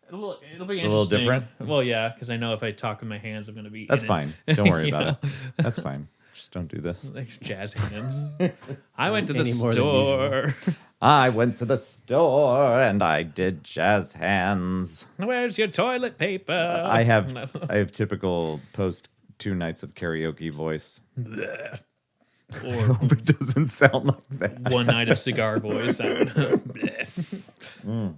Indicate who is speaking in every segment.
Speaker 1: It'll be
Speaker 2: It's
Speaker 1: interesting.
Speaker 2: a little different?
Speaker 1: Well, yeah, because I know if I talk with my hands, I'm going to be.
Speaker 2: That's fine. Don't worry about it. That's fine. Just don't do this.
Speaker 1: Like jazz hands. I went to the
Speaker 3: Any more than
Speaker 1: store.
Speaker 2: I went to the store and I did jazz hands.
Speaker 1: Where's your toilet paper?
Speaker 2: I have typical post 2 nights of karaoke voice.
Speaker 1: Bleh.
Speaker 2: I
Speaker 1: Or
Speaker 2: hope it doesn't sound like that.
Speaker 1: one night of cigar voice. Bleh.
Speaker 2: I'm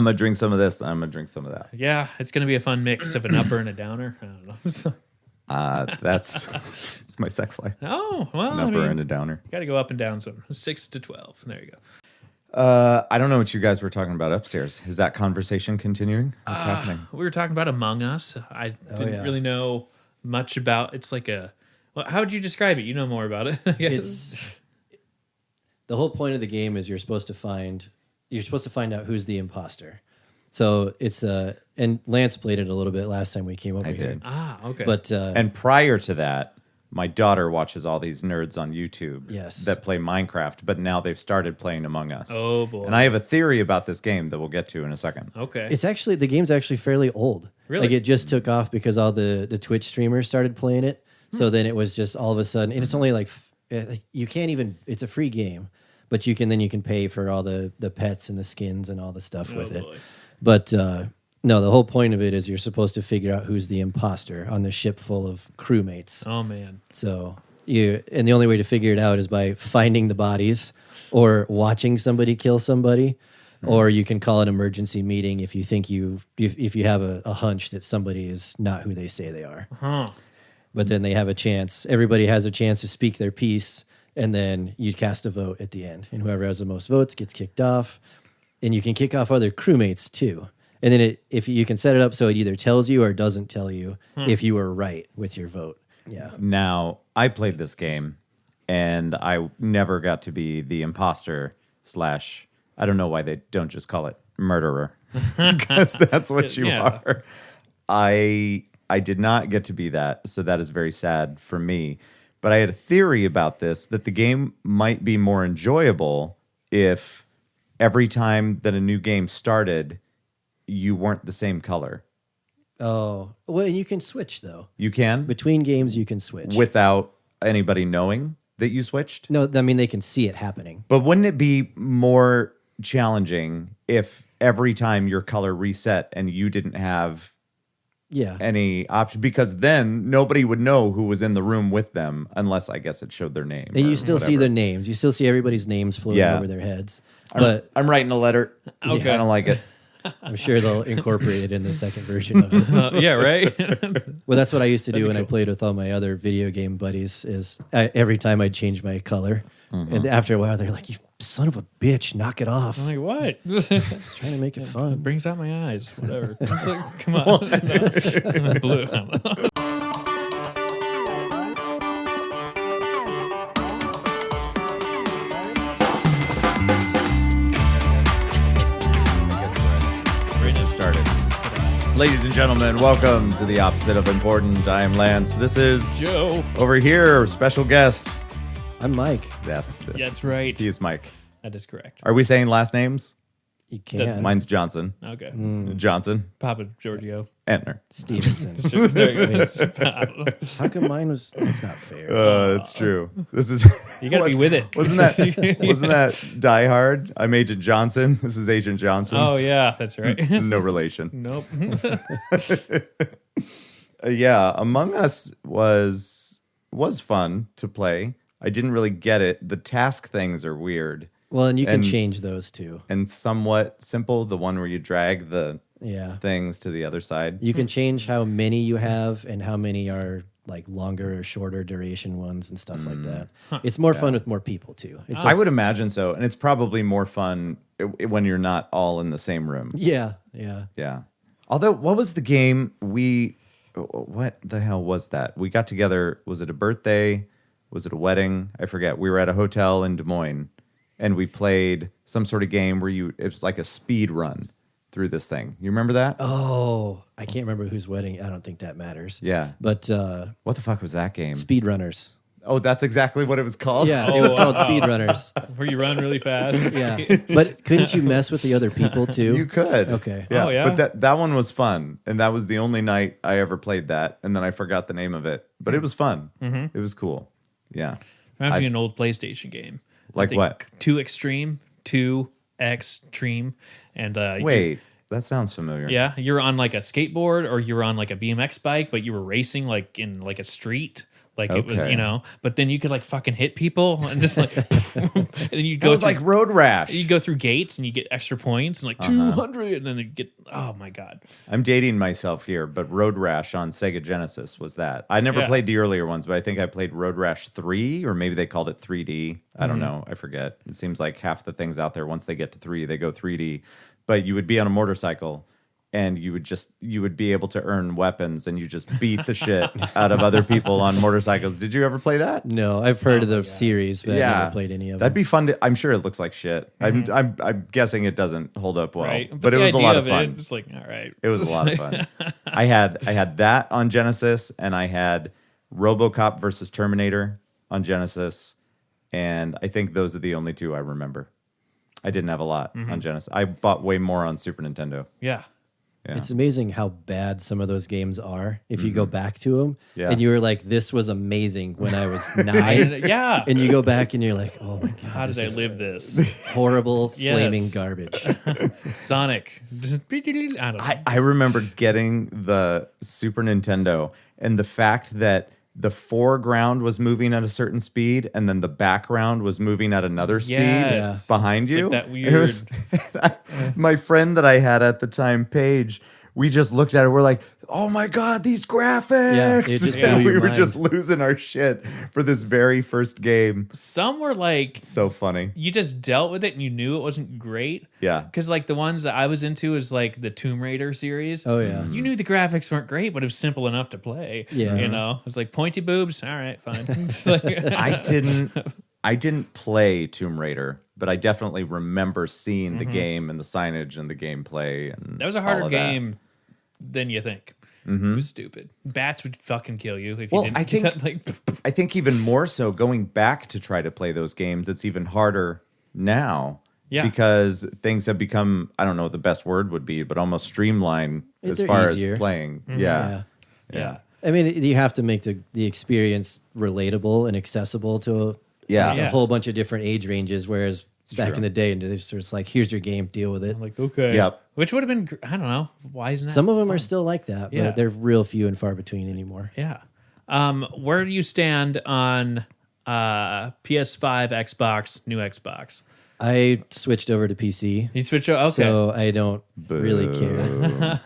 Speaker 2: gonna drink some of this, and I'm gonna drink some of that.
Speaker 1: Yeah, it's going to be a fun mix of an upper and a downer. I don't know.
Speaker 2: That's it's my sex life.
Speaker 1: Oh, well,
Speaker 2: An upper and a downer.
Speaker 1: got to go up and down some. 6 to 12. There you go.
Speaker 2: I don't know what you guys were talking about upstairs. Is that conversation continuing? What's happening?
Speaker 1: We were talking about Among Us. I didn't really know much about. It's like a. Well, how would you describe it? You know more about it. I guess.
Speaker 3: It's the whole point of the game is you're supposed to find out who's the imposter. So it's and Lance played it a little bit last time we came over here.
Speaker 2: did.
Speaker 1: Okay.
Speaker 3: But
Speaker 2: And prior to that, my daughter watches all these nerds on YouTube
Speaker 3: Yes.
Speaker 2: that play Minecraft, but now they've started playing Among Us.
Speaker 1: Oh, boy.
Speaker 2: And I have a theory about this game that we'll get to in a second.
Speaker 1: Okay.
Speaker 3: the game's actually fairly old.
Speaker 1: Really?
Speaker 3: Like it just took off because all the Twitch streamers started playing it. So then it was just all of a sudden, and it's only like you can't even. It's a free game, but you can pay for all the pets and the skins and all the stuff with it.
Speaker 1: Boy.
Speaker 3: But no, the whole point of it is you're supposed to figure out who's the imposter on the ship full of crewmates.
Speaker 1: Oh, man.
Speaker 3: So and the only way to figure it out is by finding the bodies or watching somebody kill somebody, or you can call an emergency meeting if you think if you have a hunch that somebody is not who they say they are.
Speaker 1: Huh.
Speaker 3: But then they have a chance. Everybody has a chance to speak their piece, and then you cast a vote at the end, and whoever has the most votes gets kicked off. And you can kick off other crewmates too. And then if you can set it up so it either tells you or doesn't tell you if you were right with your vote. Yeah.
Speaker 2: Now, I played this game, and I never got to be the imposter / I don't know why they don't just call it murderer, because that's what you
Speaker 1: Yeah.
Speaker 2: are. I did not get to be that, so that is very sad for me. But I had a theory about this, that the game might be more enjoyable if every time that a new game started, you weren't the same color.
Speaker 3: Oh, well, and you can switch though.
Speaker 2: You can?
Speaker 3: Between games, you can switch.
Speaker 2: Without anybody knowing that you switched?
Speaker 3: No, I mean, they can see it happening.
Speaker 2: But wouldn't it be more challenging if every time your color reset and you didn't have
Speaker 3: Yeah.
Speaker 2: any option? Because then nobody would know who was in the room with them unless, I guess, it showed their name.
Speaker 3: And
Speaker 2: or
Speaker 3: you still see
Speaker 2: whatever.
Speaker 3: their names. You still see everybody's names floating
Speaker 2: Yeah.
Speaker 3: over their heads. But
Speaker 2: I'm writing a letter.
Speaker 1: Okay.
Speaker 2: I don't like it.
Speaker 3: I'm sure they'll incorporate it in the second version of it.
Speaker 1: Yeah, right?
Speaker 3: Well, that's what I used to do when I played with all my other video game buddies. Is every time I'd change my color, and after a while they're like, "You son of a bitch, knock it off!"
Speaker 1: I'm like, what?
Speaker 3: I was trying to make it fun.
Speaker 1: Brings out my eyes. Whatever. It's like, come on. No. Blue.
Speaker 2: Ready to start it. Ladies and gentlemen, welcome to the opposite of important. I am Lance. This is
Speaker 1: Joe.
Speaker 2: over here, special guest.
Speaker 3: I'm Mike.
Speaker 2: Yes,
Speaker 1: That's right.
Speaker 2: he is Mike.
Speaker 1: That is correct.
Speaker 2: Are we saying last names?
Speaker 3: You can.
Speaker 2: Mine's Johnson.
Speaker 1: Okay.
Speaker 2: Johnson.
Speaker 1: Papa Giorgio.
Speaker 2: Entner.
Speaker 3: Stevenson.
Speaker 1: There you go. I don't know.
Speaker 3: How come mine was? That's not fair.
Speaker 2: That's true. This is.
Speaker 1: You got to be with it.
Speaker 2: Wasn't that Die Hard? I'm Agent Johnson. This is Agent Johnson.
Speaker 1: Oh, yeah. That's right.
Speaker 2: No relation.
Speaker 1: Nope.
Speaker 2: Yeah, Among Us was fun to play. I didn't really get it. The task things are weird
Speaker 3: Well, and you can
Speaker 2: and-
Speaker 3: change those too.
Speaker 2: and somewhat simple. The one where you drag the
Speaker 3: Yeah.
Speaker 2: things to the other side.
Speaker 3: You can change how many you have and how many are like longer or shorter duration ones and stuff like that. It's more fun with more people too. It's
Speaker 2: I would imagine so, and it's probably more fun when you're not all in the same room.
Speaker 3: yeah.
Speaker 2: Yeah. Although, what was the game what the hell was that? We got together. Was it a birthday? Was it a wedding? I forget. We were at a hotel in Des Moines, and we played some sort of game where it was like a speed run through this thing. You remember that?
Speaker 3: Oh, I can't remember whose wedding. I don't think that matters.
Speaker 2: Yeah.
Speaker 3: But
Speaker 2: What the fuck was that game?
Speaker 3: speedrunners.
Speaker 2: Oh, that's exactly what it was called.
Speaker 3: Yeah, it was called Speedrunners.
Speaker 1: Where you run really fast.
Speaker 3: Yeah, but couldn't you mess with the other people too?
Speaker 2: You could.
Speaker 3: Okay.
Speaker 2: Yeah.
Speaker 1: Oh, yeah?
Speaker 2: But that one was fun. And that was the only night I ever played that. And then I forgot the name of it. But it was fun. It was cool. Yeah.
Speaker 1: Reminds me of an old PlayStation game.
Speaker 2: Like
Speaker 1: I think
Speaker 2: what?
Speaker 1: 2 Extreme, 2 Extreme, and
Speaker 2: Wait, that sounds familiar.
Speaker 1: yeah, you're on like a skateboard or you're on like a BMX bike, but you were racing like in like a street. Like it was,
Speaker 2: Okay.
Speaker 1: you know, but then you could like fucking hit people and just like, and then you
Speaker 2: It
Speaker 1: go
Speaker 2: was
Speaker 1: through,
Speaker 2: like Road Rash.
Speaker 1: you go through gates and you get extra points and like 200, and then you get, oh my God.
Speaker 2: I'm dating myself here, but Road Rash on Sega Genesis was that. I never
Speaker 1: Yeah.
Speaker 2: played the earlier ones, but I think I played Road Rash 3, or maybe they called it 3D. I don't know. I forget. It seems like half the things out there, once they get to 3, they go 3D. But you would be on a motorcycle and you would be able to earn weapons and you just beat the shit out of other people on motorcycles. Did you ever play that?
Speaker 3: No, I've heard of the series, but I've never played any of them.
Speaker 2: That'd be fun. I'm sure it looks like shit. I'm guessing it doesn't hold up well,
Speaker 1: Right.
Speaker 2: but it
Speaker 1: the
Speaker 2: was a
Speaker 1: idea
Speaker 2: lot of
Speaker 1: it,
Speaker 2: fun.
Speaker 1: it's like, all right.
Speaker 2: It was a lot of fun. I had that on Genesis, and I had RoboCop versus Terminator on Genesis, and I think those are the only 2 I remember. I didn't have a lot on Genesis. I bought way more on Super Nintendo.
Speaker 1: Yeah.
Speaker 2: Yeah.
Speaker 3: It's amazing how bad some of those games are if you go back to them.
Speaker 2: Yeah.
Speaker 3: And you were like, this was amazing when I was 9.
Speaker 1: Yeah.
Speaker 3: And you go back and you're like, oh my God.
Speaker 1: How did
Speaker 3: this
Speaker 1: I
Speaker 3: is
Speaker 1: live this?
Speaker 3: horrible,
Speaker 1: Yes.
Speaker 3: flaming garbage.
Speaker 1: Sonic. I don't know.
Speaker 2: I remember getting the Super Nintendo, and the fact that the foreground was moving at a certain speed, and then the background was moving at another speed
Speaker 1: Yes.
Speaker 2: behind
Speaker 1: It's
Speaker 2: you.
Speaker 1: like that
Speaker 2: It was- my friend that I had at the time, Paige, we just looked at it. We're like, "Oh my God, these graphics!"
Speaker 3: Yeah, it just blew
Speaker 2: And we
Speaker 3: your
Speaker 2: were
Speaker 3: mind.
Speaker 2: just losing our shit for this very first game.
Speaker 1: Some were like,
Speaker 2: So funny.
Speaker 1: you just dealt with it and you knew it wasn't great.
Speaker 2: Yeah.
Speaker 1: Because like the ones that I was into is like the Tomb Raider series.
Speaker 3: Oh, yeah.
Speaker 1: You knew the graphics weren't great, but it was simple enough to play.
Speaker 3: Yeah.
Speaker 1: You know, it's like pointy boobs. All right, fine. It's like-
Speaker 2: I didn't play Tomb Raider, but I definitely remember seeing the game and the signage and the gameplay. And
Speaker 1: that was a
Speaker 2: all
Speaker 1: harder
Speaker 2: of that.
Speaker 1: game than you think. It was stupid. Bats would fucking kill you if
Speaker 2: Well,
Speaker 1: you didn't.
Speaker 2: I think-
Speaker 1: like,
Speaker 2: I think even more so going back to try to play those games, it's even harder now.
Speaker 1: Yeah.
Speaker 2: Because things have become, I don't know what the best word would be, but almost streamlined as
Speaker 3: They're
Speaker 2: far
Speaker 3: easier.
Speaker 2: as playing.
Speaker 3: Yeah.
Speaker 2: Yeah.
Speaker 1: yeah.
Speaker 3: I mean, you have to make the experience relatable and accessible to
Speaker 2: Yeah.
Speaker 3: a whole bunch of different age ranges. Whereas back
Speaker 2: true.
Speaker 3: in the day, and it's just like, here's your game, deal with it.
Speaker 1: I'm like, okay.
Speaker 2: Yep.
Speaker 1: Which would have been, I don't know. Why isn't that?
Speaker 3: Some of them are still like that,
Speaker 1: Yeah.
Speaker 3: but they're real few and far between anymore.
Speaker 1: Yeah. Where do you stand on PS5, Xbox, new Xbox?
Speaker 3: I switched over to PC.
Speaker 1: You switch over? Okay.
Speaker 3: So I don't really care.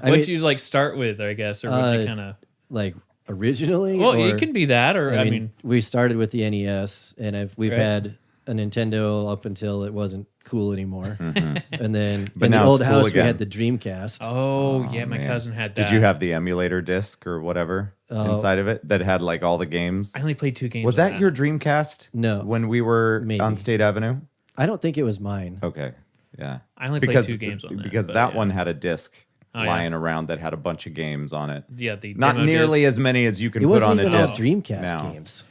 Speaker 1: What
Speaker 3: mean-
Speaker 1: do you like start with, I guess, or what you kind of?
Speaker 3: Like originally,
Speaker 1: Well,
Speaker 3: or-
Speaker 1: it can be that, or I mean,
Speaker 3: we started with the NES, and we've
Speaker 1: Right.
Speaker 3: had a Nintendo up until it wasn't cool anymore. And then
Speaker 2: But
Speaker 3: in the
Speaker 2: now
Speaker 3: old
Speaker 2: it's cool
Speaker 3: house, we
Speaker 2: again.
Speaker 3: had the Dreamcast.
Speaker 1: oh yeah, my
Speaker 2: man.
Speaker 1: cousin had that.
Speaker 2: Did you have the emulator disc or whatever inside of it that had like all the games?
Speaker 1: I only played 2 games.
Speaker 2: Was
Speaker 1: with
Speaker 2: that your Dreamcast?
Speaker 3: No.
Speaker 2: When we were
Speaker 3: Maybe.
Speaker 2: on State Avenue?
Speaker 3: I don't think it was mine.
Speaker 2: Okay. Yeah.
Speaker 1: I only played 2 games on that.
Speaker 2: Because
Speaker 1: but
Speaker 2: that
Speaker 1: yeah.
Speaker 2: one had a disc
Speaker 1: Oh, yeah.
Speaker 2: lying around that had a bunch of games on it.
Speaker 1: Yeah, the
Speaker 2: Not
Speaker 1: demo
Speaker 2: nearly
Speaker 1: disc.
Speaker 2: as many as you can
Speaker 3: It
Speaker 2: put
Speaker 3: wasn't
Speaker 2: on a
Speaker 3: even all
Speaker 2: disc.
Speaker 3: Dreamcast
Speaker 2: now.
Speaker 3: games.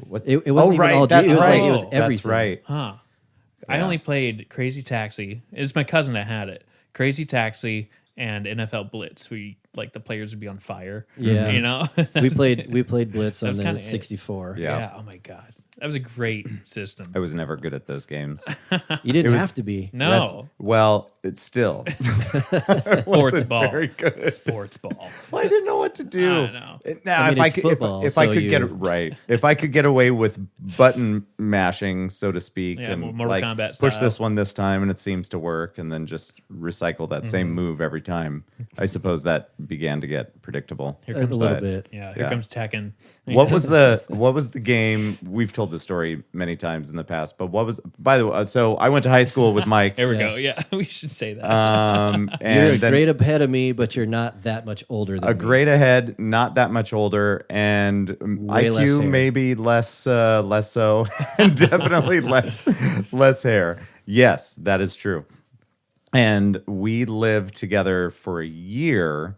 Speaker 2: What?
Speaker 3: It wasn't even all
Speaker 2: That's
Speaker 3: Dream- it was
Speaker 2: right.
Speaker 3: like it was
Speaker 2: That's
Speaker 3: everything.
Speaker 2: right.
Speaker 1: Huh. I only played Crazy Taxi. It's my cousin that had it. Crazy Taxi and NFL Blitz. We like the players would be on fire.
Speaker 3: Yeah.
Speaker 1: You know?
Speaker 3: We played Blitz on
Speaker 1: was
Speaker 3: the
Speaker 1: kinda it.
Speaker 3: 64.
Speaker 2: Yeah.
Speaker 1: Yeah. Oh my god, that was a great system.
Speaker 2: I was never good at those games.
Speaker 3: You didn't
Speaker 2: was-
Speaker 3: have to be.
Speaker 1: No,
Speaker 2: Well, it's still.
Speaker 1: sports ball.
Speaker 2: very good.
Speaker 1: Sports ball.
Speaker 2: Well, I didn't know what to do.
Speaker 1: I know.
Speaker 2: Now,
Speaker 3: I mean,
Speaker 2: if I
Speaker 3: it's
Speaker 2: could,
Speaker 3: football,
Speaker 2: if I
Speaker 3: so
Speaker 2: could get it
Speaker 3: you-
Speaker 2: right, if I could get away with button mashing, so to speak,
Speaker 1: Yeah,
Speaker 2: and
Speaker 1: Mortal
Speaker 2: like
Speaker 1: Kombat
Speaker 2: push
Speaker 1: style.
Speaker 2: this one this time and it seems to work, and then just recycle that same move every time, I suppose that began to get predictable.
Speaker 1: Here
Speaker 3: A
Speaker 1: comes
Speaker 3: little
Speaker 2: that.
Speaker 3: bit.
Speaker 1: Yeah, here
Speaker 2: Yeah.
Speaker 1: comes Tekken.
Speaker 2: What was the game? We've told the story many times in the past, but what was? By the way, so I went to high school with Mike.
Speaker 1: There we
Speaker 3: Yes.
Speaker 1: go. Yeah, we should say that.
Speaker 2: And
Speaker 3: You're a
Speaker 2: then
Speaker 3: grade ahead of me, but you're not that much older than
Speaker 2: a
Speaker 3: me.
Speaker 2: grade ahead, not that much older, and
Speaker 3: Way less
Speaker 2: IQ
Speaker 3: hair.
Speaker 2: maybe less so, and definitely less hair. Yes, that is true. And we lived together for a year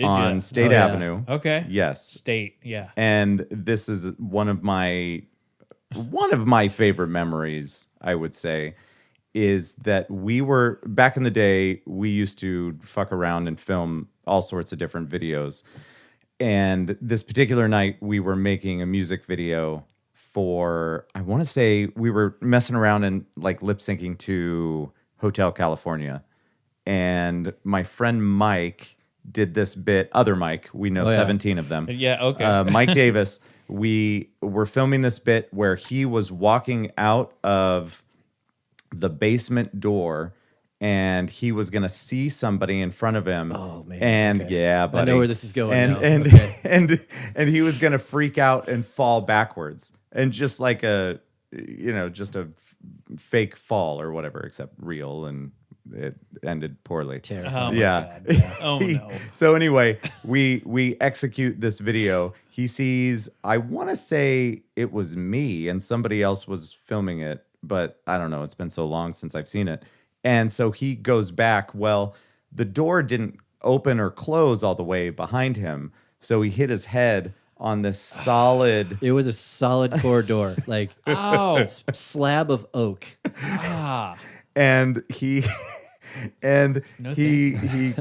Speaker 2: on State Avenue.
Speaker 1: Okay.
Speaker 2: Yes.
Speaker 1: State. Yeah.
Speaker 2: And this is one of my favorite memories, I would say, is that we were back in the day, we used to fuck around and film all sorts of different videos. And this particular night we were making a music video for, I want to say we were messing around and like lip syncing to Hotel California. And my friend Mike did this bit, other Mike, we know 17 of them.
Speaker 1: Yeah, okay.
Speaker 2: Mike Davis, we were filming this bit where he was walking out of the basement door and he was going to see somebody in front of him.
Speaker 3: Oh, man.
Speaker 2: And
Speaker 3: okay.
Speaker 2: yeah, buddy.
Speaker 3: I know where this is going now.
Speaker 2: And,
Speaker 3: Okay.
Speaker 2: and he was going to freak out and fall backwards. And just like just a fake fall or whatever, except real, and it ended poorly.
Speaker 3: Terrifying.
Speaker 1: Oh, my God. Yeah. Oh, no.
Speaker 2: So anyway, we execute this video. He sees, I want to say it was me and somebody else was filming it, but I don't know. It's been so long since I've seen it. And so he goes back. Well, the door didn't open or close all the way behind him. So he hit his head on this solid.
Speaker 3: It was a solid corridor, like slab of oak.
Speaker 2: And he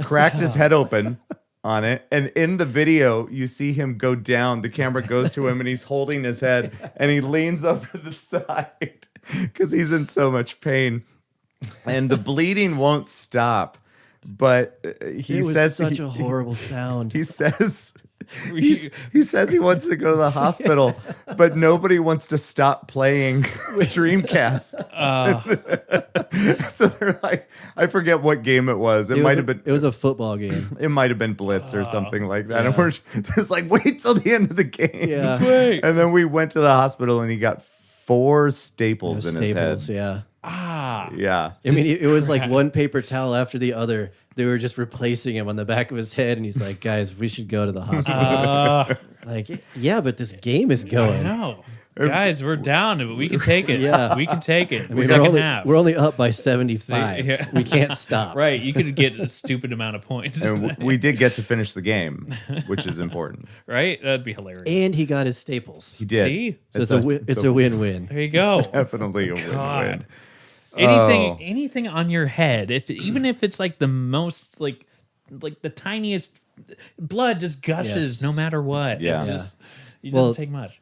Speaker 2: cracked his head open on it. And in the video, you see him go down. The camera goes to him and he's holding his head and he leans over the side because he's in so much pain. And the bleeding won't stop. But he says
Speaker 3: such a horrible sound.
Speaker 2: He says he says he wants to go to the hospital, but nobody wants to stop playing Dreamcast. So they're like, I forget what game it was. It might have been.
Speaker 3: It was a football game.
Speaker 2: It might have been Blitz or something like that. And we're just like, wait till the end of the game.
Speaker 3: Yeah.
Speaker 1: Wait.
Speaker 2: And then we went to the hospital and he got 4 staples in his head.
Speaker 3: Yeah.
Speaker 2: Yeah.
Speaker 3: I mean, it was like one paper towel after the other. They were just replacing him on the back of his head, and he's like, "Guys, we should go to the hospital." Like, yeah, but this game is going.
Speaker 1: No, guys, we're down, but we can take it.
Speaker 3: Yeah.
Speaker 1: We can take it.
Speaker 3: I mean,
Speaker 1: Second half.
Speaker 3: we're only up by 75.
Speaker 1: Yeah.
Speaker 3: We can't stop.
Speaker 1: Right, you could get a stupid amount of points.
Speaker 2: And we did get to finish the game, which is important.
Speaker 1: Right, that'd be hilarious.
Speaker 3: And he got his staples.
Speaker 2: He did.
Speaker 1: See?
Speaker 3: So it's a win-win.
Speaker 1: There you go.
Speaker 2: Definitely a win-win.
Speaker 1: God. Anything on your head, even if it's like the most like the tiniest, blood just gushes no matter what.
Speaker 2: Yeah.
Speaker 1: It doesn't take much.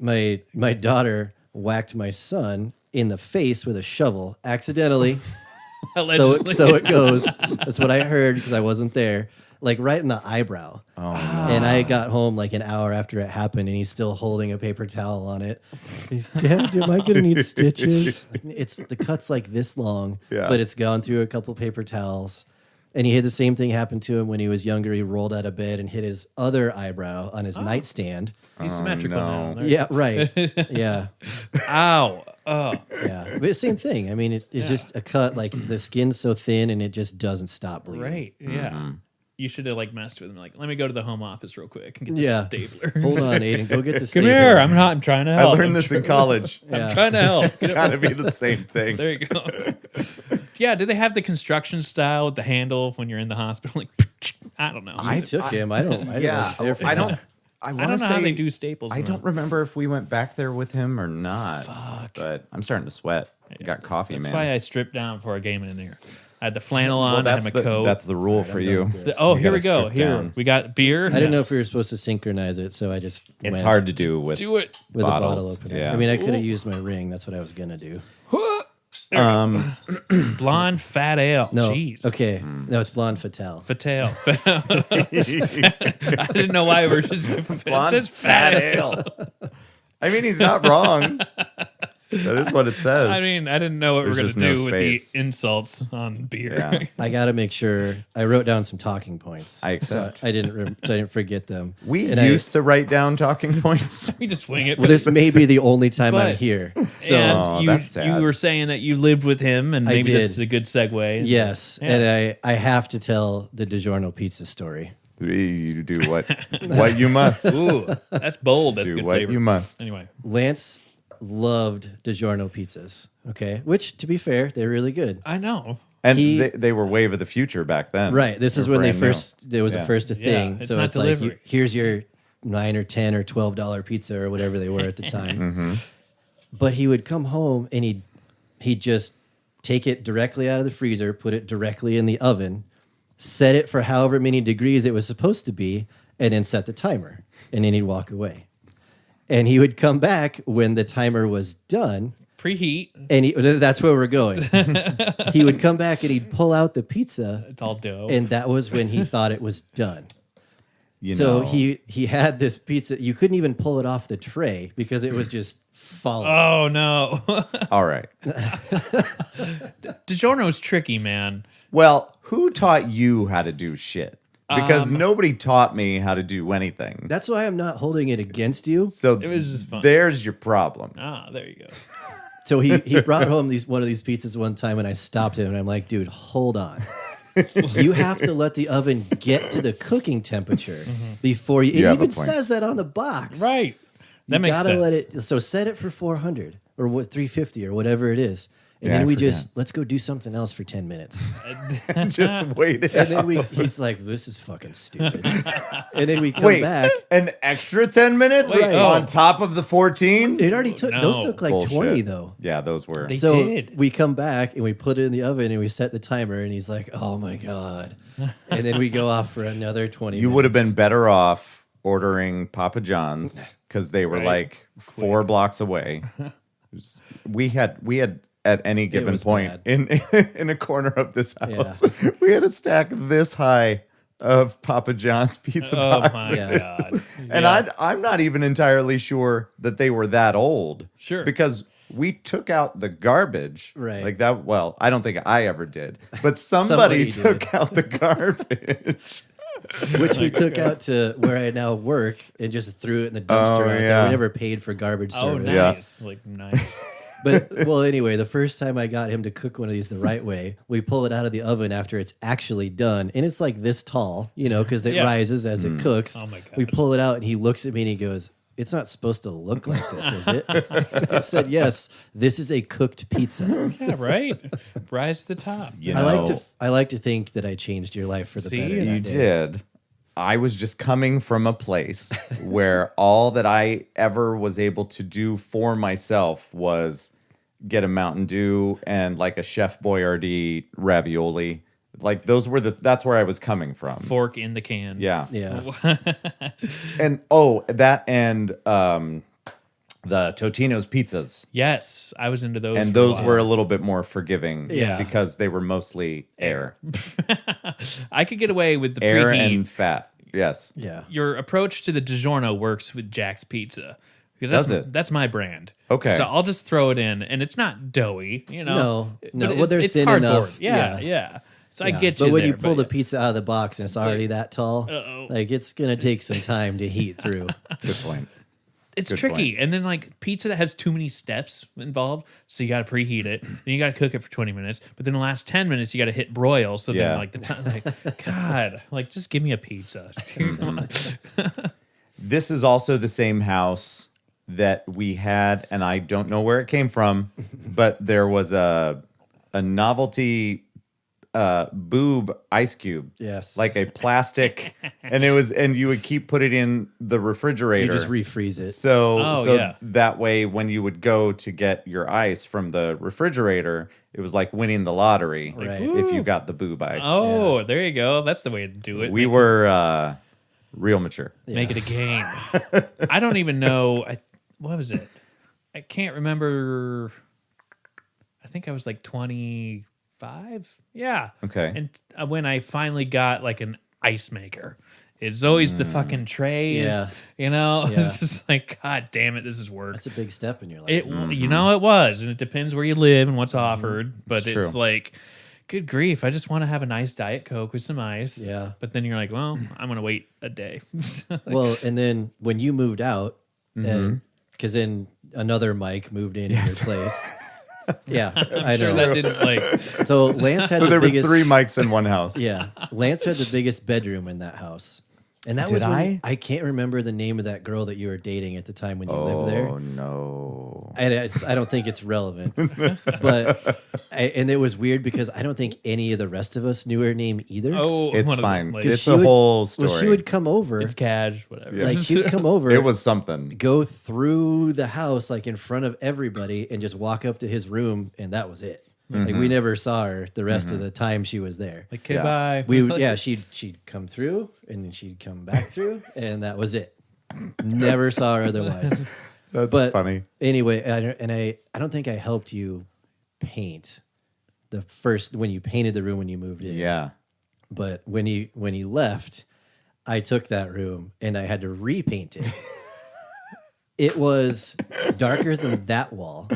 Speaker 3: My daughter whacked my son in the face with a shovel accidentally. so it goes. That's what I heard because I wasn't there. Like right in the eyebrow.
Speaker 2: Oh, no.
Speaker 3: And I got home like an hour after it happened, and he's still holding a paper towel on it. He's, Dad, am I gonna need stitches? It's the cut's like this long, but it's gone through a couple paper towels. And he had the same thing happen to him when he was younger. He rolled out of bed and hit his other eyebrow on his nightstand.
Speaker 1: He's symmetrical
Speaker 2: no.
Speaker 1: now.
Speaker 3: Yeah, right. Yeah.
Speaker 1: Ow. Oh.
Speaker 3: Yeah. But same thing. I mean, it's just a cut. Like the skin's so thin and it just doesn't stop bleeding.
Speaker 1: Right. Yeah.
Speaker 2: Mm-hmm.
Speaker 1: You should have like messed with him. Like, let me go to the home office real quick and get the stapler.
Speaker 3: Hold on, Aiden. Go get the
Speaker 1: Come
Speaker 3: stapler.
Speaker 1: here. I'm trying to
Speaker 2: I
Speaker 1: help.
Speaker 2: learned this in college.
Speaker 1: I'm trying to help.
Speaker 2: It's got to be the same thing.
Speaker 1: There you go. Yeah, do they have the construction style with the handle when you're in the hospital? Like, I don't know.
Speaker 3: I took him. I don't. I
Speaker 2: don't
Speaker 1: I don't know how they do staples.
Speaker 2: I don't remember if we went back there with him or not.
Speaker 1: Fuck.
Speaker 2: But I'm starting to sweat. I got coffee,
Speaker 1: That's
Speaker 2: man.
Speaker 1: why I stripped down before I came in there. I had the flannel on. I had my coat.
Speaker 2: That's the rule for you.
Speaker 1: Here we go. Here we got beer.
Speaker 3: I didn't know if we were supposed to synchronize it, so I just
Speaker 2: It's
Speaker 3: went
Speaker 2: hard to do with
Speaker 1: Do it.
Speaker 3: with a
Speaker 2: bottles.
Speaker 3: bottle opener.
Speaker 2: Yeah.
Speaker 3: I mean, I could have used my ring. That's what I was gonna do.
Speaker 1: Blonde fat ale.
Speaker 3: No,
Speaker 1: Jeez.
Speaker 3: okay, no, it's blonde fatale.
Speaker 1: Fatale. I didn't know why we were just. It says fat ale.
Speaker 2: I mean, he's not wrong. That is what it says.
Speaker 1: I mean, I didn't know what we were
Speaker 2: There's
Speaker 1: going to
Speaker 2: just
Speaker 1: do
Speaker 2: no
Speaker 1: with
Speaker 2: space.
Speaker 1: the insults on beer.
Speaker 2: Yeah.
Speaker 3: I got to make sure I wrote down some talking points.
Speaker 2: I accept.
Speaker 3: So I didn't forget them.
Speaker 2: We
Speaker 3: And
Speaker 2: used to write down talking points.
Speaker 1: We just wing it.
Speaker 3: Well, this may be the only time I'm
Speaker 1: But-
Speaker 3: here. So
Speaker 1: and
Speaker 2: that's sad.
Speaker 1: you were saying that you lived with him, and maybe this
Speaker 3: did.
Speaker 1: is a good segue.
Speaker 3: yes,
Speaker 1: Yeah.
Speaker 3: and I have to tell the DiGiorno pizza story.
Speaker 2: You do what you must.
Speaker 1: Ooh, that's bold. That's
Speaker 2: Do
Speaker 1: good
Speaker 2: what
Speaker 1: flavor.
Speaker 2: you must.
Speaker 1: Anyway,
Speaker 3: Lance loved DiGiorno pizzas. Okay, which to be fair, they're really good.
Speaker 1: I know.
Speaker 2: And they were wave of the future back then.
Speaker 3: Right. This is when
Speaker 2: brand new.
Speaker 3: there was first a thing.
Speaker 1: it's
Speaker 3: so
Speaker 1: not
Speaker 3: it's
Speaker 1: delivery.
Speaker 3: like, here's your $9 or $10 or $12 pizza or whatever they were at the time. But he would come home and he'd just take it directly out of the freezer, put it directly in the oven, set it for however many degrees it was supposed to be, and then set the timer. And then he'd walk away. And he would come back when the timer was done.
Speaker 1: Preheat.
Speaker 3: And that's where we're going. He would come back and he'd pull out the pizza.
Speaker 1: It's all dough.
Speaker 3: And that was when he thought it was done.
Speaker 2: You know.
Speaker 3: He had this pizza. You couldn't even pull it off the tray because it was just falling.
Speaker 1: Oh no.
Speaker 2: All right.
Speaker 1: DiGiorno's tricky, man.
Speaker 2: Well, who taught you how to do shit? Because nobody taught me how to do anything.
Speaker 3: That's why I'm not holding it against you.
Speaker 2: So
Speaker 1: It was just fun.
Speaker 2: there's your problem.
Speaker 1: There you go.
Speaker 3: So he brought home one of these pizzas one time, and I stopped him, and I'm like, dude, hold on. You have to let the oven get to the cooking temperature before you. It
Speaker 2: have a
Speaker 3: even
Speaker 2: point.
Speaker 3: says that on the box.
Speaker 1: Right. That
Speaker 3: You
Speaker 1: makes
Speaker 3: gotta
Speaker 1: sense.
Speaker 3: let it. So set it for 400 or 350 or whatever it is, and
Speaker 2: Yeah,
Speaker 3: then
Speaker 2: I
Speaker 3: we
Speaker 2: forget.
Speaker 3: just let's go do something else for 10 minutes.
Speaker 2: Just wait it
Speaker 3: And
Speaker 2: out.
Speaker 3: then he's like, this is fucking stupid. And then we come
Speaker 2: Wait,
Speaker 3: back.
Speaker 2: an extra 10 minutes
Speaker 1: Wait, oh.
Speaker 2: on top of the 14?
Speaker 3: It already took those
Speaker 1: No.
Speaker 3: took like
Speaker 2: Bullshit.
Speaker 3: 20 though.
Speaker 2: Yeah, those were.
Speaker 1: They
Speaker 3: So
Speaker 1: did.
Speaker 3: we come back and we put it in the oven and we set the timer and he's like, "Oh my god!" And then we go off for another 20.
Speaker 2: You would have been
Speaker 3: minutes.
Speaker 2: better off ordering Papa John's because they were
Speaker 1: Right.
Speaker 2: like 4 blocks away. It was- we had at any given
Speaker 3: was
Speaker 2: point
Speaker 3: bad.
Speaker 2: in a corner of this house, we had a stack this high of Papa John's pizza
Speaker 1: Oh my
Speaker 2: boxes.
Speaker 3: Yeah.
Speaker 1: god.
Speaker 2: And
Speaker 1: Yeah.
Speaker 2: I'm not even entirely sure that they were that old.
Speaker 1: Sure.
Speaker 2: Because we took out the garbage.
Speaker 3: Right.
Speaker 2: Like that. Well, I don't think I ever did, but
Speaker 3: Somebody
Speaker 2: somebody
Speaker 3: did.
Speaker 2: took out the garbage.
Speaker 3: which we took out to where I now work and just threw it in the dumpster.
Speaker 2: Oh,
Speaker 3: out there.
Speaker 2: yeah.
Speaker 3: We never paid for garbage
Speaker 1: Oh,
Speaker 3: service.
Speaker 1: nice.
Speaker 2: Yeah.
Speaker 1: Like nice.
Speaker 3: But well, anyway, the first time I got him to cook one of these the right way, we pull it out of the oven after it's actually done, and it's like this tall, because it
Speaker 1: Yeah.
Speaker 3: rises as it cooks.
Speaker 1: Oh, my God.
Speaker 3: We pull it out, and he looks at me and he goes, "It's not supposed to look like this, is it?" And I said, "Yes, this is a cooked pizza."
Speaker 1: Yeah, right. Rise to the top.
Speaker 2: You
Speaker 3: I like to think that I changed your life for the
Speaker 1: See?
Speaker 3: better.
Speaker 1: You
Speaker 3: that
Speaker 2: You
Speaker 3: day.
Speaker 2: did. I was just coming from a place where all that I ever was able to do for myself was get a Mountain Dew and like a Chef Boyardee ravioli. Like that's where I was coming from.
Speaker 1: Fork in the can.
Speaker 2: Yeah.
Speaker 3: Yeah.
Speaker 2: And that and the Totino's pizzas.
Speaker 1: Yes, I was into those.
Speaker 2: And
Speaker 1: for a
Speaker 2: those
Speaker 1: while.
Speaker 2: were a little bit more forgiving
Speaker 3: Yeah.
Speaker 2: because they were mostly air.
Speaker 1: I could get away with the
Speaker 2: Air
Speaker 1: preheat.
Speaker 2: and fat. Yes.
Speaker 3: Yeah.
Speaker 1: Your approach to the DiGiorno works with Jack's Pizza. Because
Speaker 2: Does
Speaker 1: that's,
Speaker 2: it?
Speaker 1: That's my brand.
Speaker 2: Okay.
Speaker 1: So I'll just throw it in, and it's not doughy,
Speaker 3: No.
Speaker 1: but
Speaker 3: Well, they're
Speaker 1: it's
Speaker 3: thin
Speaker 1: cardboard.
Speaker 3: enough.
Speaker 1: Yeah,
Speaker 3: Yeah.
Speaker 1: yeah. So I
Speaker 3: Yeah.
Speaker 1: get you
Speaker 3: But when
Speaker 1: there,
Speaker 3: you pull
Speaker 1: but
Speaker 3: the pizza out of the box and it's already that tall,
Speaker 1: Uh-oh.
Speaker 3: like it's gonna take some time to heat through.
Speaker 2: Good point.
Speaker 1: it's
Speaker 2: Good
Speaker 1: tricky.
Speaker 2: point.
Speaker 1: And then like pizza that has too many steps involved, so you got to preheat it, then you got to cook it for 20 minutes, but then the last 10 minutes you got to hit broil. So
Speaker 2: Yeah.
Speaker 1: then like the time, like God, like just give me a pizza.
Speaker 2: This is also the same house that we had, and I don't know where it came from, but there was a novelty boob ice cube.
Speaker 3: Yes.
Speaker 2: Like a plastic, and you would keep putting it in the refrigerator.
Speaker 3: You just refreeze it.
Speaker 1: Oh,
Speaker 2: So
Speaker 1: yeah.
Speaker 2: that way, when you would go to get your ice from the refrigerator, it was like winning the lottery
Speaker 3: Right.
Speaker 2: if you got the boob ice.
Speaker 1: Oh, there you go. That's the way to do it.
Speaker 2: We were real mature.
Speaker 1: Make it a game. I don't even know. What was it? I can't remember. I think I was like 25. Yeah.
Speaker 2: Okay.
Speaker 1: And when I finally got like an ice maker, it's always the fucking trays.
Speaker 3: Yeah.
Speaker 1: Yeah.
Speaker 3: Yeah.
Speaker 1: It's just like, God damn it, this is work.
Speaker 3: That's a big step in your life.
Speaker 1: It, it was, and it depends where you live and what's offered. But
Speaker 2: It's
Speaker 1: it's
Speaker 2: true.
Speaker 1: like, good grief, I just want to have a nice Diet Coke with some ice.
Speaker 3: Yeah.
Speaker 1: But then you're like, well, I'm gonna wait a day.
Speaker 3: Well, and then when you moved out, because then another Mike moved in your place. Yeah, I
Speaker 1: sure
Speaker 3: know.
Speaker 1: that didn't like.
Speaker 3: So Lance had
Speaker 2: So
Speaker 3: the
Speaker 2: there was
Speaker 3: biggest,
Speaker 2: 3 mics in one house.
Speaker 3: Yeah, Lance had the biggest bedroom in that house, and that
Speaker 2: Did
Speaker 3: was when
Speaker 2: I
Speaker 3: can't remember the name of that girl that you were dating at the time when you lived there.
Speaker 2: Oh no.
Speaker 3: I don't think it's relevant. But and it was weird because I don't think any of the rest of us knew her name either.
Speaker 1: Oh,
Speaker 2: It's
Speaker 1: one of
Speaker 2: fine.
Speaker 1: them, like,
Speaker 2: It's a whole story.
Speaker 3: Well, she would come over.
Speaker 1: it's cash, whatever.
Speaker 3: Like she'd come over.
Speaker 2: It was something.
Speaker 3: Go through the house like in front of everybody and just walk up to his room, and that was it. Like we never saw her the rest of the time she was there.
Speaker 1: like, okay, bye.
Speaker 3: She'd come through and then she'd come back through, and that was it. Never saw her otherwise.
Speaker 2: That's funny.
Speaker 3: Anyway, I don't think I helped you paint when you painted the room when you moved in.
Speaker 2: Yeah.
Speaker 3: But when you left, I took that room and I had to repaint it. It was darker than that wall.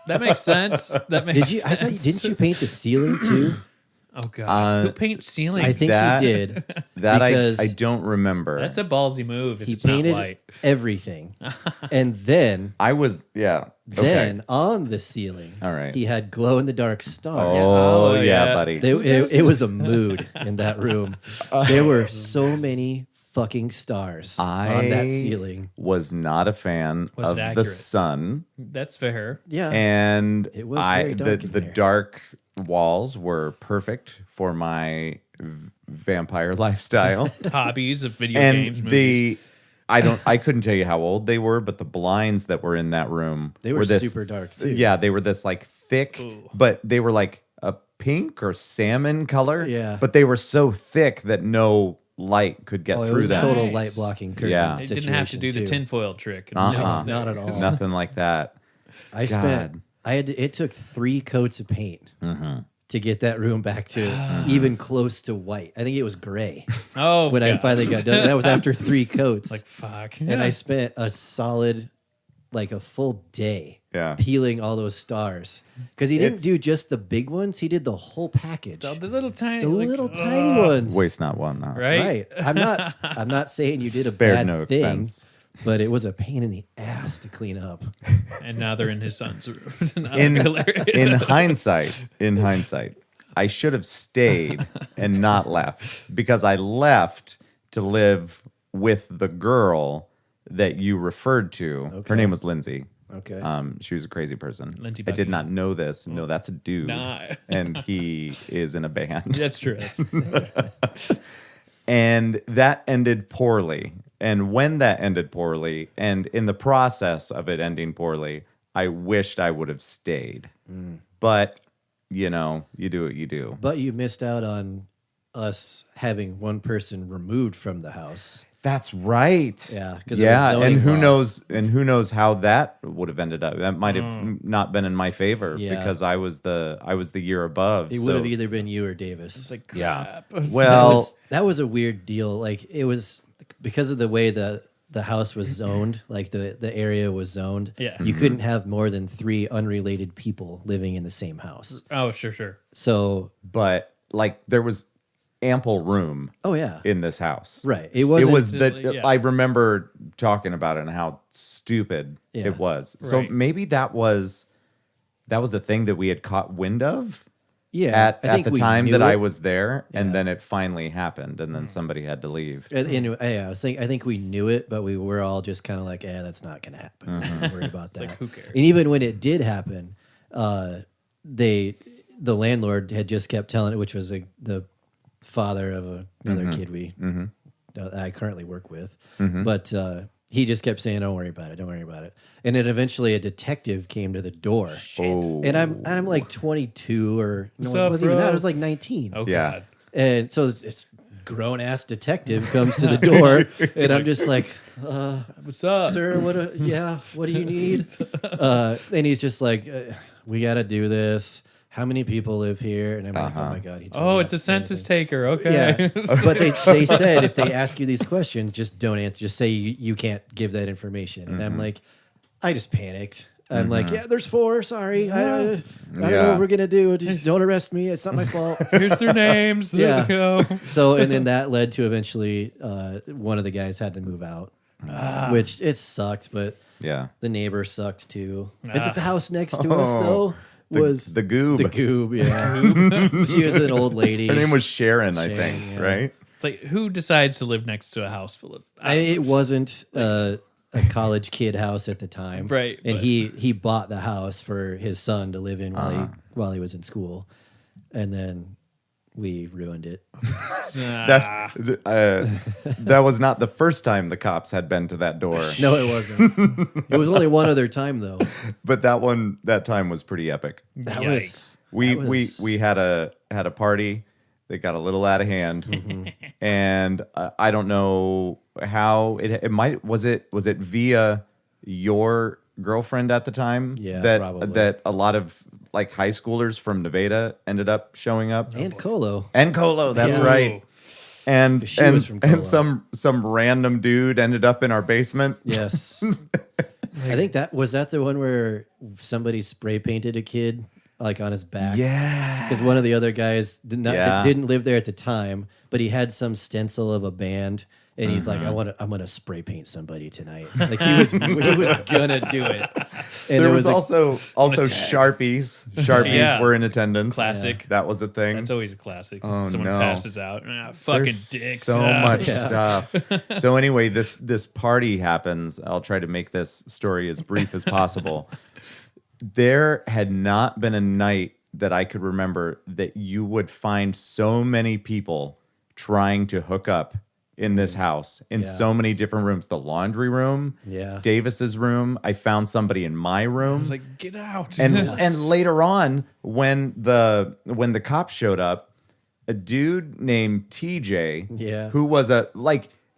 Speaker 1: That makes sense. That makes sense.
Speaker 3: Didn't you paint the ceiling too?
Speaker 1: Oh god, who paints ceilings?
Speaker 3: I think
Speaker 2: That-
Speaker 3: he did.
Speaker 2: That
Speaker 3: because
Speaker 2: I don't remember.
Speaker 1: that's a ballsy move. If
Speaker 3: he
Speaker 1: it's not
Speaker 3: painted
Speaker 1: white,
Speaker 3: everything, and then
Speaker 2: yeah. Okay.
Speaker 3: then on the ceiling,
Speaker 2: All right.
Speaker 3: he had glow in the dark stars.
Speaker 2: Oh,
Speaker 1: Oh,
Speaker 2: yeah,
Speaker 1: yeah.
Speaker 2: buddy.
Speaker 3: It was a mood in that room. There were so many fucking stars on that ceiling.
Speaker 2: Was not a fan
Speaker 1: Was it
Speaker 2: of the
Speaker 1: accurate?
Speaker 2: sun,
Speaker 1: that's fair.
Speaker 3: Yeah,
Speaker 2: and
Speaker 3: It was very dark in
Speaker 2: the
Speaker 3: there.
Speaker 2: dark walls were perfect for my vampire lifestyle.
Speaker 1: Hobbies of video games,
Speaker 2: And
Speaker 1: movies.
Speaker 2: I couldn't tell you how old they were, but the blinds that were in that room
Speaker 3: They were
Speaker 2: this,
Speaker 3: super dark, too.
Speaker 2: Yeah, they were this like thick, but they were like a pink or salmon color.
Speaker 3: Yeah.
Speaker 2: But they were so thick that no light could get
Speaker 3: it
Speaker 2: through
Speaker 3: was a
Speaker 2: them.
Speaker 3: total
Speaker 1: Nice.
Speaker 3: light blocking curtain.
Speaker 2: Yeah.
Speaker 1: They didn't have to do the
Speaker 3: situation, too.
Speaker 1: tinfoil trick.
Speaker 2: Uh-uh.
Speaker 3: No, not at all.
Speaker 2: Nothing like that.
Speaker 3: It took 3 coats of paint to get that room back to even close to white. I think it was gray
Speaker 1: Oh,
Speaker 3: when I
Speaker 1: God.
Speaker 3: finally got done. That was after 3 coats.
Speaker 1: Like fuck.
Speaker 3: And I spent a solid, like a full day
Speaker 2: Yeah.
Speaker 3: peeling all those stars. Because he didn't do just the big ones, he did the whole package.
Speaker 1: the little tiny,
Speaker 3: The
Speaker 1: like,
Speaker 3: little tiny ones.
Speaker 2: Waste not, want not.
Speaker 1: right?
Speaker 3: Right. I'm not saying you did a
Speaker 2: Spared
Speaker 3: bad
Speaker 2: no
Speaker 3: thing,
Speaker 2: expense.
Speaker 3: but it was a pain in the ass to clean up.
Speaker 1: And now they're in his son's room. Now
Speaker 2: In
Speaker 1: they're hilarious.
Speaker 2: in hindsight, I should have stayed and not left, because I left to live with the girl that you referred to.
Speaker 3: Okay.
Speaker 2: Her name was Lindsay.
Speaker 3: Okay.
Speaker 2: She was a crazy person.
Speaker 1: Lindsay
Speaker 2: I did
Speaker 1: Buckingham.
Speaker 2: not know this. No, that's a dude.
Speaker 1: Nah.
Speaker 2: And he is in a band.
Speaker 1: That's true.
Speaker 2: And that ended poorly. And when that ended poorly, and in the process of it ending poorly, I wished I would have stayed. But, you know, you do what you do.
Speaker 3: But you missed out on us having one person removed from the house.
Speaker 2: That's right.
Speaker 3: Yeah, 'cause of
Speaker 2: yeah,
Speaker 3: the
Speaker 2: and
Speaker 3: zoning
Speaker 2: who knows how that would have ended up. That might have not been in my favor
Speaker 3: Yeah.
Speaker 2: because I was the year above.
Speaker 3: It would have either been you or Davis.
Speaker 1: It's like
Speaker 2: Yeah.
Speaker 1: crap.
Speaker 2: Well,
Speaker 3: that was a weird deal. Like it was because of the way the house was zoned, like the area was zoned.
Speaker 1: Yeah.
Speaker 3: You couldn't have more than 3 unrelated people living in the same house.
Speaker 1: Oh, sure.
Speaker 3: So,
Speaker 2: but like there was ample room
Speaker 3: oh yeah,
Speaker 2: in this house.
Speaker 3: right. It wasn't.
Speaker 2: It was that
Speaker 1: Yeah.
Speaker 2: I remember talking about it and how stupid
Speaker 3: Yeah.
Speaker 2: it was. So
Speaker 1: Right.
Speaker 2: maybe that was the thing that we had caught wind of
Speaker 3: yeah. I
Speaker 2: at
Speaker 3: think
Speaker 2: the
Speaker 3: we
Speaker 2: time
Speaker 3: knew
Speaker 2: that
Speaker 3: it.
Speaker 2: I was there, and
Speaker 3: Yeah.
Speaker 2: then it finally happened, and then somebody had to leave.
Speaker 3: Anyway, yeah, I think we knew it, but we were all just kind of like, that's not going to happen. Don't worry about that.
Speaker 1: like, who cares?
Speaker 3: And even when it did happen, the landlord had just kept telling it, which was the father of another kid that I currently work with, but he just kept saying, "Don't worry about it. Don't worry about it." And then eventually, a detective came to the door,
Speaker 2: Oh,
Speaker 3: and I'm like 22 or no,
Speaker 1: What's
Speaker 3: it
Speaker 1: up,
Speaker 3: wasn't even that.
Speaker 1: bro?
Speaker 3: I was like 19.
Speaker 1: Oh
Speaker 2: Yeah.
Speaker 1: God.
Speaker 3: And so this grown ass detective comes to the door, and I'm just like,
Speaker 1: What's up?
Speaker 3: "Sir, what do you need?" And he's just like, "We got to do this. How many people live here?" And I'm like, "Oh my god!" He told me
Speaker 1: Oh,
Speaker 3: not
Speaker 1: it's a
Speaker 3: to say
Speaker 1: census
Speaker 3: anything.
Speaker 1: taker. Okay.
Speaker 3: Yeah, but they said if they ask you these questions, just don't answer. Just say you can't give that information. And I'm like, I just panicked. I'm like, yeah, there's 4. Sorry, I don't know
Speaker 2: Yeah.
Speaker 3: what we're gonna do. Just don't arrest me. It's not my fault.
Speaker 1: Here's their names.
Speaker 3: Yeah.
Speaker 1: Go.
Speaker 3: So, and then that led to eventually one of the guys had to move out, which it sucked, but
Speaker 2: yeah.
Speaker 3: the neighbor sucked too. And the house next to us though was
Speaker 2: the goob.
Speaker 3: The goob, yeah. She was an old lady.
Speaker 2: Her name was Sharon, I
Speaker 3: Sharon,
Speaker 2: think,
Speaker 3: yeah.
Speaker 2: right?
Speaker 1: It's like, who decides to live next to a house full of?
Speaker 3: It wasn't a college kid house at the time,
Speaker 1: Right,
Speaker 3: And
Speaker 1: but-
Speaker 3: he bought the house for his son to live in while he was in school, and then we ruined it.
Speaker 2: That was not the first time the cops had been to that door,
Speaker 3: No, it wasn't. It was only one other time though.
Speaker 2: but that time was pretty epic.
Speaker 3: That
Speaker 1: Yikes.
Speaker 2: We had a party that got a little out of hand,
Speaker 3: Mm-hmm.
Speaker 2: and I don't know how it might was it via your girlfriend at the time
Speaker 3: Yeah,
Speaker 2: that
Speaker 3: probably.
Speaker 2: that a lot of like high schoolers from Nevada ended up showing up
Speaker 3: And Colo.
Speaker 2: and Colo, that's
Speaker 3: Yeah.
Speaker 2: right. And
Speaker 3: She was from Colo.
Speaker 2: and some random dude ended up in our basement.
Speaker 3: Yes. I think that was the one where somebody spray painted a kid like on his back.
Speaker 2: Yeah.
Speaker 3: Because one of the other guys
Speaker 2: Yeah.
Speaker 3: didn't live there at the time, but he had some stencil of a band, and he's
Speaker 2: Mm-hmm.
Speaker 3: like, I'm gonna spray paint somebody tonight. Like he was gonna do it. And
Speaker 2: There was
Speaker 3: a-
Speaker 2: also Sharpies. Sharpies
Speaker 1: Yeah.
Speaker 2: were in attendance.
Speaker 1: Classic.
Speaker 2: That was a thing.
Speaker 1: That's always a classic.
Speaker 2: Oh,
Speaker 1: Someone
Speaker 2: no.
Speaker 1: passes out. Fucking
Speaker 2: There's
Speaker 1: dicks.
Speaker 2: so
Speaker 1: Ah.
Speaker 2: much stuff. So anyway, this party happens. I'll try to make this story as brief as possible. There had not been a night that I could remember that you would find so many people trying to hook up in this house in
Speaker 3: Yeah.
Speaker 2: so many different rooms. The laundry room,
Speaker 3: Yeah.
Speaker 2: Davis's room. I found somebody in my
Speaker 1: I
Speaker 2: room.
Speaker 1: was like, get out.
Speaker 2: And later on, when the cops showed up, a dude named TJ,
Speaker 3: Yeah.
Speaker 2: who was a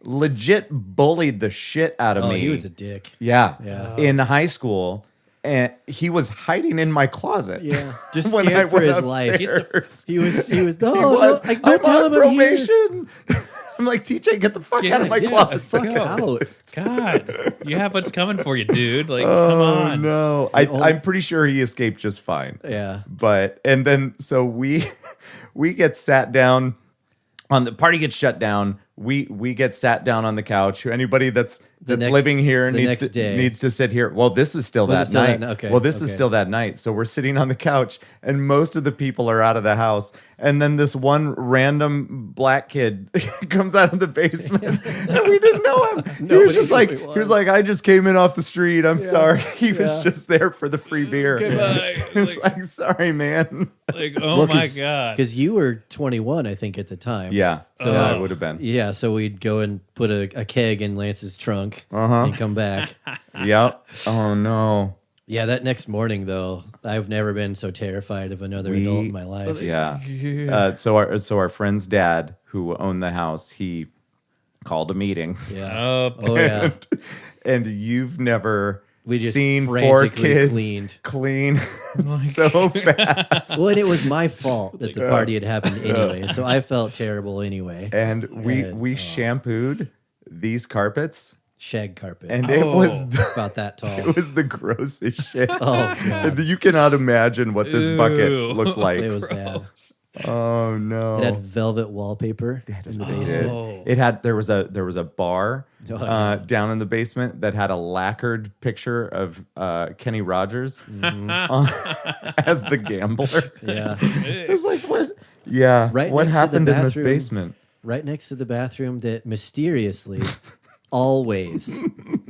Speaker 2: legit bullied the shit out of
Speaker 3: Oh,
Speaker 2: me.
Speaker 3: he was a dick.
Speaker 2: yeah,
Speaker 3: Yeah.
Speaker 2: in high school, and he was hiding in my closet.
Speaker 3: Yeah. Just
Speaker 2: when I
Speaker 3: scared for
Speaker 2: went
Speaker 3: his life.
Speaker 2: upstairs.
Speaker 3: He was no,
Speaker 2: He was.
Speaker 3: no, like, don't
Speaker 2: I'm
Speaker 3: tell
Speaker 2: on
Speaker 3: him I'm here.
Speaker 2: probation. I'm like, TJ, get the fuck out of my
Speaker 1: Yeah,
Speaker 2: closet.
Speaker 3: Fuck
Speaker 1: Go.
Speaker 3: out.
Speaker 1: God, you have what's coming for you, dude. Like, come on.
Speaker 2: No, I'm pretty sure he escaped just fine.
Speaker 3: Yeah.
Speaker 2: But and then so we get sat down on the party gets shut down. We get sat down on the couch. Anybody that's
Speaker 3: next-
Speaker 2: living here
Speaker 3: the next day.
Speaker 2: needs to sit here. Well, this is still
Speaker 3: Was it
Speaker 2: that
Speaker 3: still
Speaker 2: night.
Speaker 3: that- okay,
Speaker 2: Well, this is
Speaker 3: okay.
Speaker 2: still that night. So we're sitting on the couch, and most of the people are out of the house. And then this one random black kid comes out of the basement, and we didn't know him. He
Speaker 3: Nobody
Speaker 2: was just
Speaker 3: knew
Speaker 2: like
Speaker 3: he
Speaker 2: he
Speaker 3: was.
Speaker 2: was like, I just came in off the street. I'm sorry. He was
Speaker 3: Yeah.
Speaker 2: just there for the free beer.
Speaker 1: Goodbye.
Speaker 2: It's like, sorry, man.
Speaker 1: Like, oh my God.
Speaker 3: Because you were 21, I think, at the time.
Speaker 2: Yeah,
Speaker 3: So
Speaker 2: yeah, it would have been.
Speaker 3: Yeah, so we'd go and put a keg in Lance's trunk
Speaker 2: Uh-huh.
Speaker 3: and come back.
Speaker 2: Yep. Oh no.
Speaker 3: Yeah, that next morning though, I've never been so terrified of another adult in my life.
Speaker 2: Yeah. So our friend's dad, who owned the house, he called a meeting,
Speaker 3: Yeah.
Speaker 1: Oh,
Speaker 3: Oh yeah.
Speaker 2: and you've never
Speaker 3: We just
Speaker 2: seen four
Speaker 3: frantically
Speaker 2: kids
Speaker 3: cleaned.
Speaker 2: clean so fast.
Speaker 3: Well, and it was my fault that the party had happened anyway, so I felt terrible anyway.
Speaker 2: And we
Speaker 3: And,
Speaker 2: shampooed these carpets,
Speaker 3: Shag carpet,
Speaker 2: and it was
Speaker 3: about that tall.
Speaker 2: it was the grossest shit.
Speaker 3: Oh god,
Speaker 2: You cannot imagine what this bucket
Speaker 1: Ew.
Speaker 2: looked like.
Speaker 3: it was bad.
Speaker 1: gross.
Speaker 2: Oh no.
Speaker 3: It had velvet wallpaper in the basement.
Speaker 1: Oh.
Speaker 2: It had there was a bar
Speaker 3: Oh, yeah.
Speaker 2: down in the basement that had a lacquered picture of Kenny Rogers as the gambler.
Speaker 3: Yeah,
Speaker 2: It's like what? Yeah.
Speaker 3: Right
Speaker 2: what
Speaker 3: next to the
Speaker 2: happened in this
Speaker 3: bathroom.
Speaker 2: basement?
Speaker 3: right next to the bathroom that mysteriously always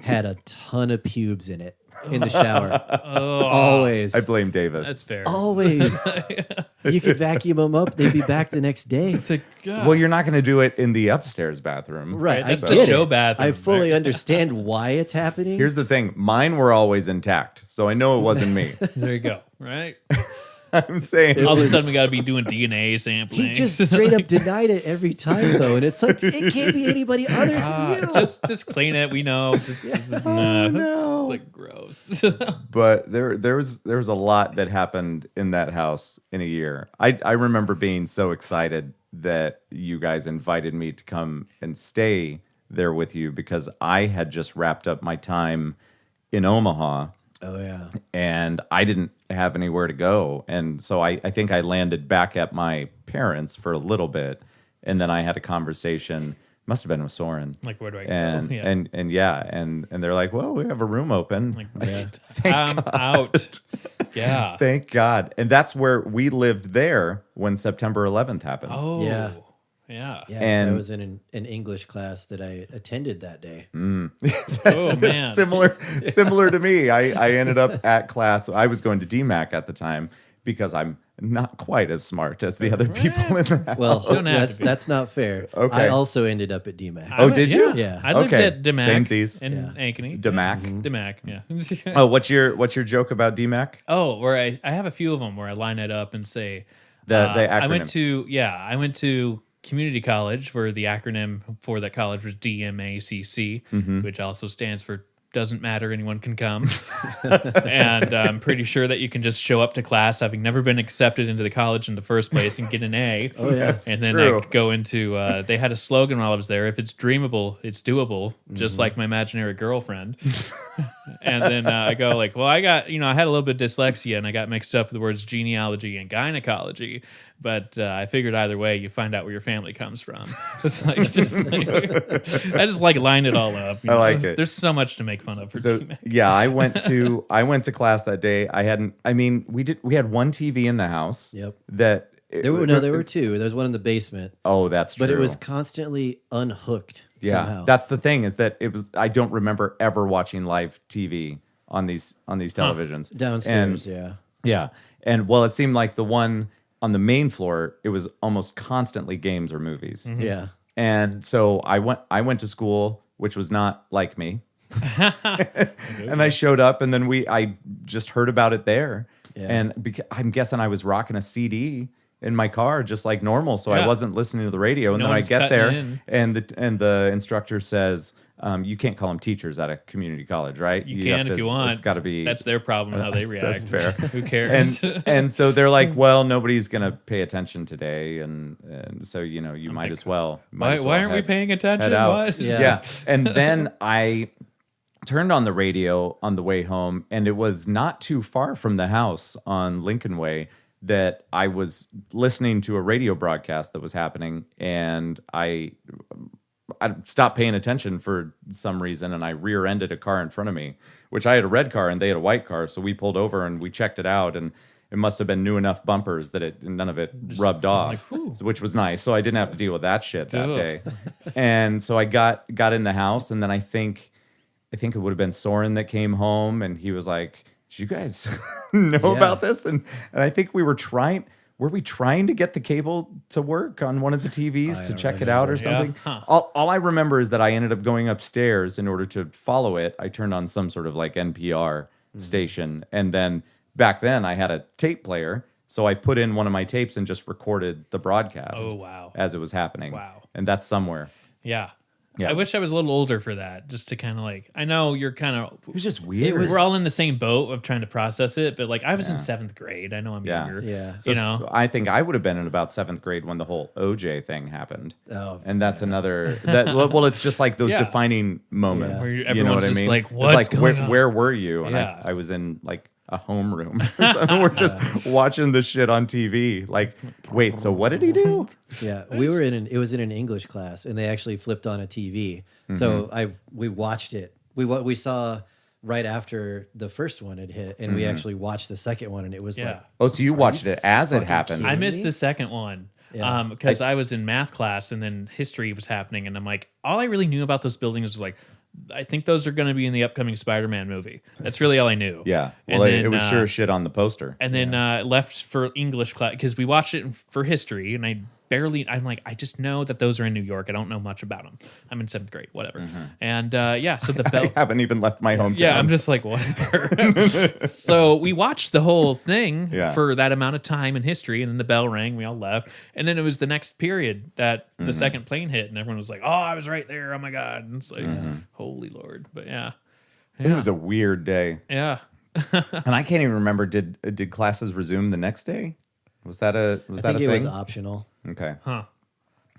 Speaker 3: had a ton of pubes in it in the shower. Always.
Speaker 2: I blame Davis.
Speaker 1: That's fair.
Speaker 3: Always. You could vacuum them up. They'd be back the next day.
Speaker 1: It's like, God.
Speaker 2: Well, you're not going to do it in the upstairs bathroom.
Speaker 3: Right.
Speaker 1: That's
Speaker 3: I
Speaker 1: the
Speaker 3: get
Speaker 1: show
Speaker 3: it.
Speaker 1: bathroom,
Speaker 3: I fully
Speaker 1: right?
Speaker 3: understand why it's happening.
Speaker 2: Here's the thing. Mine were always intact, so I know it wasn't me.
Speaker 1: There you go. Right.
Speaker 2: I'm saying
Speaker 1: All of a sudden, we got to be doing DNA sampling.
Speaker 3: he just straight up denied it every time, though. And it's like, it can't be anybody other than you.
Speaker 1: just clean it. We know. Just nah,
Speaker 2: no.
Speaker 1: it's like gross.
Speaker 2: But there was a lot that happened in that house in a year. I remember being so excited that you guys invited me to come and stay there with you because I had just wrapped up my time in Omaha
Speaker 3: Oh, yeah.
Speaker 2: and I didn't have anywhere to go. And so I think I landed back at my parents for a little bit. And then I had a conversation, must have been with Soren.
Speaker 1: Like, where do I go?
Speaker 2: And
Speaker 1: Yeah.
Speaker 2: and they're like, well, we have a room open.
Speaker 1: Like,
Speaker 3: Yeah.
Speaker 1: I'm out. Yeah.
Speaker 2: Thank God. And that's where we lived there when September 11th happened.
Speaker 1: Oh.
Speaker 3: Yeah.
Speaker 1: Yeah.
Speaker 3: Yeah, 'cause I
Speaker 2: And-
Speaker 3: was in an English class that I attended that day.
Speaker 1: Oh man.
Speaker 2: Similar to me. I ended up at class. I was going to DMAC at the time because I'm not quite as smart as the other people in the house.
Speaker 3: Well,
Speaker 1: Don't have to be.
Speaker 3: that's not fair.
Speaker 2: Okay.
Speaker 3: I also ended up at DMAC.
Speaker 2: Oh, did you?
Speaker 3: Yeah.
Speaker 1: I lived
Speaker 2: Okay.
Speaker 1: at DeMac
Speaker 2: Samesies.
Speaker 1: in
Speaker 3: Yeah.
Speaker 1: Ankeny.
Speaker 2: DMAC.
Speaker 1: DeMac, yeah.
Speaker 2: Oh, what's your joke about DMAC?
Speaker 1: Oh, where I have a few of them where I line it up and say
Speaker 2: The acronym.
Speaker 1: I went to community college where the acronym for that college was DMACC,
Speaker 2: Mm-hmm.
Speaker 1: which also stands for doesn't matter, anyone can come. And I'm pretty sure that you can just show up to class having never been accepted into the college in the first place and get an A.
Speaker 3: Oh, yeah.
Speaker 1: And then
Speaker 2: true.
Speaker 1: I go into, they had a slogan while I was there: if it's dreamable, it's doable, just like my imaginary girlfriend. And then I go like, well, I got, I had a little bit of dyslexia and I got mixed up with the words genealogy and gynecology. But I figured either way, you find out where your family comes from. So it's like, I just like line it all up.
Speaker 2: I like it.
Speaker 1: There's so much to make fun of for
Speaker 2: So
Speaker 1: DMAC.
Speaker 2: yeah, I went to class that day. We had one TV in the house.
Speaker 3: Yep.
Speaker 2: That
Speaker 3: There were two. There was one in the basement,
Speaker 2: Oh, that's true.
Speaker 3: but it was constantly unhooked somehow.
Speaker 2: That's the thing, is that it was. I don't remember ever watching live TV on these televisions
Speaker 3: downstairs.
Speaker 2: And,
Speaker 3: Yeah.
Speaker 2: yeah, and well, it seemed like the one on the main floor, it was almost constantly games or movies.
Speaker 1: Mm-hmm.
Speaker 3: Yeah.
Speaker 2: And so I went to school, which was not like me. And I showed up, and then I just heard about it there.
Speaker 3: Yeah.
Speaker 2: And I'm guessing I was rocking a CD in my car just like normal, so I
Speaker 1: Yeah.
Speaker 2: wasn't listening to the radio. And
Speaker 1: No
Speaker 2: then I
Speaker 1: one's
Speaker 2: get
Speaker 1: cutting
Speaker 2: there,
Speaker 1: in.
Speaker 2: and the instructor says, you can't call them teachers at a community college, right?
Speaker 1: You can if you want.
Speaker 2: It's got to be.
Speaker 1: That's their problem, how they react.
Speaker 2: That's fair.
Speaker 1: Who cares?
Speaker 2: and so they're like, well, nobody's gonna pay attention today, and so you might as well.
Speaker 1: why aren't we paying attention?
Speaker 2: Head out.
Speaker 1: What?
Speaker 3: Yeah.
Speaker 2: And then I turned on the radio on the way home, and it was not too far from the house on Lincoln Way that I was listening to a radio broadcast that was happening, and I stopped paying attention for some reason, and I rear-ended a car in front of me, which I had a red car and they had a white car. So we pulled over and we checked it out, and it must have been new enough bumpers that none of it rubbed off, which was nice. So I didn't have to deal with that shit that
Speaker 1: Ugh.
Speaker 2: day. And so I got in the house, and then I think it would have been Soren that came home, and he was like, "Did you guys know about this?" And I think we were trying. Were we trying to get the cable to work on one of the TVs to check it out or something?
Speaker 1: Huh.
Speaker 2: All I remember is that I ended up going upstairs in order to follow it. I turned on some sort of like NPR station. And then back then I had a tape player. So I put in one of my tapes and just recorded the broadcast
Speaker 1: Oh, wow.
Speaker 2: as it was happening.
Speaker 1: Wow.
Speaker 2: And that's somewhere.
Speaker 1: Yeah.
Speaker 2: Yeah.
Speaker 1: I wish I was a little older for that, just to kind of like, I know you're kind of,
Speaker 2: It was just weird.
Speaker 1: we're all in the same boat of trying to process it, but like I was in 7th grade. I know I'm
Speaker 2: Yeah.
Speaker 1: younger.
Speaker 3: Yeah.
Speaker 2: So I think I would have been in about 7th grade when the whole OJ thing happened.
Speaker 3: Oh,
Speaker 2: And that's another well, it's just like those
Speaker 1: Yeah.
Speaker 2: defining moments.
Speaker 3: Yeah.
Speaker 1: Where
Speaker 2: You know
Speaker 1: everyone's
Speaker 2: what I
Speaker 1: just
Speaker 2: mean?
Speaker 1: like,
Speaker 2: It's
Speaker 1: "What's
Speaker 2: like,
Speaker 1: going on?"
Speaker 2: where were you? And
Speaker 1: Yeah.
Speaker 2: I was in like a homeroom. So we're just watching the shit on TV. Like, wait, so what did he do?
Speaker 3: Yeah, we were it was in an English class, and they actually flipped on a TV. So we watched it. We saw right after the first one had hit, and we actually watched the second one, and it was
Speaker 1: Yeah.
Speaker 3: like,
Speaker 2: Oh, so you watched it as it happened.
Speaker 1: I missed
Speaker 3: me?
Speaker 1: the second one.
Speaker 3: Yeah.
Speaker 1: Because I was in math class and then history was happening, and I'm like, all I really knew about those buildings was like, I think those are going to be in the upcoming Spider-Man movie. That's really all I knew.
Speaker 2: Yeah.
Speaker 1: And
Speaker 2: Well,
Speaker 1: then,
Speaker 2: it was sure shit on the poster.
Speaker 1: And then left for English class because we watched it for history, and I'm like, I just know that those are in New York. I don't know much about them. I'm in 7th grade, whatever. And so the bell.
Speaker 2: I haven't even left my hometown.
Speaker 1: Yeah, I'm just like, whatever. So we watched the whole thing
Speaker 2: Yeah.
Speaker 1: for that amount of time in history, and then the bell rang, we all left. And then it was the next period that the second plane hit, and everyone was like, oh, I was right there. Oh my God. And it's like, holy Lord. But yeah.
Speaker 2: It was a weird day.
Speaker 1: Yeah.
Speaker 2: And I can't even remember, did classes resume the next day? Was that a
Speaker 3: I
Speaker 2: thing?
Speaker 3: think it was optional.
Speaker 2: Okay.
Speaker 1: Huh.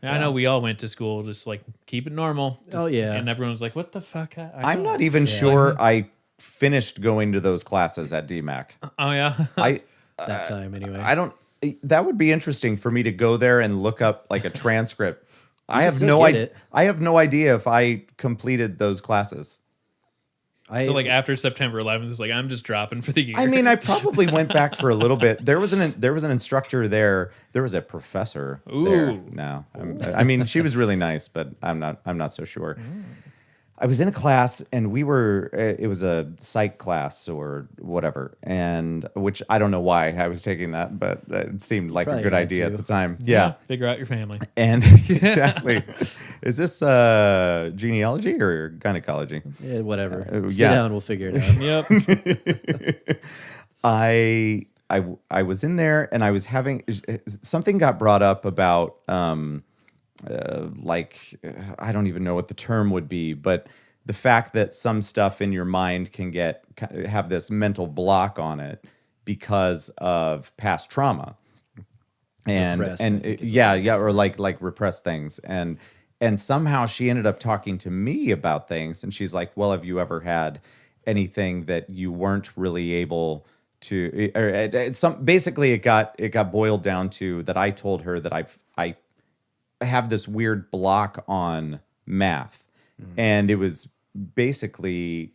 Speaker 1: I know we all went to school, just like keep it normal.
Speaker 3: Oh, yeah.
Speaker 1: And everyone was like, what the fuck?
Speaker 2: I'm not even sure I finished going to those classes at DMAC.
Speaker 1: Oh, yeah.
Speaker 3: That time anyway.
Speaker 2: I don't. That would be interesting for me to go there and look up like a transcript. I have
Speaker 3: still
Speaker 2: no
Speaker 3: get
Speaker 2: idea.
Speaker 3: it.
Speaker 2: I have no idea if I completed those classes.
Speaker 1: So like after September 11th, it's like I'm just dropping for the year.
Speaker 2: I mean, I probably went back for a little bit. There was an instructor there. There was a professor there. No, I mean, she was really nice, but I'm not so sure. I was in a class, and it was a psych class or whatever, and which I don't know why I was taking that, but it seemed like a good idea at the time. Yeah.
Speaker 1: Figure out your family.
Speaker 2: And exactly. Is this genealogy or gynecology?
Speaker 3: Yeah, whatever. Sit down, we'll figure it out.
Speaker 1: Yep.
Speaker 2: I was in there, and I was having something got brought up about I don't even know what the term would be, but the fact that some stuff in your mind can have this mental block on it because of past trauma, and or like repressed things, and somehow she ended up talking to me about things, and she's like, well, have you ever had anything that you weren't really able to, or basically it got boiled down to that I told her that I have this weird block on math, and it was basically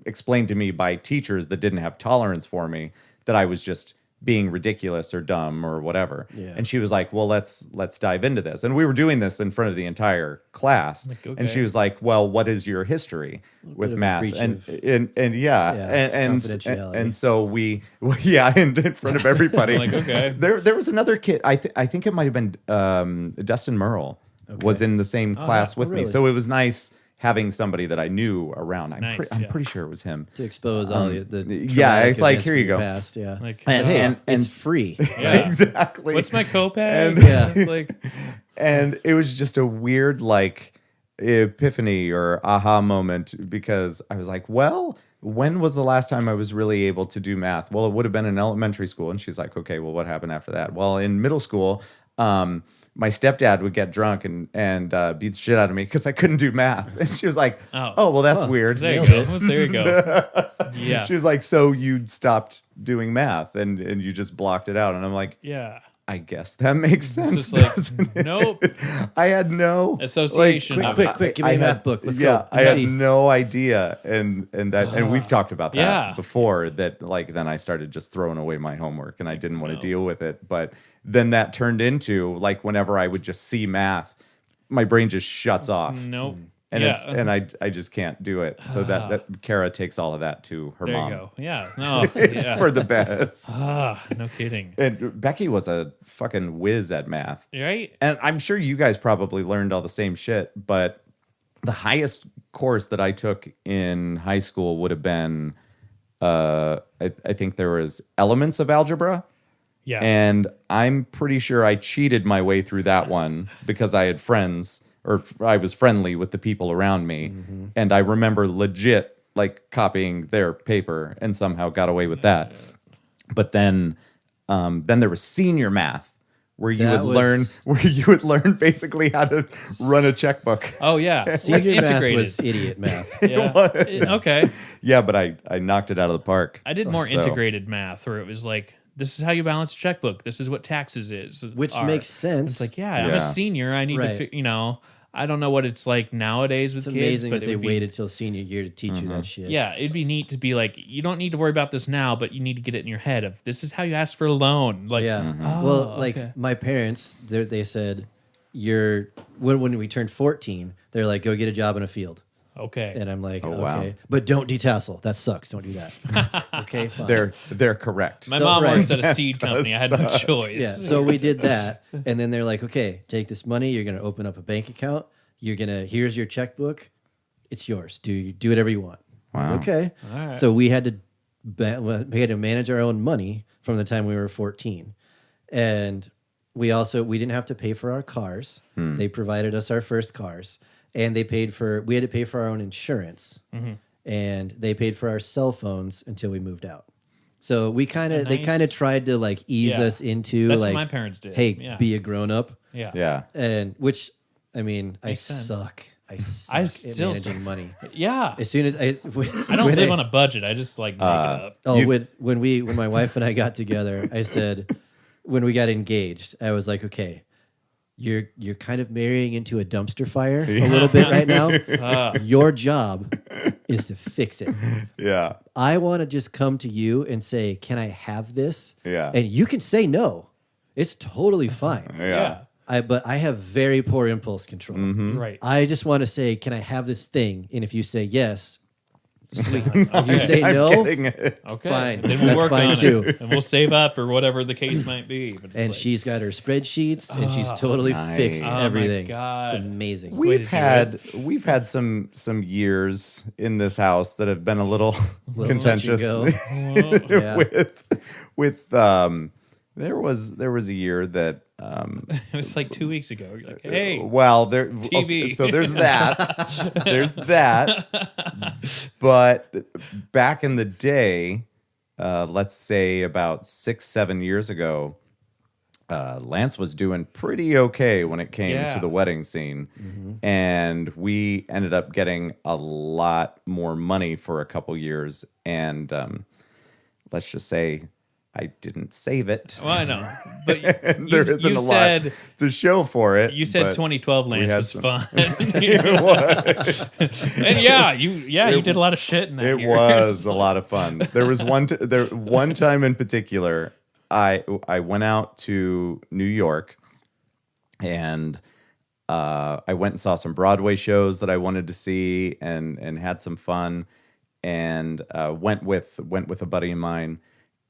Speaker 2: explained to me by teachers that didn't have tolerance for me, that I was just being ridiculous or dumb or whatever.
Speaker 3: Yeah.
Speaker 2: And she was like, well, let's dive into this. And we were doing this in front of the entire class.
Speaker 1: Like, okay.
Speaker 2: And she was like, well, what is your history with math? And so we in front of everybody.
Speaker 1: Like, okay.
Speaker 2: There was another kid. I think it might have been Dustin Merle was in the same class with me. So it was nice having somebody that I knew around. I'm pretty sure it was him.
Speaker 3: To expose all the
Speaker 2: it's like, here you go.
Speaker 3: Past, yeah.
Speaker 1: Like,
Speaker 3: And it's free.
Speaker 1: Yeah.
Speaker 2: Exactly.
Speaker 1: What's my copay?
Speaker 2: And,
Speaker 1: It's like,
Speaker 2: and it was just a weird like epiphany or aha moment, because I was like, well, when was the last time I was really able to do math? Well, it would have been in elementary school. And she's like, okay, well, what happened after that? Well, in middle school, my stepdad would get drunk and beat the shit out of me because I couldn't do math. And she was like, oh well, that's weird.
Speaker 1: There you go. There you go. Yeah.
Speaker 2: She was like, so you stopped doing math and you just blocked it out. And I'm like,
Speaker 1: Yeah.
Speaker 2: I guess that makes sense.
Speaker 1: Just like,
Speaker 2: doesn't it?
Speaker 1: nope.
Speaker 2: I had no
Speaker 1: Association.
Speaker 3: Quick, give me a math book. Let's go.
Speaker 2: I had no idea, and we've talked about that
Speaker 1: Yeah.
Speaker 2: before. That then I started just throwing away my homework, and I didn't want to deal with it. But then that turned into like whenever I would just see math, my brain just shuts off.
Speaker 1: Nope.
Speaker 2: And I just can't do it. So that Kara takes all of that to her mom.
Speaker 1: There you go. Yeah. No.
Speaker 2: It's for the best.
Speaker 1: No kidding.
Speaker 2: And Becky was a fucking whiz at math.
Speaker 1: Right?
Speaker 2: And I'm sure you guys probably learned all the same shit, but the highest course that I took in high school would have been, I think there was elements of algebra.
Speaker 1: Yeah.
Speaker 2: And I'm pretty sure I cheated my way through that one because I had friends, or I was friendly with the people around me. Mm-hmm. And I remember legit like copying their paper and somehow got away with that. But then there was senior math, where you would learn basically how to run a checkbook.
Speaker 1: Oh yeah.
Speaker 3: Senior math
Speaker 1: integrated.
Speaker 3: was idiot math.
Speaker 1: Yeah. Okay.
Speaker 2: Yeah, but I knocked it out of the park.
Speaker 1: I did more integrated math, where it was like, this is how you balance a checkbook. This is what taxes is.
Speaker 3: Which makes sense.
Speaker 1: It's like, I'm a senior. I need to, I don't know what it's like nowadays with
Speaker 3: it's
Speaker 1: kids.
Speaker 3: Amazing
Speaker 1: but
Speaker 3: that they waited till senior year to teach you that shit.
Speaker 1: Yeah, it'd be neat to be like, you don't need to worry about this now, but you need to get it in your head of this is how you ask for a loan. Like,
Speaker 3: My parents, they said, when we turned 14, they're like, go get a job in a field.
Speaker 1: Okay.
Speaker 3: And I'm like, okay.
Speaker 2: Wow.
Speaker 3: But don't detassel. That sucks. Don't do that. Okay, fine.
Speaker 2: They're correct.
Speaker 1: My mom works at a seed company. I had no choice.
Speaker 3: Yeah. So we did that. And then they're like, okay, take this money. You're going to open up a bank account. Here's your checkbook. It's yours. Do whatever you want.
Speaker 2: Wow.
Speaker 3: Okay.
Speaker 1: All right.
Speaker 3: So we had to manage our own money from the time we were 14. And we didn't have to pay for our cars. They provided us our first cars. And we had to pay for our own insurance, and they paid for our cell phones until we moved out. So they kind of tried to like ease us into
Speaker 1: That's
Speaker 3: like,
Speaker 1: what my parents did.
Speaker 3: Hey, be a grown up.
Speaker 1: Yeah.
Speaker 2: Yeah.
Speaker 3: And which, I mean, I
Speaker 1: Makes sense.
Speaker 3: suck. I suck at
Speaker 1: still
Speaker 3: managing money.
Speaker 1: Yeah.
Speaker 3: As soon as
Speaker 1: I don't live on a budget. I just like make it up.
Speaker 3: When my wife and I got together, I said, when we got engaged, I was like, okay, you're kind of marrying into a dumpster fire a little bit right now. Your job is to fix it.
Speaker 2: Yeah.
Speaker 3: I want to just come to you and say, "Can I have this?"
Speaker 2: Yeah.
Speaker 3: And you can say no. It's totally fine.
Speaker 2: Yeah.
Speaker 3: But I have very poor impulse control.
Speaker 1: Right.
Speaker 3: I just want to say, "Can I have this thing?" And if you say yes, sweet. If you say
Speaker 2: I'm
Speaker 3: no,
Speaker 2: getting it.
Speaker 1: Okay.
Speaker 3: fine.
Speaker 1: Then we'll
Speaker 3: That's
Speaker 1: work
Speaker 3: fine
Speaker 1: on
Speaker 3: too.
Speaker 1: it. And we'll save up or whatever the case might be. But it's
Speaker 3: And
Speaker 1: like,
Speaker 3: she's got her spreadsheets, and she's totally fixed
Speaker 2: nice.
Speaker 1: Oh my
Speaker 3: everything.
Speaker 1: God.
Speaker 3: It's amazing.
Speaker 1: way to do
Speaker 2: We've had some years in this house that have been a little contentious.
Speaker 3: touch and go. Yeah.
Speaker 2: with there was a year that
Speaker 1: It was like 2 weeks ago. You're like, hey,
Speaker 2: well there
Speaker 1: TV.
Speaker 2: so there's that there's that, but back in the day, let's say about 6-7 years ago, Lance was doing pretty okay when it came to the wedding scene. And we ended up getting a lot more money for a couple years. And let's just say I didn't save it.
Speaker 1: well, I know. But
Speaker 2: There isn't
Speaker 1: you
Speaker 2: a
Speaker 1: said,
Speaker 2: lot to show for it.
Speaker 1: you said
Speaker 2: but
Speaker 1: 2012 Lance
Speaker 2: had
Speaker 1: was
Speaker 2: some-
Speaker 1: fun.
Speaker 2: It was.
Speaker 1: And you did a lot of shit in that
Speaker 2: It
Speaker 1: year.
Speaker 2: was a lot of fun. There was one time in particular, I went out to New York, and I went and saw some Broadway shows that I wanted to see, and had some fun, and went with a buddy of mine.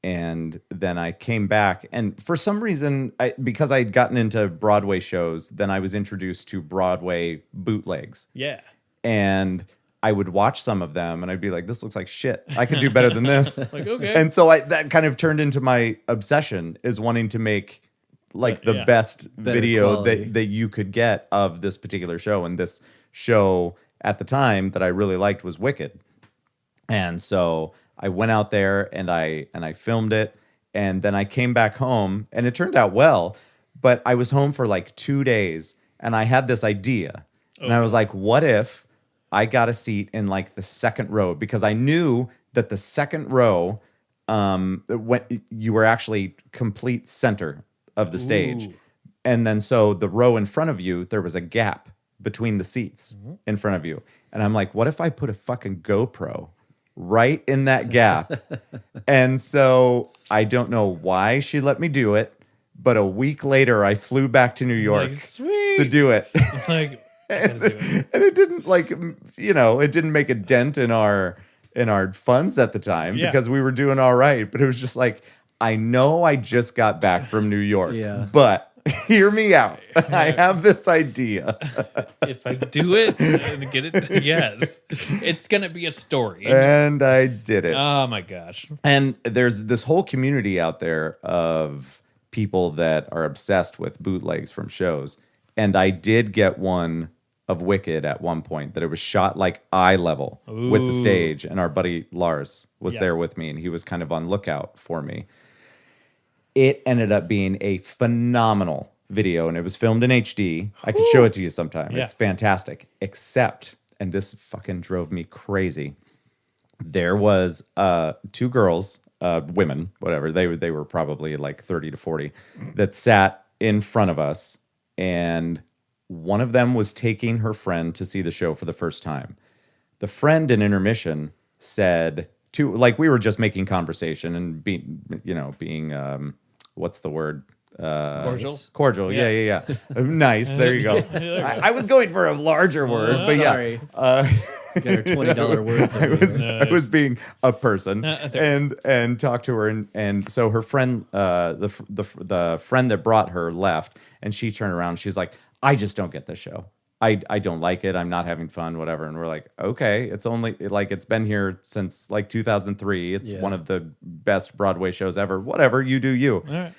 Speaker 2: And then I came back, and for some reason, because I'd gotten into Broadway shows, then I was introduced to Broadway bootlegs.
Speaker 1: Yeah.
Speaker 2: And I would watch some of them, and I'd be like, "This looks like shit. I could do better than this."
Speaker 1: Like, okay.
Speaker 2: And so that kind of turned into my obsession, is wanting to make like the
Speaker 1: yeah.
Speaker 2: best
Speaker 3: Better
Speaker 2: video
Speaker 3: quality.
Speaker 2: that you could get of this particular show. And this show at the time that I really liked was Wicked. And so I went out there and I filmed it, and then I came back home, and it turned out well, but I was home for like 2 days, and I had this idea. And I was like, what if I got a seat in like the second row? Because I knew that the second row, when you were actually complete center of the stage.
Speaker 1: Ooh.
Speaker 2: And then so the row in front of you, there was a gap between the seats in front of you. And I'm like, what if I put a fucking GoPro right in that gap? And so I don't know why she let me do it, but a week later I flew back to New York
Speaker 1: Like, sweet.
Speaker 2: to do it.
Speaker 1: Like, I gotta do it.
Speaker 2: And it didn't it didn't make a dent in our funds at the time,
Speaker 1: Yeah.
Speaker 2: because we were doing all right. But it was just like, I know I just got back from New York,
Speaker 3: Yeah.
Speaker 2: but hear me out. I have this idea.
Speaker 1: If I do it and get it, yes, it's gonna be a story.
Speaker 2: And I did it.
Speaker 1: Oh my gosh.
Speaker 2: And there's this whole community out there of people that are obsessed with bootlegs from shows. And I did get one of Wicked at one point that it was shot like eye level with the
Speaker 1: Ooh.
Speaker 2: stage. And our buddy Lars was
Speaker 1: Yeah.
Speaker 2: there with me, and he was kind of on lookout for me. It ended up being a phenomenal video, and it was filmed in HD. I could show it to you sometime.
Speaker 1: Yeah.
Speaker 2: It's fantastic. Except, and this fucking drove me crazy, there was 2 girls, women, whatever. They were probably like 30 to 40, that sat in front of us, and one of them was taking her friend to see the show for the first time. The friend in intermission said to, like, we were just making conversation and being what's the word?
Speaker 1: Cordial.
Speaker 2: Cordial. Yeah. Nice. There you go. I was going for a larger word, but
Speaker 3: Sorry.
Speaker 2: yeah.
Speaker 3: Got our $20 words.
Speaker 2: I
Speaker 3: over
Speaker 2: was
Speaker 3: here.
Speaker 2: I was being a person,
Speaker 1: there.
Speaker 2: and talked to her, and so her friend, the friend that brought her left, and she turned around. She's like, I just don't get this show. I don't like it. I'm not having fun, whatever. And we're like, okay, it's only like, it's been here since like 2003. It's
Speaker 3: Yeah.
Speaker 2: one of the best Broadway shows ever. Whatever, you do you.
Speaker 1: All right.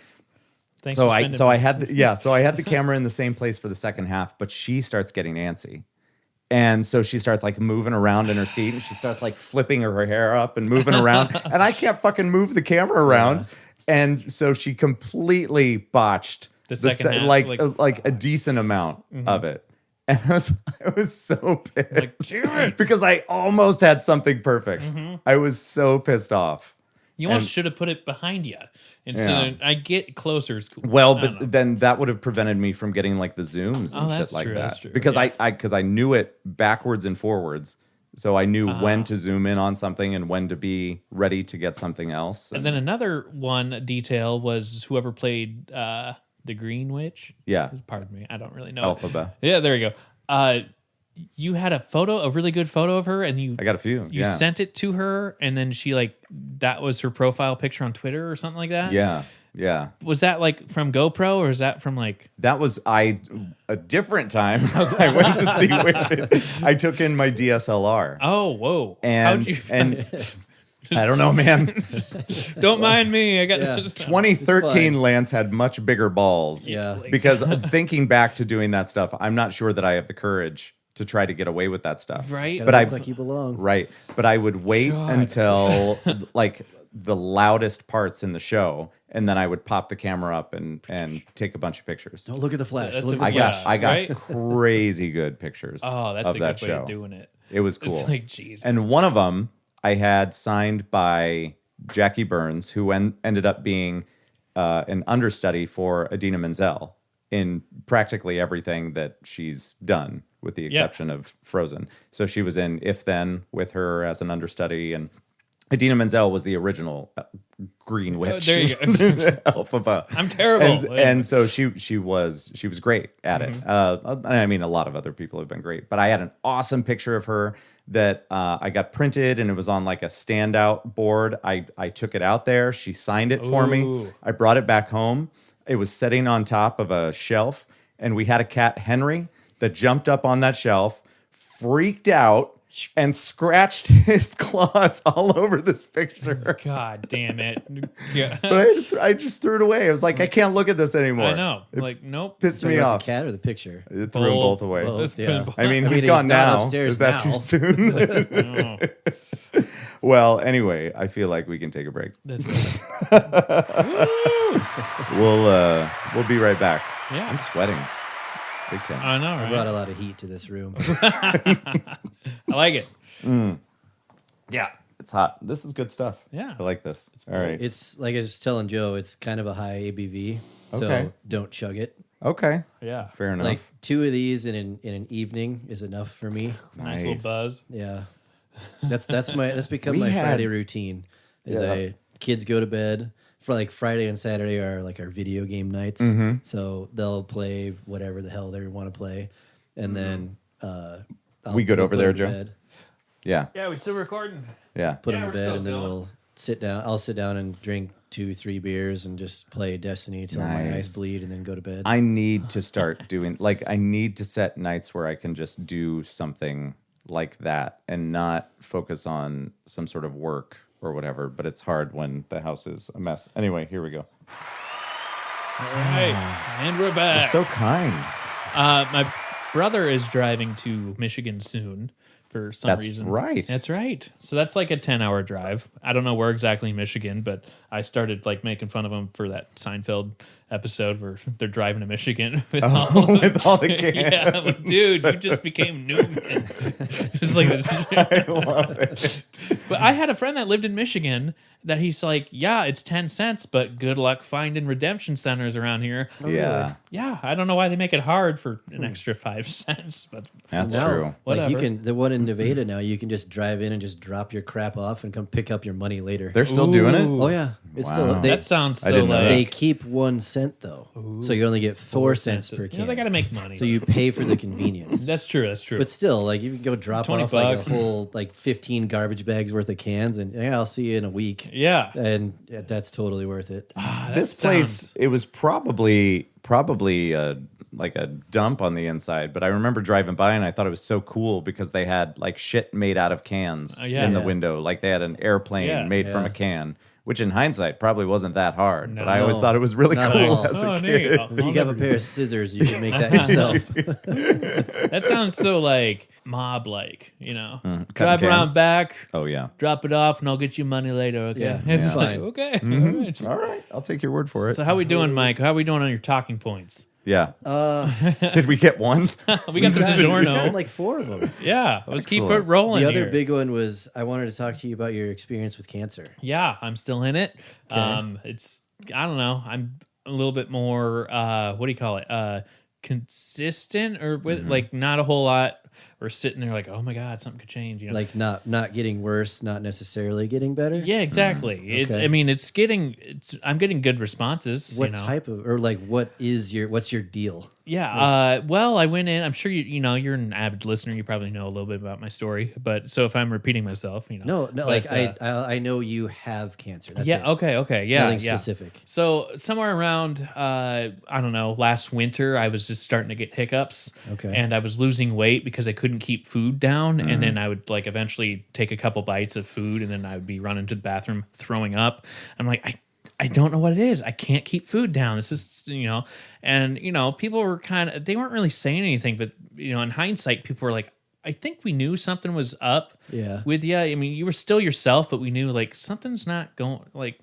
Speaker 1: Thanks
Speaker 2: So
Speaker 1: for
Speaker 2: I
Speaker 1: spending
Speaker 2: had the camera in the same place for the second half, but she starts getting antsy. And so she starts like moving around in her seat, and she starts like flipping her hair up and moving around, and I can't fucking move the camera around. And so she completely botched
Speaker 1: The second half,
Speaker 2: like a decent amount of it. And I was so pissed,
Speaker 1: Like, damn it.
Speaker 2: because I almost had something perfect. I was so pissed off.
Speaker 1: You almost
Speaker 2: and-
Speaker 1: should have put it behind you. And so
Speaker 2: Yeah.
Speaker 1: I get closer. It's cool.
Speaker 2: Well,
Speaker 1: I don't know.
Speaker 2: but then that would have prevented me from getting like the zooms and
Speaker 1: Oh,
Speaker 2: shit
Speaker 1: that's
Speaker 2: like
Speaker 1: true,
Speaker 2: that.
Speaker 1: that's true.
Speaker 2: Because
Speaker 1: Yeah.
Speaker 2: I knew it backwards and forwards. So I knew when to zoom in on something and when to be ready to get something else.
Speaker 1: And then another one detail was whoever played the Green Witch.
Speaker 2: Yeah.
Speaker 1: Pardon me, I don't really know.
Speaker 2: Alphaba.
Speaker 1: Yeah, there you go. You had a really good photo of her, and
Speaker 2: I got a few.
Speaker 1: you sent it to her, and then she that was her profile picture on Twitter or something like that.
Speaker 2: Yeah. Yeah.
Speaker 1: Was that from GoPro, or is that from
Speaker 2: That was a different time. I went to see with it. I took in my DSLR.
Speaker 1: Oh, whoa!
Speaker 2: And
Speaker 1: How'd you
Speaker 2: I don't know, man.
Speaker 1: Don't mind me. I got
Speaker 2: 2013 Lance had much bigger balls.
Speaker 3: Yeah.
Speaker 2: Because thinking back to doing that stuff, I'm not sure that I have the courage to try to get away with that stuff.
Speaker 1: Right.
Speaker 3: But look like you belong.
Speaker 2: Right. But I would wait until the loudest parts in the show, and then I would pop the camera up and take a bunch of pictures.
Speaker 3: Don't look at the flash.
Speaker 1: That's
Speaker 3: Don't look
Speaker 1: a
Speaker 3: at the flash.
Speaker 2: I got
Speaker 1: right?
Speaker 2: crazy good pictures.
Speaker 1: Oh, that's
Speaker 2: of
Speaker 1: a
Speaker 2: that
Speaker 1: good way
Speaker 2: show.
Speaker 1: of doing it.
Speaker 2: It was cool.
Speaker 1: It's Jesus.
Speaker 2: And one of them I had signed by Jackie Burns, who ended up being an understudy for Idina Menzel in practically everything that she's done, with the exception of Frozen. So she was in If Then with her as an understudy, and Idina Menzel was the original Green Witch.
Speaker 1: There you go.
Speaker 2: Alphaba.
Speaker 1: I'm terrible.
Speaker 2: And so she was great at it. I mean, a lot of other people have been great, but I had an awesome picture of her that I got printed, and it was on a standout board. I took it out there. She signed it for me.
Speaker 1: Ooh.
Speaker 2: I brought it back home. It was sitting on top of a shelf, and we had a cat, Henry, that jumped up on that shelf, freaked out, and scratched his claws all over this picture.
Speaker 1: God damn it. Yeah.
Speaker 2: But I just threw it away. I was like, I can't look at this anymore.
Speaker 1: I know. Nope.
Speaker 2: Pissed
Speaker 3: Talking
Speaker 2: me
Speaker 3: about
Speaker 2: off.
Speaker 3: the cat or the picture?
Speaker 2: It threw them both away.
Speaker 3: Both,
Speaker 1: That's
Speaker 3: yeah.
Speaker 1: been-
Speaker 2: I mean, he's
Speaker 3: he's
Speaker 2: gone
Speaker 3: not
Speaker 2: now.
Speaker 3: upstairs
Speaker 2: Is that
Speaker 3: now.
Speaker 2: too soon?
Speaker 1: Oh,
Speaker 2: Well, anyway, I feel like we can take a break.
Speaker 1: that's right.
Speaker 2: We'll be right back.
Speaker 1: Yeah.
Speaker 2: I'm sweating. Big time.
Speaker 1: I know,
Speaker 3: I
Speaker 1: right?
Speaker 3: brought a lot of heat to this room.
Speaker 1: I like it.
Speaker 2: Yeah. It's hot. This is good stuff.
Speaker 1: Yeah.
Speaker 2: I like this. All right.
Speaker 3: It's like I was telling Joe, it's kind of a high ABV,
Speaker 2: Okay.
Speaker 3: so don't chug it.
Speaker 2: Okay.
Speaker 1: Yeah.
Speaker 2: Fair enough.
Speaker 3: Like 2 of these in an evening is enough for me.
Speaker 1: Nice little buzz.
Speaker 3: Yeah, that's become
Speaker 2: We
Speaker 3: my
Speaker 2: had-
Speaker 3: Friday routine. Is
Speaker 2: Yeah.
Speaker 3: kids go to bed for Friday and Saturday are our video game nights,
Speaker 2: Mm-hmm.
Speaker 3: so they'll play whatever the hell they want to play, and then
Speaker 2: We good over
Speaker 3: put
Speaker 2: there,
Speaker 3: them to
Speaker 2: Joe?
Speaker 3: bed,
Speaker 2: Yeah.
Speaker 1: Yeah, we still recording.
Speaker 2: Yeah.
Speaker 3: put
Speaker 1: Yeah,
Speaker 3: them to
Speaker 1: we're
Speaker 3: bed,
Speaker 1: still
Speaker 3: and then
Speaker 1: going.
Speaker 3: we'll sit down. I'll sit down and drink 2-3 beers and just play Destiny till my
Speaker 2: Nice.
Speaker 3: eyes bleed, and then go to bed.
Speaker 2: I need to start doing I need to set nights where I can just do something like that and not focus on some sort of work or whatever, but it's hard when the house is a mess. Anyway, here we go.
Speaker 1: All right. And we're
Speaker 2: You're
Speaker 1: back.
Speaker 2: so kind.
Speaker 1: My brother is driving to Michigan soon for some
Speaker 2: That's
Speaker 1: reason.
Speaker 2: right.
Speaker 1: That's right. So that's like a 10-hour drive. I don't know where exactly in Michigan, but I started making fun of him for that Seinfeld episode where they're driving to Michigan with
Speaker 2: with all the cans.
Speaker 1: Yeah, I'm like, dude, you just became Newman. It's like this.
Speaker 2: I love it.
Speaker 1: But I had a friend that lived in Michigan that he's like, yeah, it's 10 cents, but good luck finding redemption centers around here.
Speaker 2: Yeah,
Speaker 1: Yeah, I don't know why they make it hard for an extra 5 cents, but
Speaker 2: that's
Speaker 3: No,
Speaker 2: true.
Speaker 3: like you
Speaker 1: Whatever.
Speaker 3: can, the one in Nevada now, you can just drive in and just drop your crap off and come pick up your money later.
Speaker 2: They're still doing it?
Speaker 1: Ooh.
Speaker 3: Oh yeah, it's
Speaker 2: Wow.
Speaker 3: still
Speaker 1: that sounds
Speaker 2: I
Speaker 1: so
Speaker 2: didn't know
Speaker 1: like
Speaker 2: that.
Speaker 3: they keep 1 cent though, so you only get 4 cents per
Speaker 1: You
Speaker 3: can.
Speaker 1: know, they got to make money.
Speaker 3: So you pay for the convenience.
Speaker 1: That's true. That's true.
Speaker 3: But still, like you can go drop
Speaker 1: 20
Speaker 3: off like
Speaker 1: bucks.
Speaker 3: a whole 15 garbage bags worth of cans, and yeah, I'll see you in a week.
Speaker 1: yeah.
Speaker 3: And that's totally worth it.
Speaker 2: This place, it was probably like a dump on the inside, but I remember driving by and I thought it was so cool because they had shit made out of cans
Speaker 1: yeah.
Speaker 2: in the
Speaker 3: Yeah.
Speaker 2: window. Like they had an airplane
Speaker 1: Yeah.
Speaker 2: made from
Speaker 3: Yeah.
Speaker 2: a can, which in hindsight probably wasn't that hard.
Speaker 1: No.
Speaker 2: But I always
Speaker 3: No,
Speaker 2: thought it was really
Speaker 3: not at
Speaker 2: cool
Speaker 3: all.
Speaker 2: as
Speaker 1: Oh,
Speaker 2: a
Speaker 1: neat.
Speaker 2: kid.
Speaker 1: I'll
Speaker 3: If you have a
Speaker 1: never-
Speaker 3: pair of scissors, you can make that yourself.
Speaker 1: That sounds so mob you know.
Speaker 2: cutting
Speaker 1: Drive around
Speaker 2: cans.
Speaker 1: back,
Speaker 2: Oh yeah.
Speaker 1: drop it off, and I'll get you money later. Okay.
Speaker 3: Yeah,
Speaker 1: It's
Speaker 3: yeah.
Speaker 1: like,
Speaker 3: Fine.
Speaker 1: okay.
Speaker 2: Mm-hmm.
Speaker 1: All right.
Speaker 2: All right, I'll take your word for it.
Speaker 1: So how we doing, Mike? How we doing on your talking points?
Speaker 2: Yeah.
Speaker 3: Uh,
Speaker 2: Did we get one?
Speaker 1: We got the
Speaker 3: got
Speaker 1: DiGiorno.
Speaker 3: like 4 of them.
Speaker 1: Yeah, let's keep it
Speaker 2: Excellent.
Speaker 1: rolling.
Speaker 3: The other
Speaker 1: here.
Speaker 3: big one was I wanted to talk to you about your experience with cancer.
Speaker 1: Yeah, I'm still in it. It's I don't know. I'm a little bit more what do you call it? Consistent or with not a whole lot we're sitting there like, oh my God, something could change. You know?
Speaker 3: Like not getting worse, not necessarily getting better.
Speaker 1: Yeah, exactly.
Speaker 3: Okay.
Speaker 1: I mean, I'm getting good responses.
Speaker 3: What
Speaker 1: you know?
Speaker 3: type of, or like, what's your deal?
Speaker 1: Yeah. Well, I went in. I'm sure you're an avid listener. You probably know a little bit about my story. But so if I'm repeating myself,
Speaker 3: No,
Speaker 1: but,
Speaker 3: like I know you have cancer. That's
Speaker 1: yeah.
Speaker 3: it.
Speaker 1: Okay. Yeah.
Speaker 3: Nothing
Speaker 1: yeah.
Speaker 3: specific.
Speaker 1: So somewhere around, I don't know, last winter, I was just starting to get hiccups.
Speaker 3: Okay.
Speaker 1: And I was losing weight because I couldn't keep food down. And then I would like eventually take a couple bites of food, and then I would be running to the bathroom, throwing up. I'm like, I don't know what it is. I can't keep food down. This is, and, people were they weren't really saying anything, but, in hindsight, people were like, I think we knew something was up with you. I mean, you were still yourself, but we knew like something's not going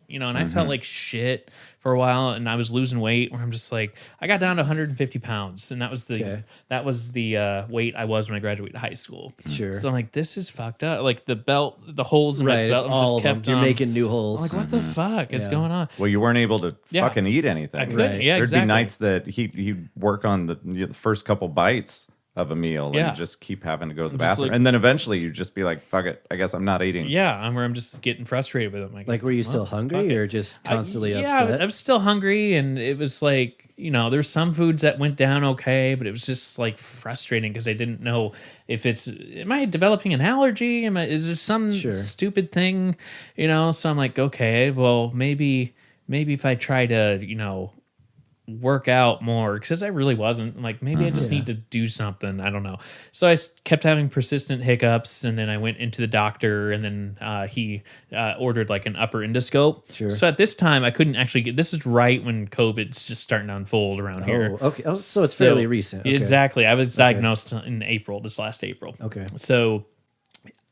Speaker 1: and I felt like shit for a while, and I was losing weight where I'm just like, I got down to 150 pounds, and that was the weight I was when I graduated high school.
Speaker 3: Sure.
Speaker 1: So I'm like, this is fucked up. Like the holes in my
Speaker 3: Right,
Speaker 1: belt
Speaker 3: it's all
Speaker 1: just
Speaker 3: of them.
Speaker 1: kept
Speaker 3: You're
Speaker 1: on.
Speaker 3: making new holes.
Speaker 1: I'm like, what the fuck is going on?
Speaker 2: Well, you weren't able to
Speaker 1: Yeah.
Speaker 2: fucking eat anything.
Speaker 1: I couldn't.
Speaker 3: Right.
Speaker 1: Yeah,
Speaker 2: There'd
Speaker 1: exactly.
Speaker 2: be nights that he'd work on the first couple bites of a meal
Speaker 1: Yeah.
Speaker 2: and just keep having to go to the
Speaker 1: Just
Speaker 2: bathroom.
Speaker 1: like-
Speaker 2: And then eventually you'd just be like, fuck it, I guess I'm not eating.
Speaker 1: Yeah, I'm just getting frustrated with it.
Speaker 3: Like, were you still hungry or just constantly upset?
Speaker 1: I was still hungry, and it was like, there's some foods that went down okay, but it was just like frustrating because I didn't know if am I developing an allergy? Is this some stupid thing? So I'm like, okay, well, maybe if I try to, work out more, because I really wasn't. Like, maybe I just need to do something. I don't know. So I kept having persistent hiccups, and then I went into the doctor, and then he ordered like an upper endoscope.
Speaker 3: Sure.
Speaker 1: So at this time, I couldn't actually this is right when COVID's just starting to unfold around here.
Speaker 3: Oh, okay. Oh, so it's fairly recent. Okay.
Speaker 1: Exactly. I was diagnosed in this last April.
Speaker 3: Okay.
Speaker 1: So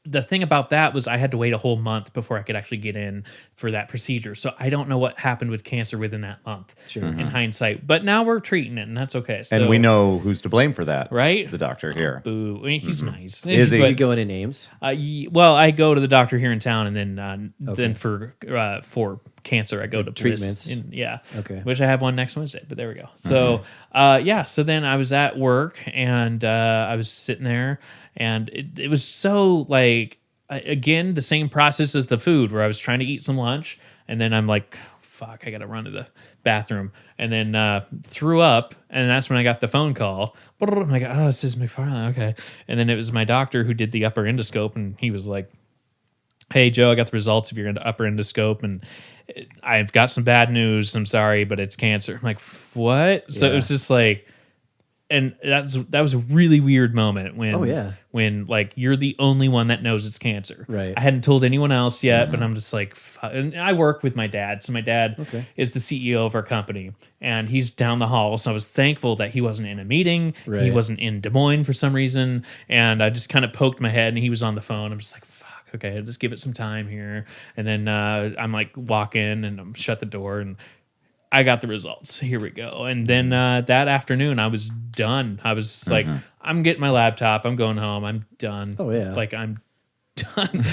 Speaker 1: the thing about that was I had to wait a whole month before I could actually get in for that procedure. So I don't know what happened with cancer within that month in hindsight. But now we're treating it, and that's okay. So,
Speaker 2: And we know who's to blame for that.
Speaker 1: Right?
Speaker 2: The doctor here.
Speaker 1: Boo. I mean, he's nice.
Speaker 2: Is he?
Speaker 3: Are you
Speaker 1: But,
Speaker 3: going into names?
Speaker 1: well, I go to the doctor here in town, and then for cancer, I go to
Speaker 3: treatments.
Speaker 1: Bliss.
Speaker 3: Okay.
Speaker 1: Which I have one next Wednesday, but there we go. So, so then I was at work, and I was sitting there, and it was so like, again, the same process as the food, where I was trying to eat some lunch, and then I'm like, fuck, I got to run to the bathroom, and then threw up, and that's when I got the phone call. I'm like, oh, this is McFarlane, okay. And then it was my doctor who did the upper endoscope, and he was like, hey, Joe, I got the results of your upper endoscope, and I've got some bad news. I'm sorry, but it's cancer. I'm like, what? So it was just like, and that was a really weird moment when like you're the only one that knows it's cancer.
Speaker 3: Right.
Speaker 1: I hadn't told anyone else yet, but I'm just like, and I work with my dad. So my dad is the CEO of our company, and he's down the hall. So I was thankful that he wasn't in a meeting.
Speaker 3: Right.
Speaker 1: He wasn't in Des Moines for some reason. And I just kind of poked my head, and he was on the phone. I'm just like, fuck, okay, I'll just give it some time here. And then I'm like, walk in, and I'm shut the door, and I got the results. Here we go. And then that afternoon, I was done. I was like, I'm getting my laptop. I'm going home. I'm done.
Speaker 3: Oh, yeah.
Speaker 1: Like, I'm done,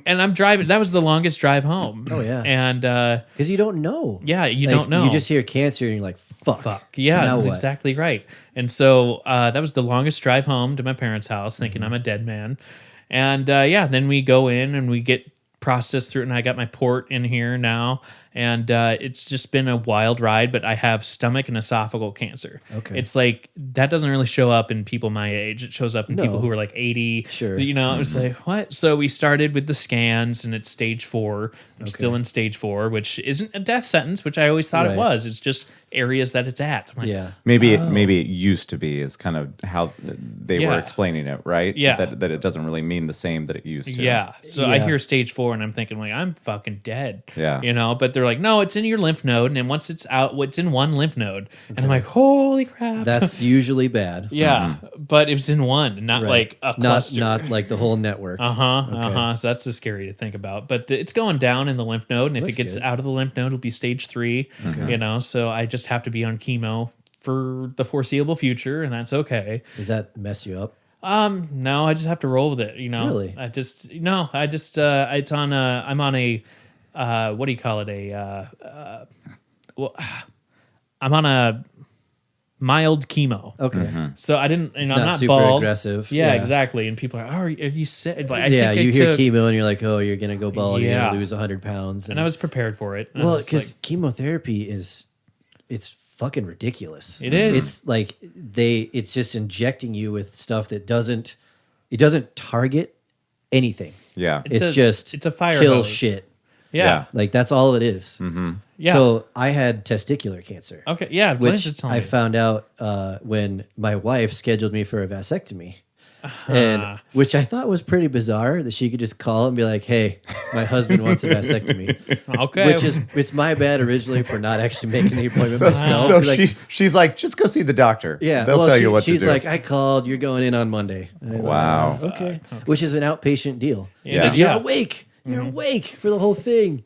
Speaker 1: and I'm driving. That was the longest drive home.
Speaker 3: Oh, yeah.
Speaker 1: And
Speaker 3: Because you don't know.
Speaker 1: yeah, you
Speaker 3: Like,
Speaker 1: don't know.
Speaker 3: You just hear cancer and you're like, fuck.
Speaker 1: Yeah,
Speaker 3: Now
Speaker 1: that's
Speaker 3: what?
Speaker 1: exactly right. And so that was the longest drive home to my parents' house, thinking I'm a dead man. And then we go in and we get processed through it, and I got my port in here now. And it's just been a wild ride, but I have stomach and esophageal cancer.
Speaker 3: Okay.
Speaker 1: It's like, that doesn't really show up in people my age. It shows up in people who are like 80.
Speaker 3: Sure.
Speaker 1: It's like, what? So we started with the scans, and it's stage 4. I'm still in stage 4, which isn't a death sentence, which I always thought it
Speaker 3: Right.
Speaker 1: was. It's just areas that it's at. I'm like,
Speaker 3: Yeah.
Speaker 2: Maybe it used to be is kind of how they were
Speaker 1: Yeah.
Speaker 2: explaining it, right?
Speaker 1: Yeah.
Speaker 2: That it doesn't really mean the same that it used to.
Speaker 1: Yeah. So I
Speaker 3: Yeah.
Speaker 1: hear stage 4, and I'm thinking like, I'm fucking dead.
Speaker 2: Yeah.
Speaker 1: But they're like, no, it's in your lymph node, and then once it's out, it's in one lymph node. And I'm like, holy crap.
Speaker 3: That's usually bad.
Speaker 1: yeah. But it was in one, not
Speaker 3: Right.
Speaker 1: like a cluster.
Speaker 3: Not like the whole network.
Speaker 1: So that's just scary to think about. But it's going down in the lymph node, and if
Speaker 3: That's
Speaker 1: it gets
Speaker 3: good.
Speaker 1: out of the lymph node, it'll be stage 3. So I just have to be on chemo for the foreseeable future, and that's okay.
Speaker 3: Does that mess you up?
Speaker 1: No, I just have to roll with it.
Speaker 3: Really?
Speaker 1: It's on I'm on a what do you call it? I'm on a mild chemo.
Speaker 3: Okay.
Speaker 1: So I didn't,
Speaker 3: It's
Speaker 1: I'm
Speaker 3: not
Speaker 1: not
Speaker 3: super
Speaker 1: bald.
Speaker 3: aggressive.
Speaker 1: Yeah,
Speaker 3: Yeah.
Speaker 1: exactly. And people are, are you sick? Like, I
Speaker 3: Yeah,
Speaker 1: think
Speaker 3: you
Speaker 1: I
Speaker 3: hear
Speaker 1: took-
Speaker 3: chemo and you're like, oh, you're gonna go bald. You're
Speaker 1: Yeah.
Speaker 3: gonna lose 100 pounds.
Speaker 1: and I was prepared for it. I
Speaker 3: well,
Speaker 1: was just
Speaker 3: because
Speaker 1: like,
Speaker 3: chemotherapy it's fucking ridiculous.
Speaker 1: It is.
Speaker 3: It's like it's just injecting you with stuff that doesn't target anything.
Speaker 2: Yeah.
Speaker 3: It's
Speaker 1: a fire
Speaker 3: kill
Speaker 1: hose.
Speaker 3: shit.
Speaker 1: yeah.
Speaker 3: Like that's all it is.
Speaker 1: Yeah.
Speaker 3: So I had testicular cancer.
Speaker 1: Okay. Yeah.
Speaker 3: Which
Speaker 1: Blanchett told
Speaker 3: I
Speaker 1: me.
Speaker 3: found out when my wife scheduled me for a vasectomy. And which I thought was pretty bizarre that she could just call and be like, "Hey, my husband wants a vasectomy."
Speaker 1: Okay.
Speaker 3: Which is it's my bad originally for not actually making the appointment myself.
Speaker 2: So
Speaker 3: Like,
Speaker 2: she's like, just go see the doctor.
Speaker 3: yeah,
Speaker 2: they'll tell you what to do.
Speaker 3: she's like, "I called. You're going in on Monday." And I'm like,
Speaker 2: Wow.
Speaker 3: "Oh, okay. Which is an outpatient deal.
Speaker 1: Yeah.
Speaker 3: Like, you're
Speaker 1: Yeah.
Speaker 3: awake. You're awake for the whole thing.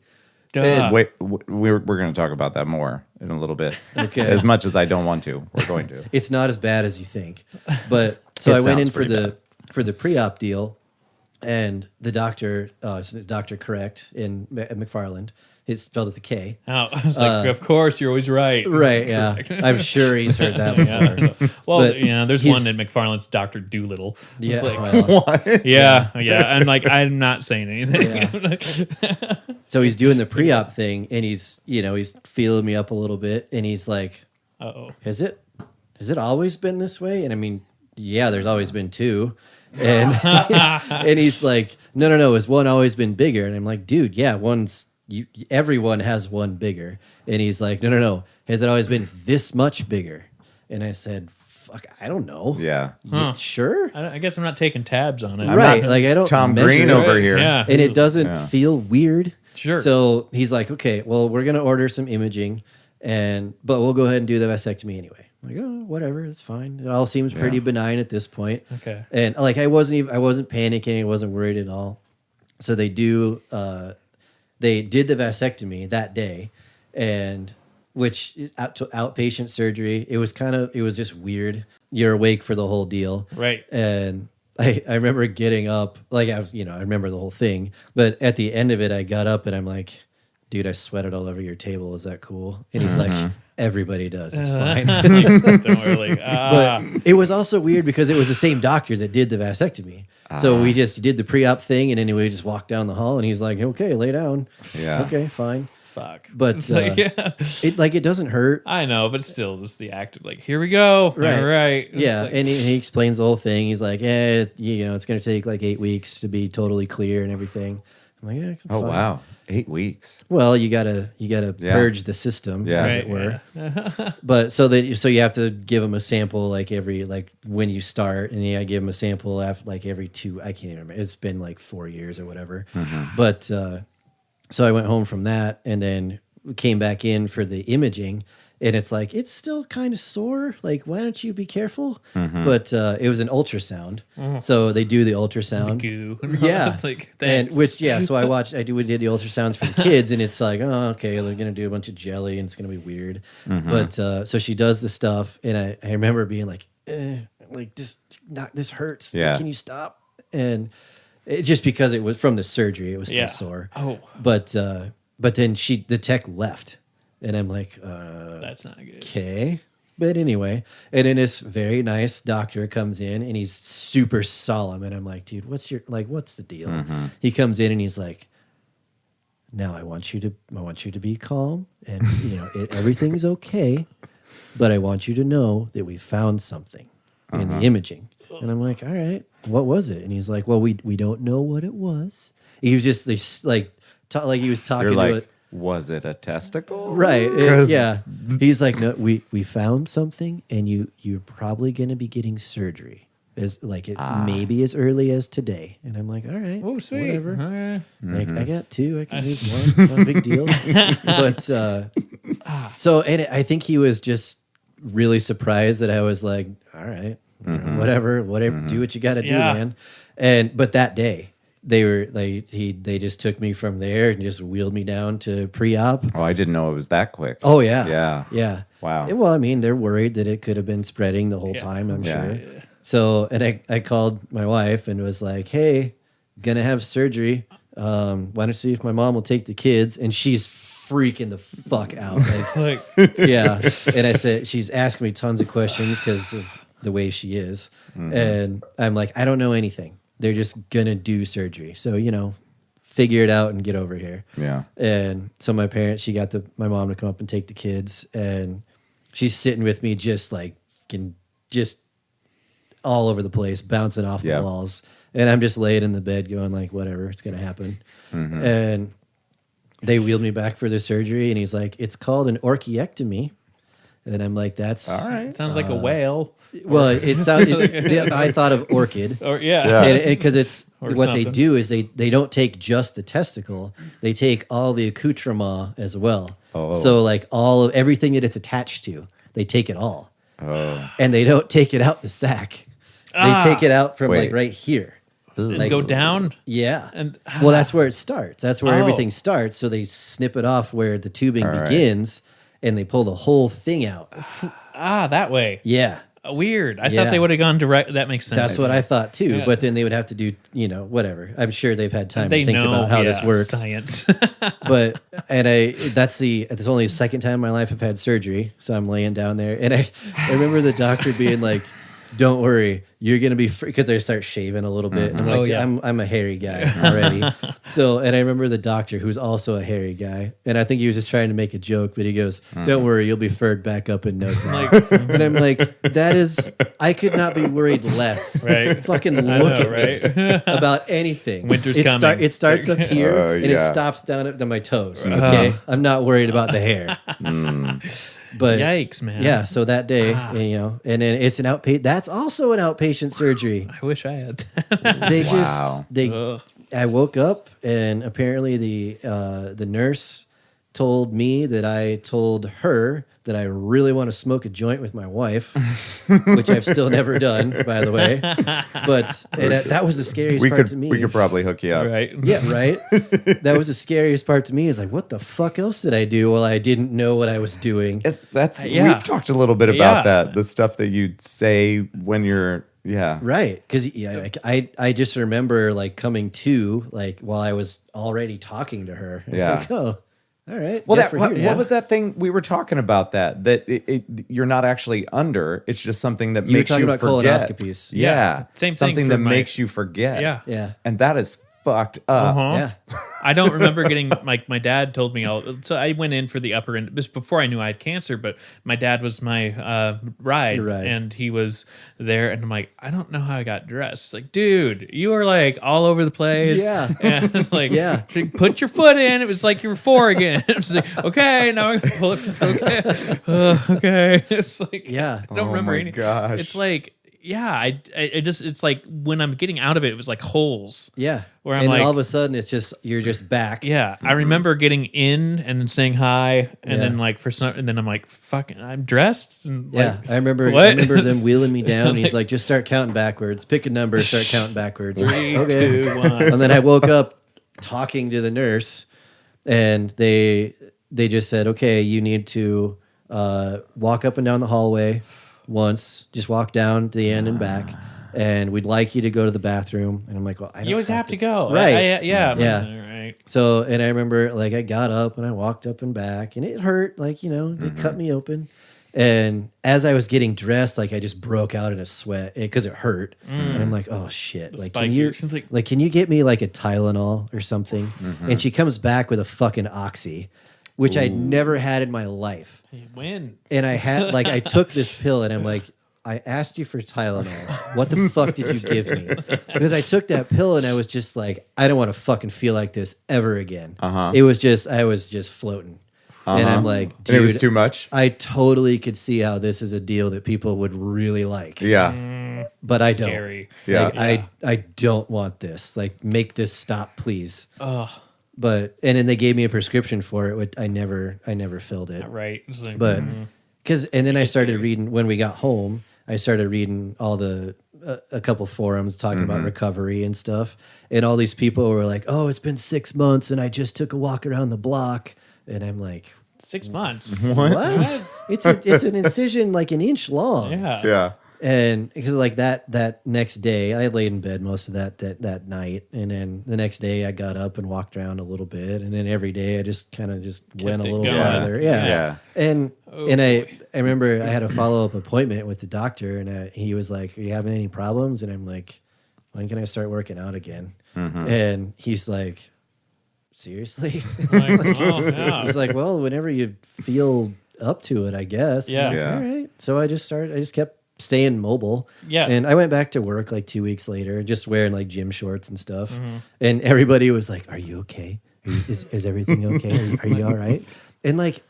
Speaker 1: Duh.
Speaker 2: Wait, we're going to talk about that more in a little bit.
Speaker 3: Okay.
Speaker 2: As much as I don't want to, we're going to.
Speaker 3: It's not as bad as you think. But so
Speaker 2: It
Speaker 3: I went in
Speaker 2: sounds pretty
Speaker 3: for the pre-op deal, and the doctor, Dr. Correct in McFarland, it's spelled with a K.
Speaker 1: Oh, I was like, of course, you're always right.
Speaker 3: Right, yeah. I'm sure he's heard that before.
Speaker 1: Yeah. Well,
Speaker 3: But
Speaker 1: there's
Speaker 3: he's-
Speaker 1: one in McFarland's Dr. Doolittle. It's
Speaker 3: Yeah,
Speaker 1: like,
Speaker 3: well,
Speaker 1: yeah. I'm like, I'm not saying anything.
Speaker 3: so he's doing the pre-op thing, and he's feeling me up a little bit, and he's like,
Speaker 1: Uh-oh.
Speaker 3: has it always been this way? And I mean, yeah, there's always been two. And and he's like, no, has one always been bigger? And I'm like, dude, yeah, everyone has one bigger. And he's like, no, has it always been this much bigger? And I said, fuck, I don't know.
Speaker 2: Yeah.
Speaker 3: Sure?
Speaker 1: I guess I'm not taking tabs on it.
Speaker 3: Right, like I don't
Speaker 2: Tom
Speaker 3: measure
Speaker 2: Green
Speaker 3: it.
Speaker 2: over here.
Speaker 1: Yeah.
Speaker 3: And it doesn't
Speaker 2: Yeah.
Speaker 3: feel weird.
Speaker 1: Sure.
Speaker 3: So he's like, okay, well, we're gonna order some imaging, but we'll go ahead and do the vasectomy anyway. I'm like, oh, whatever, it's fine. It all seems pretty benign at this point.
Speaker 1: Okay.
Speaker 3: And like I wasn't panicking, I wasn't worried at all. So they did the vasectomy that day, and which outpatient surgery. It was just weird. You're awake for the whole deal.
Speaker 1: Right.
Speaker 3: And I remember getting up, like I remember the whole thing, but at the end of it, I got up and I'm like, dude, I sweated all over your table. Is that cool? And he's like, everybody does. It's fine.
Speaker 1: Don't worry.
Speaker 3: But it was also weird because it was the same doctor that did the vasectomy. So we just did the pre-op thing, and then we just walked down the hall, and he's like, okay, lay down.
Speaker 2: Yeah.
Speaker 3: Okay, fine.
Speaker 1: fuck.
Speaker 3: But
Speaker 1: It's like, yeah.
Speaker 3: it doesn't hurt.
Speaker 1: I know, but still, just the act of like, here we go.
Speaker 3: Right.
Speaker 1: All right. It's
Speaker 3: Yeah,
Speaker 1: like-
Speaker 3: and he explains the whole thing. He's like, it's going to take like 8 weeks to be totally clear and everything. I'm like, yeah, it's
Speaker 2: Oh
Speaker 3: fine.
Speaker 2: wow, 8 weeks.
Speaker 3: Well, you gotta
Speaker 2: Yeah.
Speaker 3: purge the system,
Speaker 2: Yeah.
Speaker 3: as
Speaker 1: Right,
Speaker 3: it were. But so you have to give them a sample like when you start, and I give them a sample after like every 2. I can't even remember. It's been like 4 years or whatever. But so I went home from that, and then came back in for the imaging, and it's like it's still kind of sore. Like, why don't you be careful? But it was an ultrasound, so they do the ultrasound.
Speaker 1: Goo.
Speaker 3: Yeah,
Speaker 1: It's like,
Speaker 3: and
Speaker 1: thanks.
Speaker 3: so we did the ultrasounds for the kids, and it's like, oh, okay, they're gonna do a bunch of jelly, and it's gonna be weird. But so she does the stuff, and I remember being like, like this hurts.
Speaker 2: Yeah.
Speaker 3: Can you stop? And just because it was from the surgery, it was still
Speaker 1: Yeah.
Speaker 3: sore.
Speaker 1: Oh,
Speaker 3: But then the tech left, and I'm like,
Speaker 1: that's not good.
Speaker 3: okay. But anyway, and then this very nice doctor comes in, and he's super solemn, and I'm like, dude, what's the deal? He comes in and he's like, now I want you to be calm, and everything's okay, but I want you to know that we found something in the imaging. And I'm like, all right, what was it? And he's like, well, we don't know what it was. He was just like he was talking
Speaker 2: You're
Speaker 3: to
Speaker 2: like,
Speaker 3: it.
Speaker 2: was it a testicle?
Speaker 3: Right.
Speaker 2: 'Cause-
Speaker 3: Yeah. He's like, no, we found something, and you're probably going to be getting surgery maybe as early as today. And I'm like, all right,
Speaker 1: Oh, sweet.
Speaker 3: whatever.
Speaker 1: All right.
Speaker 3: Like, I got 2. I can use one. It's not a big deal. But I think he was just really surprised that I was like, all right, whatever, do what you got to do,
Speaker 1: Yeah.
Speaker 3: man. But that day, they just took me from there and just wheeled me down to pre-op.
Speaker 2: Oh, I didn't know it was that quick.
Speaker 3: Oh yeah,
Speaker 2: Yeah.
Speaker 3: yeah.
Speaker 2: Wow.
Speaker 3: Well, I mean, they're worried that it could have been spreading the whole
Speaker 1: Yeah.
Speaker 3: time. I'm
Speaker 2: Yeah.
Speaker 3: sure. So, and I called my wife and was like, "Hey, gonna have surgery. Why don't you see if my mom will take the kids?" And she's freaking the fuck out. Like,
Speaker 1: Like,
Speaker 3: yeah. And I said, she's asking me tons of questions because of the way she is. And I'm like, I don't know anything. They're just going to do surgery. So, figure it out and get over here.
Speaker 2: Yeah.
Speaker 3: And so my parents, she got my mom to come up and take the kids. And she's sitting with me just like, just all over the place, bouncing off the walls. And I'm just laying in the bed going like, whatever, it's going to happen. And they wheeled me back for the surgery. And he's like, it's called an orchiectomy. And I'm like, that's
Speaker 1: all right. Sounds like a whale.
Speaker 3: Well, it sounds. I thought of orchid,
Speaker 1: Or yeah.
Speaker 3: because it's
Speaker 1: Or
Speaker 3: what they
Speaker 1: something.
Speaker 3: do is they don't take just the testicle; they take all the accoutrement as well.
Speaker 2: Oh.
Speaker 3: So like all of everything that it's attached to, they take it all,
Speaker 2: Oh.
Speaker 3: and they don't take it out the sac. They take it out from
Speaker 2: Wait.
Speaker 3: like right here.
Speaker 1: And
Speaker 3: Like-
Speaker 1: go down.
Speaker 3: Yeah.
Speaker 1: And-
Speaker 3: well, that's where it starts. That's where
Speaker 1: Oh.
Speaker 3: everything starts. So they snip it off where the tubing
Speaker 2: right.
Speaker 3: begins, and they pull the whole thing out.
Speaker 1: That way.
Speaker 3: Yeah.
Speaker 1: Weird. I
Speaker 3: Yeah.
Speaker 1: thought they would have gone direct. That makes sense.
Speaker 3: That's what I thought too.
Speaker 1: Yeah.
Speaker 3: But then they would have to do, whatever. I'm sure they've had time
Speaker 1: They
Speaker 3: to think
Speaker 1: know
Speaker 3: about how this works.
Speaker 1: Science.
Speaker 3: But it's only the second time in my life I've had surgery. So I'm laying down there, and I remember the doctor being like, "Don't worry, you're gonna be free," because they start shaving a little bit. And I'm like,
Speaker 1: Oh, yeah.
Speaker 3: I'm a hairy guy already. And I remember the doctor who's also a hairy guy, and I think he was just trying to make a joke, but he goes, "Don't worry, you'll be furred back up in no time." And I'm like, I could not be worried less.
Speaker 1: Right.
Speaker 3: Fucking
Speaker 1: I
Speaker 3: look
Speaker 1: know,
Speaker 3: at me
Speaker 1: right?
Speaker 3: about anything.
Speaker 1: Winter's
Speaker 3: it
Speaker 1: coming.
Speaker 3: It starts up here and it
Speaker 2: yeah.
Speaker 3: stops down up to my toes. Okay, I'm not worried about the hair. But
Speaker 1: Yikes, man.
Speaker 3: yeah, so that day, and then it's an outpatient. That's also an outpatient surgery.
Speaker 1: I wish I had that.
Speaker 3: They
Speaker 2: Wow.
Speaker 1: Ugh.
Speaker 3: I woke up and apparently the nurse told me that I told her that I really want to smoke a joint with my wife, which I've still never done, by the way. But that was the scariest part to me.
Speaker 2: We could probably hook you up.
Speaker 1: Right.
Speaker 3: Yeah, right. That was the scariest part to me. Is like, what the fuck else did I do while I didn't know what I was doing?
Speaker 1: Yeah.
Speaker 2: We've talked a little bit about
Speaker 1: Yeah.
Speaker 2: that. The stuff that you'd say when you're
Speaker 3: Right, because I just remember like coming to like while I was already talking to her.
Speaker 2: Yeah.
Speaker 3: Like, oh, all right.
Speaker 2: Well,
Speaker 3: guess
Speaker 2: that
Speaker 3: we're here, yeah.
Speaker 2: what was that thing we were talking about? That you're not actually under. It's just something that
Speaker 3: You were
Speaker 2: makes
Speaker 3: talking
Speaker 2: you
Speaker 3: about
Speaker 2: forget.
Speaker 3: colonoscopies.
Speaker 2: Yeah,
Speaker 1: Yeah. Same thing
Speaker 2: something
Speaker 1: for
Speaker 2: that
Speaker 1: my-
Speaker 2: makes you forget.
Speaker 1: Yeah.
Speaker 3: Yeah.
Speaker 2: and that is fucked up.
Speaker 1: Uh-huh.
Speaker 3: Yeah.
Speaker 1: I don't remember getting my dad told me so I went in for the upper end just before I knew I had cancer, but my dad was my ride,
Speaker 3: Your ride.
Speaker 1: and he was there, and I'm like, I don't know how I got dressed. It's like, dude, you are like all over the place.
Speaker 3: Yeah.
Speaker 1: And like,
Speaker 3: Yeah.
Speaker 1: put your foot in. It was like you were 4 again. It was like, okay, now I'm gonna pull it. Okay. Okay. It's like,
Speaker 3: Yeah.
Speaker 1: I don't
Speaker 2: Oh
Speaker 1: remember
Speaker 2: my
Speaker 1: any.
Speaker 2: gosh.
Speaker 1: It's like, yeah, I just, it's like when I'm getting out of it, it was like holes.
Speaker 3: Yeah.
Speaker 1: Where I'm
Speaker 3: and
Speaker 1: like-
Speaker 3: all of a sudden you're just back.
Speaker 1: Yeah, I remember getting in and then saying hi, and
Speaker 3: Yeah.
Speaker 1: then like and then I'm like, "Fucking, I'm dressed." And
Speaker 3: Yeah,
Speaker 1: like,
Speaker 3: I remember
Speaker 1: what?
Speaker 3: them wheeling me down. He's like, just start counting backwards. Pick a number, start counting backwards.
Speaker 1: 3,
Speaker 3: Okay.
Speaker 1: 2, 1.
Speaker 3: And then I woke up talking to the nurse, and they just said, okay, you need to walk up and down the hallway once. Just walk down to the end and back, and we'd like you to go to the bathroom. And I'm like, well, I don't
Speaker 1: You always have to go,
Speaker 3: Right.
Speaker 1: yeah, I'm
Speaker 3: Yeah.
Speaker 1: like, all right.
Speaker 3: So, and I remember like I got up and I walked up and back, and it hurt. Like, they cut me open. And as I was getting dressed, like I just broke out in a sweat because it hurt. And I'm like, oh shit. Like,
Speaker 1: Spike
Speaker 3: can you,
Speaker 1: ears. It's like-
Speaker 3: like, can you get me like a Tylenol or something? And she comes back with a fucking Oxy, which I'd never had in my life.
Speaker 1: You win.
Speaker 3: And I took this pill and I'm like, I asked you for Tylenol. What the fuck did you give me? Because I took that pill and I was just like, I don't want to fucking feel like this ever again. I was just floating. And I'm like, dude,
Speaker 2: And it was too much.
Speaker 3: I totally could see how this is a deal that people would really like.
Speaker 2: Yeah,
Speaker 3: But I don't.
Speaker 1: Scary.
Speaker 2: Yeah.
Speaker 3: Like, I don't want this. Like, make this stop, please.
Speaker 1: Oh,
Speaker 3: And then they gave me a prescription for it, which I never filled it.
Speaker 1: right. It's like,
Speaker 3: But and then I started reading when we got home. I started reading all a couple forums talking about recovery and stuff, and all these people were like, "Oh, it's been 6 months, and I just took a walk around the block," and I'm like,
Speaker 1: 6 months.
Speaker 3: "What? It's an incision like an inch long."
Speaker 1: Yeah.
Speaker 2: yeah.
Speaker 3: And because like that next day, I laid in bed most of that night, and then the next day I got up and walked around a little bit, and then every day I just kind of went a little
Speaker 1: going.
Speaker 3: farther. Yeah.
Speaker 2: Yeah.
Speaker 3: And I remember I had a follow-up appointment with the doctor, and he was like, "Are you having any problems?" And I'm like, "When can I start working out again?" And he's like, "Seriously?"
Speaker 1: Like, oh, yeah.
Speaker 3: He's like, "Well, whenever you feel up to it, I guess."
Speaker 1: Yeah.
Speaker 3: I'm like,
Speaker 2: Yeah.
Speaker 3: all right. So I just kept staying mobile.
Speaker 1: Yeah.
Speaker 3: And I went back to work like 2 weeks later, just wearing like gym shorts and stuff. And everybody was like, "Are you okay? Is everything okay? Are you all right?" And like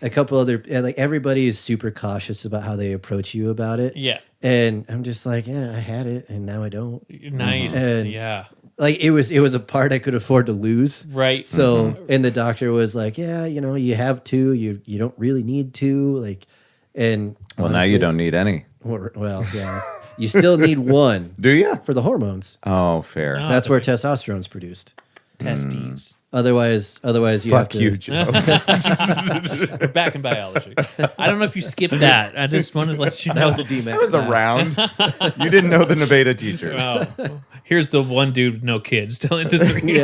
Speaker 3: a couple other, and like everybody is super cautious about how they approach you about it.
Speaker 1: Yeah.
Speaker 3: And I'm just like, yeah, I had it and now I don't.
Speaker 1: Nice.
Speaker 3: And-
Speaker 1: Yeah.
Speaker 3: Like it was a part I could afford to lose.
Speaker 1: Right.
Speaker 3: So, and the doctor was like, "Yeah, you have to. You don't really need to." Like, and
Speaker 2: Well, now
Speaker 3: honestly-
Speaker 2: you don't need any.
Speaker 3: Well, yeah, you still need one
Speaker 2: Do you?
Speaker 3: for the hormones.
Speaker 2: Oh, fair.
Speaker 1: Oh.
Speaker 3: That's where testosterone's produced.
Speaker 1: Testes.
Speaker 3: Otherwise, you have
Speaker 2: Fuck
Speaker 3: to.
Speaker 2: you, Joe.
Speaker 1: We're back in biology. I don't know if you skipped that. I just wanted to let you know.
Speaker 3: That was a DMAT.
Speaker 2: That was
Speaker 3: class.
Speaker 2: around. You didn't know the Nevada teachers.
Speaker 1: Oh, here's the one dude with no kids telling the three.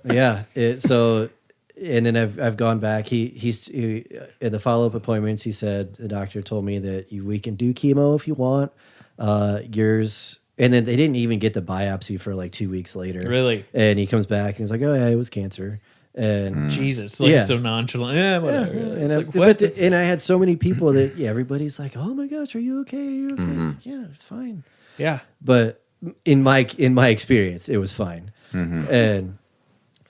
Speaker 3: Yeah. So, and then I've gone back. He's in the follow up appointments. He said the doctor told me that we can do chemo if you want. Yours. And then they didn't even get the biopsy for like 2 weeks later.
Speaker 1: Really?
Speaker 3: And he comes back and he's like, "Oh yeah, it was cancer." And
Speaker 1: Jesus, like
Speaker 3: Yeah.
Speaker 1: so nonchalant. Yeah, whatever.
Speaker 3: and,
Speaker 1: It's like, what?
Speaker 3: and I had so many people that everybody's like, "Oh my gosh, are you okay? Are you okay?" It's like, yeah, it's fine.
Speaker 1: Yeah.
Speaker 3: But in my experience, it was fine. And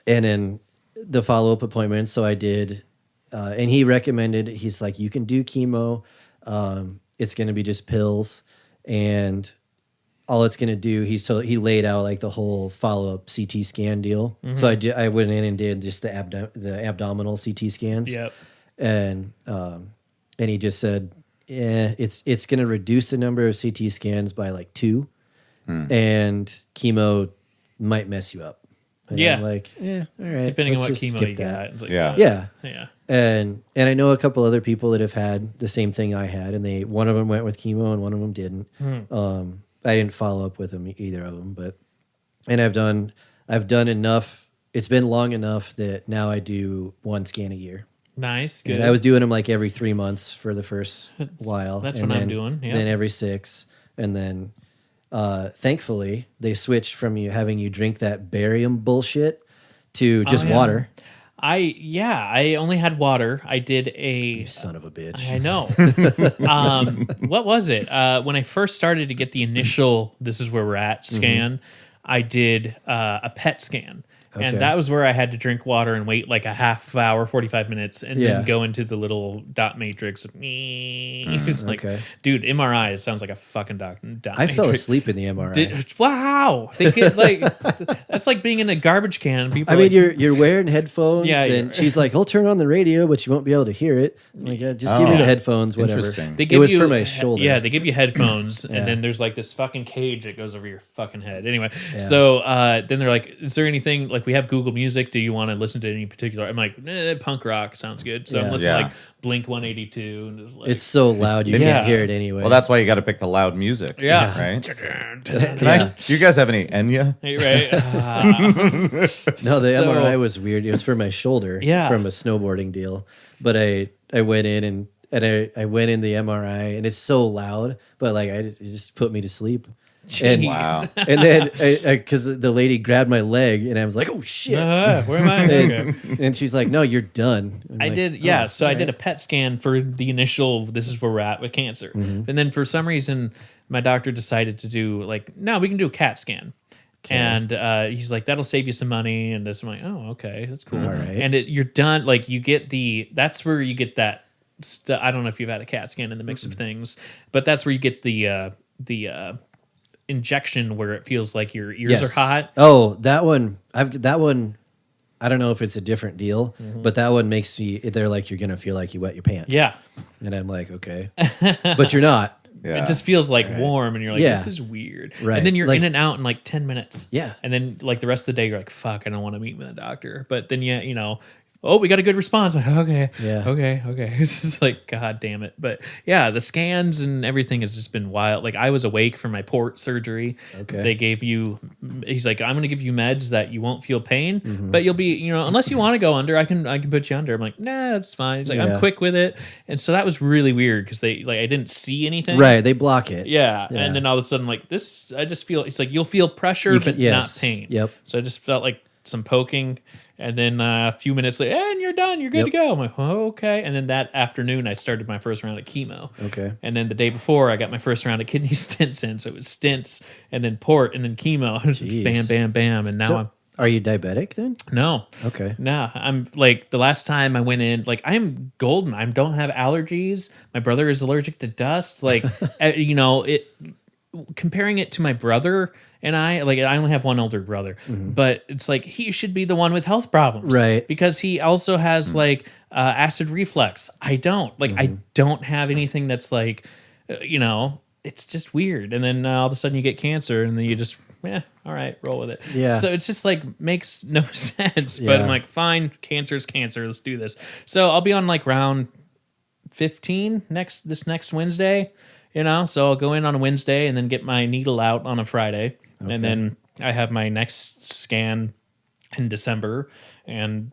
Speaker 3: then the follow up appointment, so I did, and he recommended. He's like, "You can do chemo. It's going to be just pills, and all it's going to do." He laid out like the whole follow up CT scan deal. So I went in and did just the abdominal CT scans.
Speaker 1: Yep.
Speaker 3: And he just said, "Yeah, it's going to reduce the number of CT scans by like 2, and chemo might mess you up." And
Speaker 1: Yeah.
Speaker 3: I'm like, yeah, all right.
Speaker 1: Depending on what
Speaker 3: let's just
Speaker 1: chemo
Speaker 3: skip
Speaker 1: you
Speaker 3: that.
Speaker 1: got. It's like,
Speaker 2: Yeah.
Speaker 3: Yeah.
Speaker 1: Yeah.
Speaker 3: And I know a couple other people that have had the same thing I had, and one of them went with chemo and one of them didn't. I didn't follow up with them, either of them, and I've done enough. It's been long enough that now I do one scan a year.
Speaker 1: Nice. Good.
Speaker 3: And I was doing them like every 3 months for the first while.
Speaker 1: that's
Speaker 3: and
Speaker 1: what I'm
Speaker 3: then-
Speaker 1: doing, yeah.
Speaker 3: Then every 6, and then thankfully they switched from having you drink that barium bullshit to just
Speaker 1: yeah.
Speaker 3: water.
Speaker 1: I only had water. I did
Speaker 3: You son of a bitch.
Speaker 1: I know. What was it? When I first started to get the initial "this is where we're at" scan, I did a PET scan.
Speaker 3: Okay.
Speaker 1: And that was where I had to drink water and wait like a half hour, 45 minutes, and
Speaker 3: Yeah.
Speaker 1: then go into the little dot matrix. It's like,
Speaker 3: okay.
Speaker 1: dude, MRI sounds like a fucking dot
Speaker 3: I fell
Speaker 1: matrix.
Speaker 3: asleep in the MRI.
Speaker 1: Wow. They get like, that's like being in a garbage can. People
Speaker 3: I
Speaker 1: are
Speaker 3: mean,
Speaker 1: like,
Speaker 3: you're wearing headphones,
Speaker 1: Yeah,
Speaker 3: and
Speaker 1: you're-
Speaker 3: she's like, "I'll turn on the radio, but you won't be able to hear it." I'm like, "Yeah, just give me
Speaker 2: Oh.
Speaker 3: the headphones, whatever."
Speaker 2: Interesting.
Speaker 1: They
Speaker 3: It
Speaker 1: give
Speaker 3: was
Speaker 1: you,
Speaker 3: for my shoulder.
Speaker 1: Yeah, they give you headphones,
Speaker 3: Yeah.
Speaker 1: and then there's like this fucking cage that goes over your fucking head. Anyway, so then they're like, "Is there anything like we have Google Music? Do you want to listen to any particular?" I'm like, "Punk rock sounds good." So I'm
Speaker 3: Yeah.
Speaker 1: listening
Speaker 2: Yeah.
Speaker 1: to like Blink 182, and it's like,
Speaker 3: It's so loud you
Speaker 1: Yeah.
Speaker 3: can't hear it anyway.
Speaker 2: Well, that's why you got to pick the loud music.
Speaker 1: yeah,
Speaker 2: Right? Can
Speaker 3: Yeah.
Speaker 2: do you guys have any Enya?
Speaker 1: right.
Speaker 3: No, the
Speaker 1: So-
Speaker 3: MRI was weird. It was for my shoulder,
Speaker 1: Yeah.
Speaker 3: from a snowboarding deal. But I went in and I went in the MRI, and it's so loud, but like it just put me to sleep. And
Speaker 1: Jeez.
Speaker 2: Wow.
Speaker 3: and then because the lady grabbed my leg, and I was like, "Oh shit!"
Speaker 1: Where am I? Okay.
Speaker 3: And she's like, "No, you're done." I'm
Speaker 1: I
Speaker 3: like,
Speaker 1: did, yeah.
Speaker 3: "Oh,
Speaker 1: So I
Speaker 3: all
Speaker 1: did a
Speaker 3: right."
Speaker 1: PET scan for the initial. This is where we're at with cancer,
Speaker 3: Mm-hmm.
Speaker 1: and then for some reason, my doctor decided to do like, no, we can do a CAT scan, and he's like, that'll save you some money, and this. I'm like, oh, okay, that's cool.
Speaker 3: All right.
Speaker 1: And you're done. Like you get that's where you get that. I don't know if you've had a CAT scan in the mix of things, but that's where you get the injection where it feels like your ears
Speaker 3: Yes.
Speaker 1: are hot.
Speaker 3: Oh, that one. That one. I don't know if it's a different deal, but that one makes me. They're like, you're gonna feel like you wet your pants.
Speaker 1: Yeah.
Speaker 3: And I'm like, okay, but you're not.
Speaker 2: Yeah.
Speaker 1: It just feels like warm, and you're like,
Speaker 3: Yeah.
Speaker 1: this is weird.
Speaker 3: Right.
Speaker 1: And then you're
Speaker 3: Like-
Speaker 1: in and out in like 10 minutes.
Speaker 3: Yeah.
Speaker 1: And then like the rest of the day, you're like, fuck, I don't want to meet with a doctor. But then, yeah, oh, we got a good response. I'm like, okay,
Speaker 3: Yeah.
Speaker 1: okay. It's just like, God damn it. But yeah, the scans and everything has just been wild. Like I was awake for my port surgery.
Speaker 3: Okay.
Speaker 1: They gave you, he's like, I'm going to give you meds that you won't feel pain, but you'll be, unless you want to go under, I can put you under. I'm like, nah, that's fine. He's like, I'm
Speaker 3: Yeah.
Speaker 1: quick with it. And so that was really weird because I didn't see anything.
Speaker 3: Right. They block it.
Speaker 1: Yeah.
Speaker 3: Yeah.
Speaker 1: And then all of a sudden, like this, I just feel, it's like you'll feel pressure, but
Speaker 3: yes.
Speaker 1: not pain.
Speaker 3: Yep.
Speaker 1: So I just felt like some poking. And then a few minutes later, and you're done. You're good to go. I'm like, oh, okay. And then that afternoon, I started my first round of chemo.
Speaker 3: Okay.
Speaker 1: And then the day before, I got my first round of kidney stents in. So it was stents and then port and then chemo. It was
Speaker 3: Jeez.
Speaker 1: bam, bam, bam. And now
Speaker 3: So, are you diabetic then?
Speaker 1: no.
Speaker 3: Okay.
Speaker 1: No, I'm like the last time I went in, like I'm golden. I don't have allergies. My brother is allergic to dust. Like, comparing it to my brother and I only have one older brother, but it's like he should be the one with health problems.
Speaker 3: Right.
Speaker 1: Because he also has acid reflux. I don't. Like, I don't have anything that's like, it's just weird. And then all of a sudden you get cancer and then you just, all right, roll with it.
Speaker 3: Yeah.
Speaker 1: So it's just like makes no sense. But
Speaker 3: Yeah.
Speaker 1: I'm like, fine, cancer's cancer. Let's do this. So I'll be on like round 15 this next Wednesday, so I'll go in on a Wednesday and then get my needle out on a Friday.
Speaker 3: Okay.
Speaker 1: And then I have my next scan in December and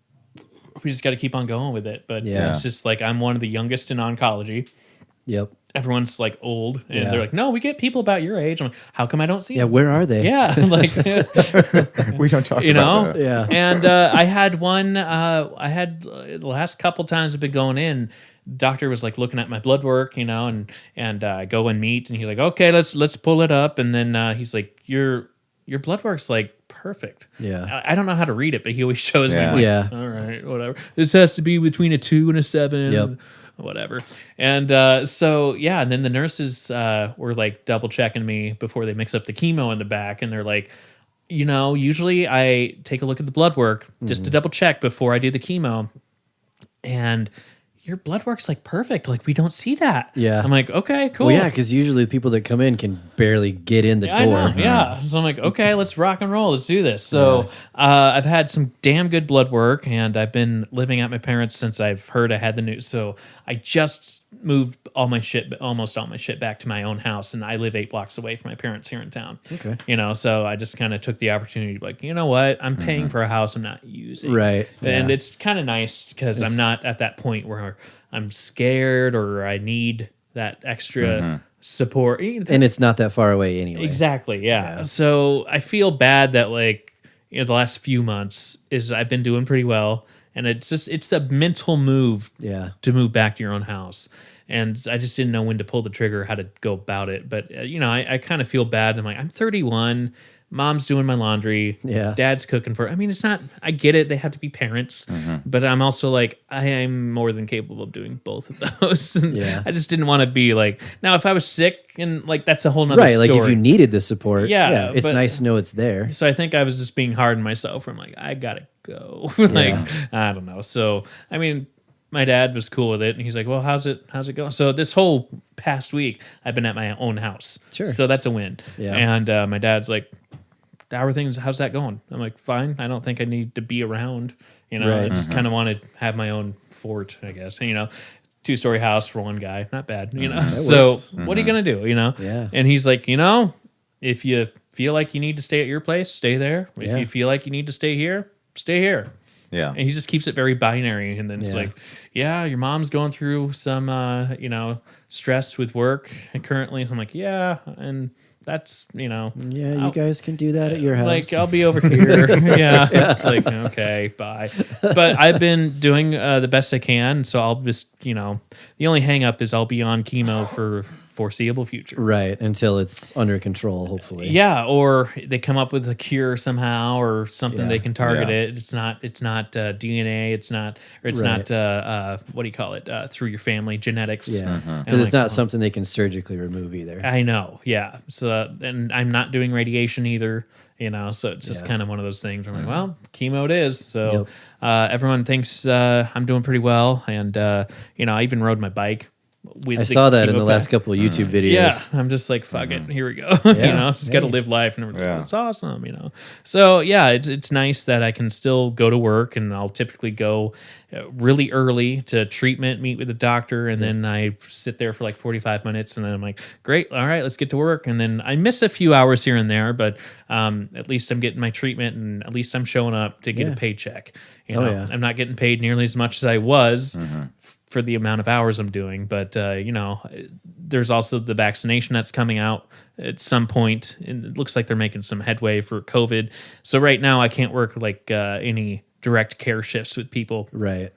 Speaker 1: we just got to keep on going with it. But
Speaker 3: Yeah.
Speaker 1: it's just like, I'm one of the youngest in oncology.
Speaker 3: Yep.
Speaker 1: Everyone's like old and
Speaker 3: Yeah.
Speaker 1: they're like, no, we get people about your age. I'm like, how come I don't see
Speaker 3: Yeah.
Speaker 1: them?
Speaker 3: Where are they?
Speaker 1: Yeah. Like,
Speaker 2: We don't talk about that.
Speaker 3: Yeah.
Speaker 1: and I had one. The last couple times I've been going in. Doctor was like looking at my blood work, and go and meet, and he's like, okay, let's pull it up, and then he's like, your blood work's like perfect.
Speaker 3: Yeah.
Speaker 1: I don't know how to read it, but he always shows me.
Speaker 2: Yeah.
Speaker 1: I'm like,
Speaker 3: Yeah.
Speaker 1: all right, whatever. This has to be between a 2 and a 7.
Speaker 3: Yep.
Speaker 1: Whatever. And so yeah, and then the nurses were like double checking me before they mix up the chemo in the back, and they're like, usually I take a look at the blood work just to double check before I do the chemo, and your blood work's like perfect. Like we don't see that.
Speaker 3: Yeah.
Speaker 1: I'm like, okay, cool.
Speaker 3: Well, yeah, because usually the people that come in can barely get in the
Speaker 1: Yeah, I
Speaker 3: door.
Speaker 1: know, yeah. So I'm like, okay, let's rock and roll. Let's do this. So I've had some damn good blood work, and I've been living at my parents' since I've heard I had the news. So I just moved almost all my shit back to my own house, and I live 8 blocks away from my parents here in town.
Speaker 3: Okay.
Speaker 1: So I just kind of took the opportunity to be like, you know what? I'm paying for a house I'm not using.
Speaker 3: Right,
Speaker 1: And
Speaker 3: yeah.
Speaker 1: it's kind of nice because I'm not at that point where I'm scared or I need that extra support.
Speaker 3: And it's not that far away anyway.
Speaker 1: Exactly, yeah.
Speaker 3: Yeah.
Speaker 1: So I feel bad that the last few months is I've been doing pretty well, and it's the mental move
Speaker 3: Yeah.
Speaker 1: to move back to your own house. And I just didn't know when to pull the trigger, how to go about it. But I kind of feel bad. I'm like, I'm 31. Mom's doing my laundry.
Speaker 3: Yeah.
Speaker 1: Dad's cooking for. I mean, it's not. I get it. They have to be parents, but I'm also like, I am more than capable of doing both of those. And
Speaker 3: Yeah.
Speaker 1: I just didn't want to be like. Now, if I was sick and that's a whole nother
Speaker 3: Right.
Speaker 1: story.
Speaker 3: Like if you needed the support.
Speaker 1: Yeah,
Speaker 3: It's
Speaker 1: but-
Speaker 3: nice to know it's there.
Speaker 1: So I think I was just being hard on myself. Where I'm like, I gotta go. I don't know. So I mean, my dad was cool with it, and he's like, "Well, how's it going?" So this whole past week, I've been at my own house.
Speaker 3: Sure.
Speaker 1: So that's a win.
Speaker 3: Yeah.
Speaker 1: And my dad's like, "How are things? How's that going?" I'm like, "Fine. I don't think I need to be around. I
Speaker 3: Right.
Speaker 1: just kind of want to have my own fort, I guess. 2-story house for one guy, not bad. So
Speaker 3: works.
Speaker 1: what are you gonna do?
Speaker 3: Yeah.
Speaker 1: And he's like, if you feel like you need to stay at your place, stay there. If
Speaker 3: Yeah.
Speaker 1: you feel like you need to stay here, stay here.
Speaker 2: Yeah.
Speaker 1: And he just keeps it very binary. And then it's
Speaker 3: Yeah.
Speaker 1: like, yeah, your mom's going through some, stress with work currently. So I'm like, yeah. And that's,
Speaker 3: Yeah, you
Speaker 1: I'll-
Speaker 3: guys can do that at your house.
Speaker 1: like I'll be over here. Yeah. It's like, okay, bye. But I've been doing the best I can. So I'll just, the only hang up is I'll be on chemo for foreseeable future.
Speaker 3: Right, until it's under control, hopefully.
Speaker 1: Yeah, or they come up with a cure somehow, or something
Speaker 3: Yeah.
Speaker 1: they can target
Speaker 2: Yeah.
Speaker 1: it. It's not DNA. It's not
Speaker 3: Right.
Speaker 1: what do you call it? Through your family genetics.
Speaker 3: Yeah,
Speaker 1: And
Speaker 3: because it's
Speaker 1: like,
Speaker 3: not something they can surgically remove either.
Speaker 1: I know. Yeah. So and I'm not doing radiation either. So it's just
Speaker 3: Yeah.
Speaker 1: kind of one of those things. Where I'm like, well, chemo it is. So
Speaker 3: Yep.
Speaker 1: everyone thinks I'm doing pretty well, and I even rode my bike. with
Speaker 3: I
Speaker 1: the
Speaker 3: saw that in the
Speaker 1: chemo
Speaker 3: last
Speaker 1: pack.
Speaker 3: couple of YouTube videos.
Speaker 1: Yeah, I'm just like, fuck it, here we go. You know, just got to live life, and it's awesome. You know, so yeah, it's nice that I can still go to work, and I'll typically go really early to treatment, meet with the doctor, and then I sit there for like 45 minutes, and then I'm like, great, all right, let's get to work. And then I miss a few hours here and there, but at least I'm getting my treatment, and at least I'm showing up to get a paycheck. You know, I'm not getting paid nearly as much as I was. For the amount of hours I'm doing. But, you know, there's also the vaccination that's coming out at some point, and it looks like they're making some headway for COVID. So right now I can't work like any direct care shifts with people.
Speaker 3: Right.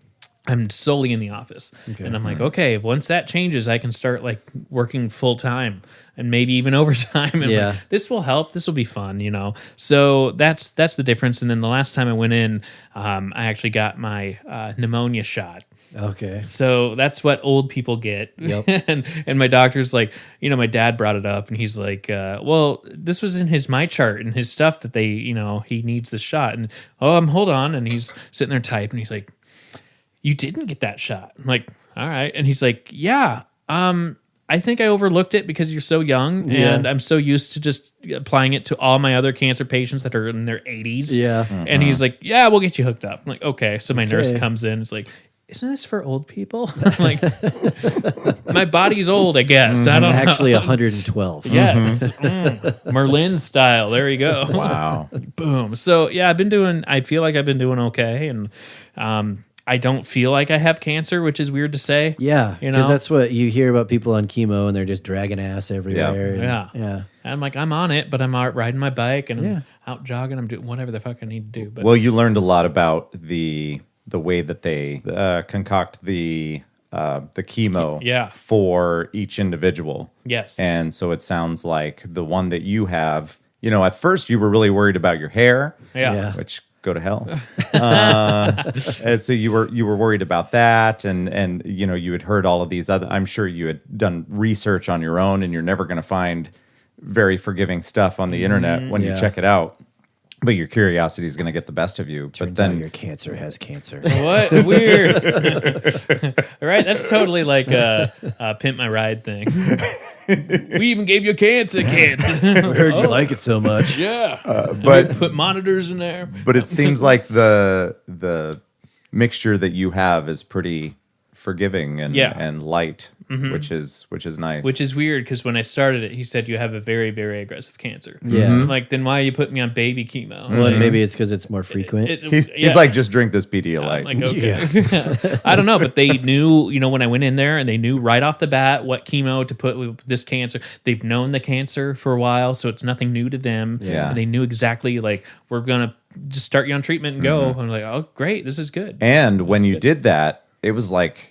Speaker 1: I'm solely in the office. And I'm like, okay, once that changes, I can start like working full time and maybe even overtime. And like, this will help. This will be fun, you know? So that's the difference. And then the last time I went in, I actually got my pneumonia shot.
Speaker 3: Okay.
Speaker 1: So that's what old people get.
Speaker 3: Yep.
Speaker 1: and my doctor's like, you know, my dad brought it up, and he's like, well, this was in his my chart and his stuff that they, you know, he needs this shot. And hold on. And he's sitting there typing. He's like, you didn't get that shot. I'm like, all right. And he's like, yeah, I think I overlooked it because you're so young, and I'm so used to just applying it to all my other cancer patients that are in their 80s.
Speaker 3: Yeah.
Speaker 1: And he's like, yeah, we'll get you hooked up. I'm like, okay. So my nurse comes in. It's like, isn't this for old people? I'm like, my body's old, I guess. I don't know.
Speaker 3: Actually 112.
Speaker 1: Yes. Merlin style. There you go.
Speaker 2: Wow.
Speaker 1: Boom. So yeah, I feel like I've been doing okay. And I don't feel like I have cancer, which is weird to say.
Speaker 3: Yeah.
Speaker 1: You know?
Speaker 3: Because that's what you hear about people on chemo, and they're just dragging ass everywhere.
Speaker 1: Yeah.
Speaker 3: Yeah.
Speaker 1: And I'm like, I'm on it, but I'm out riding my bike, and I'm out jogging. I'm doing whatever the fuck I need to do. But
Speaker 2: Well, you learned a lot about the way that they concoct the chemo for each individual.
Speaker 1: Yes.
Speaker 2: And so it sounds like the one that you have, you know, at first you were really worried about your hair, which go to hell. And so you were worried about that, and you know, you had heard all of these other, I'm sure you had done research on your own, and you're never going to find very forgiving stuff on the internet when you check it out. But your curiosity is going to get the best of you.
Speaker 3: Turns
Speaker 2: but then
Speaker 3: out your cancer has cancer.
Speaker 1: What? Weird. Right? That's totally like a Pimp My Ride thing. We even gave you cancer.
Speaker 3: I heard you like it so much.
Speaker 1: Yeah.
Speaker 2: but
Speaker 1: Put monitors in there.
Speaker 2: but it seems like the mixture that you have is pretty forgiving and light, which is nice.
Speaker 1: Which is weird, because when I started it, he said you have a very, very aggressive cancer.
Speaker 3: Yeah.
Speaker 1: I'm like, then why you put me on baby chemo?
Speaker 3: Well, maybe it's because it's more frequent.
Speaker 2: He's like, just drink this Pedialyte.
Speaker 1: I'm like, okay. I don't know, but they knew, you know, when I went in there, and they knew right off the bat what chemo to put with this cancer. They've known the cancer for a while, so it's nothing new to them.
Speaker 2: Yeah.
Speaker 1: And they knew exactly, like, we're going to just start you on treatment and go. I'm like, oh, great, this is good.
Speaker 2: And when you did that, it was like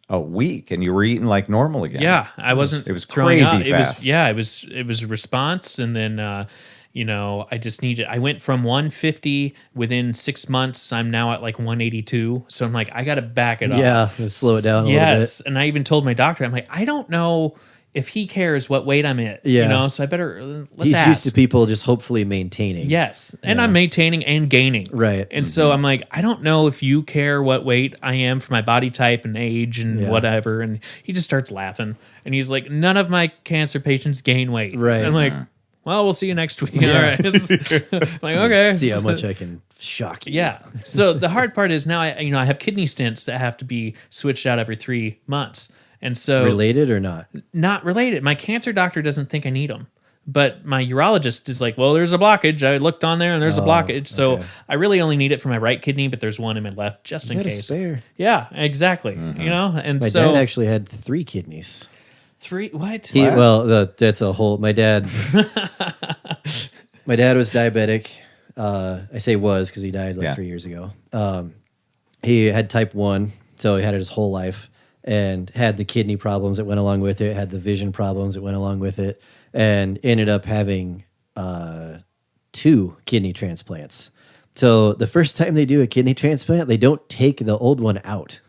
Speaker 2: a week, and you were eating like normal again.
Speaker 1: Yeah, I wasn't.
Speaker 2: It was
Speaker 1: throwing
Speaker 2: crazy
Speaker 1: up.
Speaker 2: fast.
Speaker 1: It was a response, and then you know, I just needed. I went from 150 within 6 months. I'm now at like 182. So I'm like, I got to back it up.
Speaker 3: Yeah, let's slow it down a little bit.
Speaker 1: And I even told my doctor, I'm like, I don't know if he cares what weight I'm at.
Speaker 3: Yeah.
Speaker 1: You know, so I better let's
Speaker 3: He's
Speaker 1: ask.
Speaker 3: used to people just hopefully maintaining.
Speaker 1: Yes. And I'm maintaining and gaining.
Speaker 3: Right.
Speaker 1: And so I'm like, I don't know if you care what weight I am for my body type and age and whatever. And he just starts laughing. And he's like, none of my cancer patients gain weight.
Speaker 3: Right.
Speaker 1: And I'm like, well, we'll see you next week. All right. Like, okay.
Speaker 3: See how much I can shock you.
Speaker 1: Yeah. So the hard part is now I have kidney stents that have to be switched out every 3 months. And so
Speaker 3: Related or not?
Speaker 1: not related. My cancer doctor doesn't think I need them. But my urologist is like, well, there's a blockage. I looked on there and there's a blockage. So I really only need it for my right kidney, but there's one in my left just
Speaker 3: You
Speaker 1: in
Speaker 3: got a
Speaker 1: case.
Speaker 3: spare.
Speaker 1: Yeah, exactly. You know, and
Speaker 3: My
Speaker 1: so
Speaker 3: dad actually had 3 kidneys.
Speaker 1: 3 what?
Speaker 3: Well, that's a whole. My dad was diabetic. I say was because he died like 3 years ago. He had type 1, so he had it his whole life, and had the kidney problems that went along with it, had the vision problems that went along with it, and ended up having 2 kidney transplants. So the first time they do a kidney transplant, they don't take the old one out.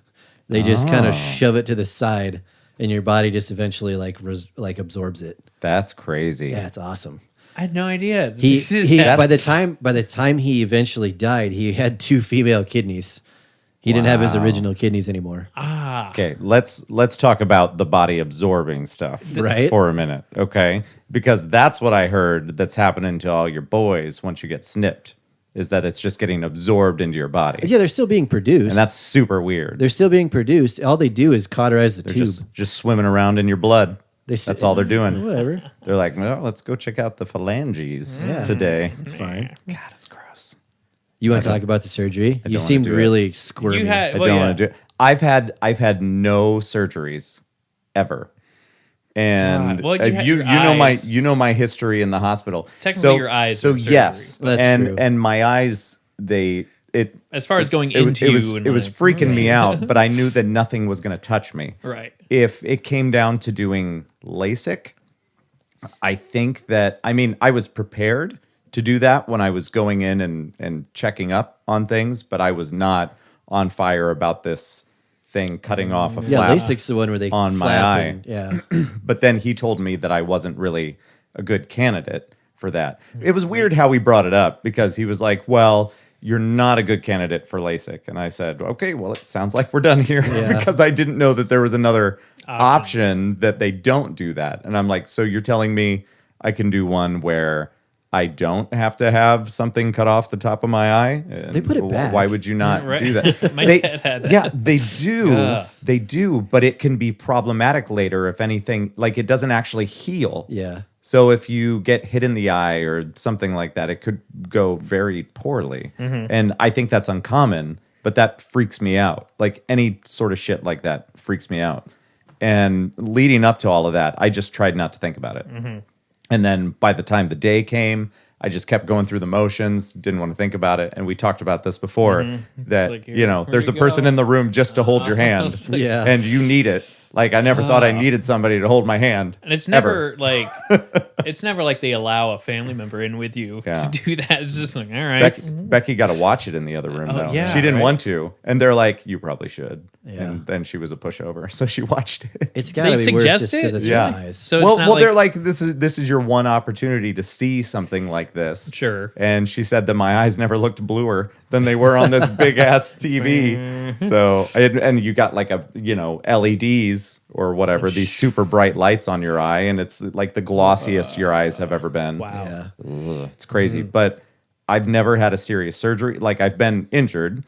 Speaker 3: They just kind of shove it to the side, and your body just eventually like absorbs it.
Speaker 2: That's crazy.
Speaker 3: Yeah, it's awesome.
Speaker 1: I had no idea.
Speaker 3: He by the time he eventually died, he had 2 female kidneys, He didn't have his original kidneys anymore.
Speaker 2: Okay, let's talk about the body absorbing stuff
Speaker 3: Right.
Speaker 2: for a minute, okay? Because that's what I heard that's happening to all your boys once you get snipped, is that it's just getting absorbed into your body.
Speaker 3: Yeah, they're still being produced.
Speaker 2: And that's super weird.
Speaker 3: They're still being produced. All they do is cauterize the
Speaker 2: They're
Speaker 3: tube.
Speaker 2: just swimming around in your blood.
Speaker 3: That's
Speaker 2: That's all they're doing.
Speaker 3: Whatever.
Speaker 2: They're like, well, let's go check out the phalanges
Speaker 3: Yeah.
Speaker 2: today.
Speaker 3: It's fine.
Speaker 2: God, it's gross.
Speaker 3: You want to talk about the surgery? You
Speaker 2: don't wanna
Speaker 3: seemed
Speaker 2: do it.
Speaker 3: really squirmy.
Speaker 1: You had
Speaker 2: I
Speaker 1: well,
Speaker 2: don't
Speaker 1: yeah.
Speaker 2: want to do it. I've had no surgeries ever. And
Speaker 1: God. Well, you had
Speaker 2: you
Speaker 1: your
Speaker 2: know my
Speaker 1: eyes.
Speaker 2: history in the hospital.
Speaker 1: Technically, your eyes
Speaker 2: So
Speaker 1: are surgery.
Speaker 2: yes,
Speaker 3: That's
Speaker 2: and
Speaker 3: true.
Speaker 2: and my eyes
Speaker 1: As far as going
Speaker 2: it,
Speaker 1: into
Speaker 2: it was
Speaker 1: you, and
Speaker 2: it was
Speaker 1: like-
Speaker 2: freaking me out, but I knew that nothing was going to touch me.
Speaker 1: Right.
Speaker 2: If it came down to doing LASIK, I think that I was prepared to do that when I was going in and checking up on things, but I was not on fire about this thing cutting off a
Speaker 3: Yeah,
Speaker 2: flap
Speaker 3: LASIK's the one where they
Speaker 2: on my
Speaker 3: flap
Speaker 2: eye.
Speaker 3: and- yeah.
Speaker 2: But then he told me that I wasn't really a good candidate for that. It was weird how he brought it up because he was like, well, you're not a good candidate for LASIK. And I said, okay, well, it sounds like we're done here
Speaker 3: Yeah.
Speaker 2: because I didn't know that there was another option that they don't do that. And I'm like, so you're telling me I can do one where I don't have to have something cut off the top of my eye? And
Speaker 3: They put it back.
Speaker 2: Why would you not
Speaker 1: Right.
Speaker 2: do that?
Speaker 1: My dad had that.
Speaker 2: Yeah, they do.
Speaker 1: Ugh.
Speaker 2: They do, but it can be problematic later if anything, like it doesn't actually heal.
Speaker 3: Yeah.
Speaker 2: So if you get hit in the eye or something like that, it could go very poorly. And I think that's uncommon, but that freaks me out. Like any sort of shit like that freaks me out. And leading up to all of that, I just tried not to think about it. And then by the time the day came, I just kept going through the motions, didn't want to think about it. And we talked about this before that,
Speaker 1: Like,
Speaker 2: there's a
Speaker 1: here we
Speaker 2: person
Speaker 1: go.
Speaker 2: in the room just to hold your hand.
Speaker 3: Yeah.
Speaker 2: And you need it. Like I never thought I needed somebody to hold my hand.
Speaker 1: And it's
Speaker 2: ever.
Speaker 1: never like it's never like they allow a family member in with you
Speaker 2: Yeah.
Speaker 1: to do that. It's just like, all right.
Speaker 2: Becky got to watch it in the other room,
Speaker 1: Oh,
Speaker 2: though.
Speaker 1: yeah,
Speaker 2: she didn't
Speaker 1: right.
Speaker 2: want to. And they're like, you probably should.
Speaker 3: Yeah.
Speaker 2: And then she was a pushover. So she watched it.
Speaker 3: It's got to
Speaker 1: They
Speaker 3: be worse
Speaker 1: suggest
Speaker 3: just because
Speaker 1: it?
Speaker 3: it's
Speaker 2: Yeah.
Speaker 3: your eyes.
Speaker 1: So it's
Speaker 2: well,
Speaker 1: not
Speaker 2: well,
Speaker 1: like,
Speaker 2: they're like, this is your one opportunity to see something like this.
Speaker 1: Sure.
Speaker 2: And she said that my eyes never looked bluer than they were on this big ass TV. So, and you got like LEDs or whatever, these super bright lights on your eye, and it's like the glossiest your eyes have ever been.
Speaker 1: wow.
Speaker 3: Yeah.
Speaker 2: Ugh, it's crazy. But I've never had a serious surgery. Like I've been injured.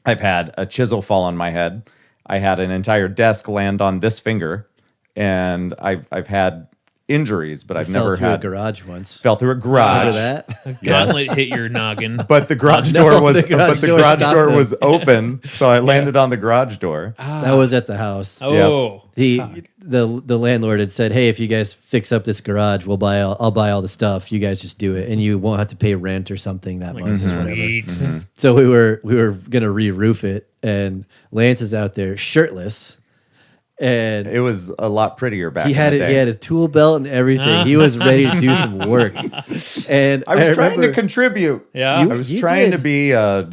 Speaker 2: I've had a chisel fall on my head. I had an entire desk land on this finger, and I've had injuries, but I've
Speaker 3: Fell
Speaker 2: never
Speaker 3: through
Speaker 2: had
Speaker 3: a garage once.
Speaker 2: fell through a garage.
Speaker 3: Remember that?
Speaker 1: Gauntlet hit your noggin.
Speaker 2: But the garage
Speaker 3: No,
Speaker 2: door was
Speaker 3: the garage
Speaker 2: but the
Speaker 3: door
Speaker 2: garage
Speaker 3: stopped
Speaker 2: door
Speaker 3: them.
Speaker 2: was open, so I landed on the garage door.
Speaker 3: That was at the house.
Speaker 1: Oh.
Speaker 3: The landlord had said, "Hey, if you guys fix up this garage, I'll buy all the stuff. You guys just do it, and you won't have to pay rent or something that
Speaker 1: Like,
Speaker 3: month, or whatever."
Speaker 1: sweet.
Speaker 3: So we were gonna re-roof it, and Lance is out there shirtless, and
Speaker 2: It was a lot prettier back.
Speaker 3: he had
Speaker 2: in the
Speaker 3: it.
Speaker 2: day.
Speaker 3: He had his tool belt and everything. He was ready to do some work, and
Speaker 2: I was trying to
Speaker 3: remember-
Speaker 2: contribute.
Speaker 1: Yeah.
Speaker 3: You-
Speaker 2: I was
Speaker 3: you
Speaker 2: trying
Speaker 3: did.
Speaker 2: to be a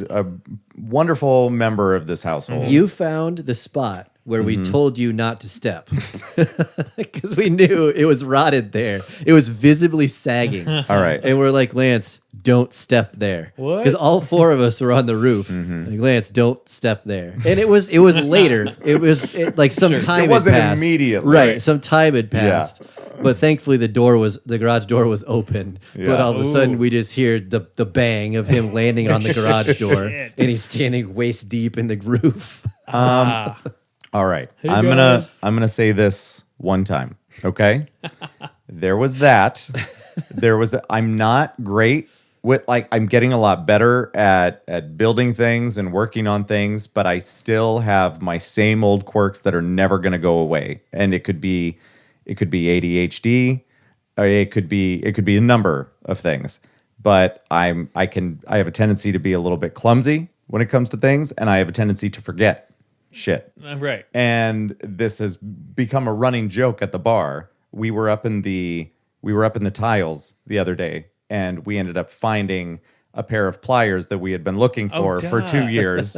Speaker 2: wonderful member of this household.
Speaker 3: You found the spot where we told you not to step because we knew it was rotted there. It was visibly sagging.
Speaker 2: All right.
Speaker 3: And we're like, Lance, don't step there.
Speaker 1: What?
Speaker 3: Because all four of us were on the roof. Like, Lance, don't step there. And it was later. It was like some time
Speaker 2: It wasn't
Speaker 3: had passed.
Speaker 2: immediately.
Speaker 3: Right. Some time had passed. But thankfully the garage door was open. But
Speaker 2: Yeah.
Speaker 3: all of a sudden
Speaker 1: Ooh.
Speaker 3: we just hear the bang of him landing on the garage door.
Speaker 1: Shit.
Speaker 3: And he's standing waist deep in the roof.
Speaker 2: All right.
Speaker 1: Hey,
Speaker 2: I'm
Speaker 1: guys.
Speaker 2: gonna say this one time. Okay. There was that. I'm not great with I'm getting a lot better at building things and working on things, but I still have my same old quirks that are never gonna go away. And it could be ADHD, it could be a number of things. But I have a tendency to be a little bit clumsy when it comes to things, and I have a tendency to forget shit.
Speaker 1: Right.
Speaker 2: And this has become a running joke at the bar. We were up in the tiles the other day, and we ended up finding a pair of pliers that we had been looking for 2 years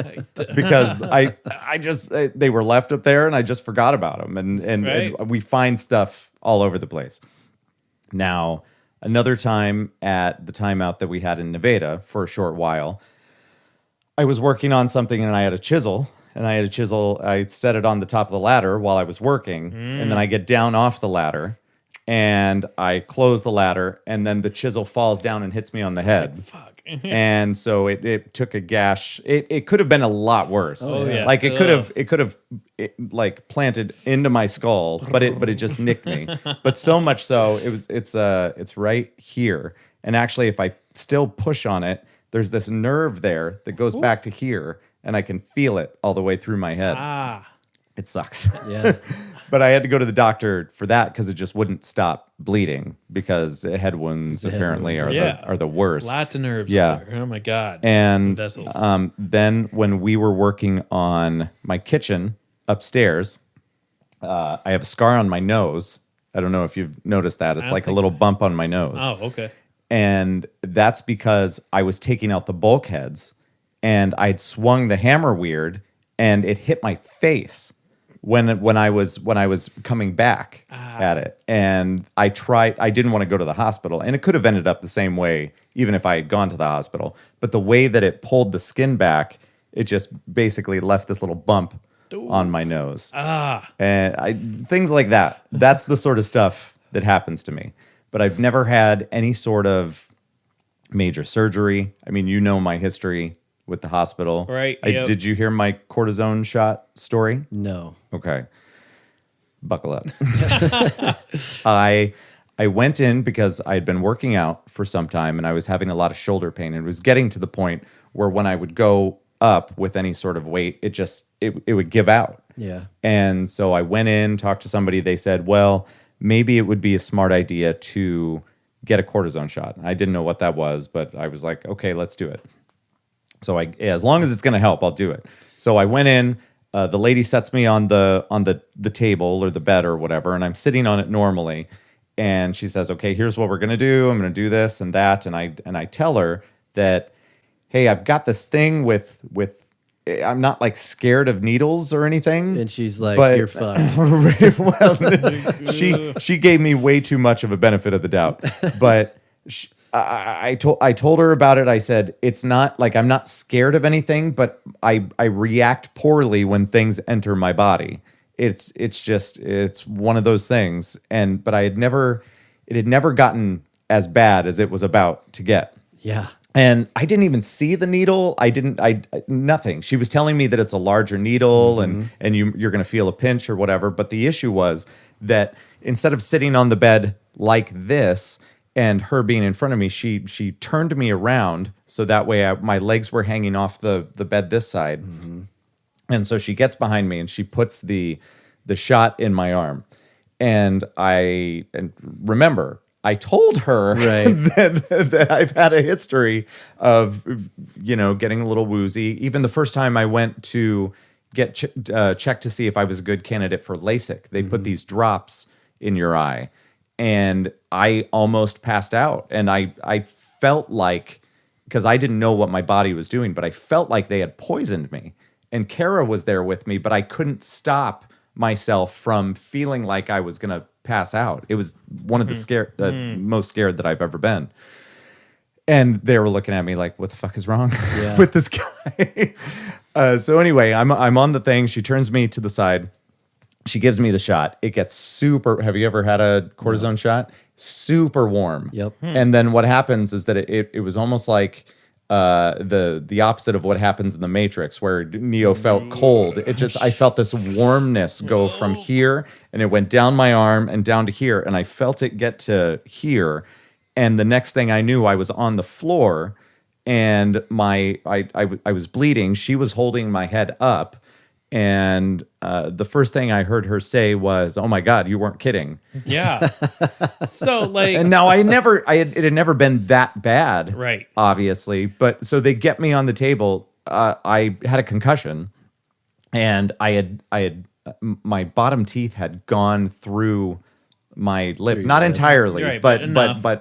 Speaker 2: because I just they were left up there and I just forgot about them, and
Speaker 1: Right.
Speaker 2: we find stuff all over the place. Now, another time at the timeout that we had in Nevada for a short while, I was working on something and I had a chisel. And I set it on the top of the ladder while I was working. And then I get down off the ladder and I close the ladder. And then the chisel falls down and hits me on the head.
Speaker 1: Fuck.
Speaker 2: And so it took a gash. It could have been a lot worse.
Speaker 1: Oh, yeah.
Speaker 2: Like it could have like planted into my skull, but it just nicked me. But so much so it's right here. And actually, if I still push on it, there's this nerve there that goes back to here, and I can feel it all the way through my head. It sucks.
Speaker 3: Yeah.
Speaker 2: But I had to go to the doctor for that because it just wouldn't stop bleeding because head wounds apparently are the worst.
Speaker 1: Lots of nerves.
Speaker 2: Yeah.
Speaker 1: Up there. Oh my God.
Speaker 2: And
Speaker 1: vessels.
Speaker 2: then when we were working on my kitchen upstairs, I have a scar on my nose. I don't know if you've noticed that. It's like a little bump on my nose.
Speaker 1: Oh, okay.
Speaker 2: And that's because I was taking out the bulkheads and I'd swung the hammer weird and it hit my face when I was coming back at it. And I didn't want to go to the hospital, and it could have ended up the same way even if I had gone to the hospital. But the way that it pulled the skin back, it just basically left this little bump on my nose. And things like that. That's the sort of stuff that happens to me. But I've never had any sort of major surgery. I mean, you know my history with the hospital.
Speaker 1: Right. Yep.
Speaker 2: Did you hear my cortisone shot story?
Speaker 3: No.
Speaker 2: Okay. Buckle up. I went in because I had been working out for some time and I was having a lot of shoulder pain. And it was getting to the point where when I would go up with any sort of weight, it would give out.
Speaker 3: Yeah.
Speaker 2: And so I went in, talked to somebody. They said, well, maybe it would be a smart idea to get a cortisone shot. I didn't know what that was, but I was like, okay, let's do it. So as long as it's going to help, I'll do it. So I went in. The lady sets me on the table or the bed or whatever, and I'm sitting on it normally. And she says, "Okay, here's what we're going to do. I'm going to do this and that." And I tell her that, "Hey, I've got this thing with I'm not like scared of needles or anything."
Speaker 3: And she's like,
Speaker 2: but,
Speaker 3: "You're fucked."
Speaker 2: Well, she gave me way too much of a benefit of the doubt. But I told her about it. I said, "It's not like I'm not scared of anything, but I react poorly when things enter my body. It's one of those things." But it had never gotten as bad as it was about to get.
Speaker 3: Yeah.
Speaker 2: And I didn't even see the needle. Nothing. She was telling me that it's a larger needle and you're going to feel a pinch or whatever. But the issue was that instead of sitting on the bed like this and her being in front of me, she turned me around so that way my legs were hanging off the bed this side. Mm-hmm. And so she gets behind me and she puts the shot in my arm. And remember, I told her that I've had a history of, getting a little woozy. Even the first time I went to get checked to see if I was a good candidate for LASIK, they put these drops in your eye, and I almost passed out. And I felt like, because I didn't know what my body was doing, but I felt like they had poisoned me. And Kara was there with me, but I couldn't stop myself from feeling like I was going to pass out. It was one of the most scared that I've ever been. And they were looking at me like, what the fuck is wrong with this guy? So anyway, I'm on the thing. She turns me to the side. She gives me the shot. It gets super. Have you ever had a cortisone shot? Super warm.
Speaker 3: Yep.
Speaker 2: And then what happens is that it was almost like the opposite of what happens in the Matrix, where Neo felt cold. I felt this warmness go from here, and it went down my arm and down to here, and I felt it get to here. And the next thing I knew, I was on the floor, and I was bleeding. She was holding my head up, and the first thing I heard her say was, "Oh my God, you weren't kidding."
Speaker 1: Yeah. So like,
Speaker 2: and now it had never been that bad,
Speaker 1: right?
Speaker 2: Obviously, but so they get me on the table. I had a concussion, and I had my bottom teeth had gone through my lip, not entirely,
Speaker 1: right,
Speaker 2: but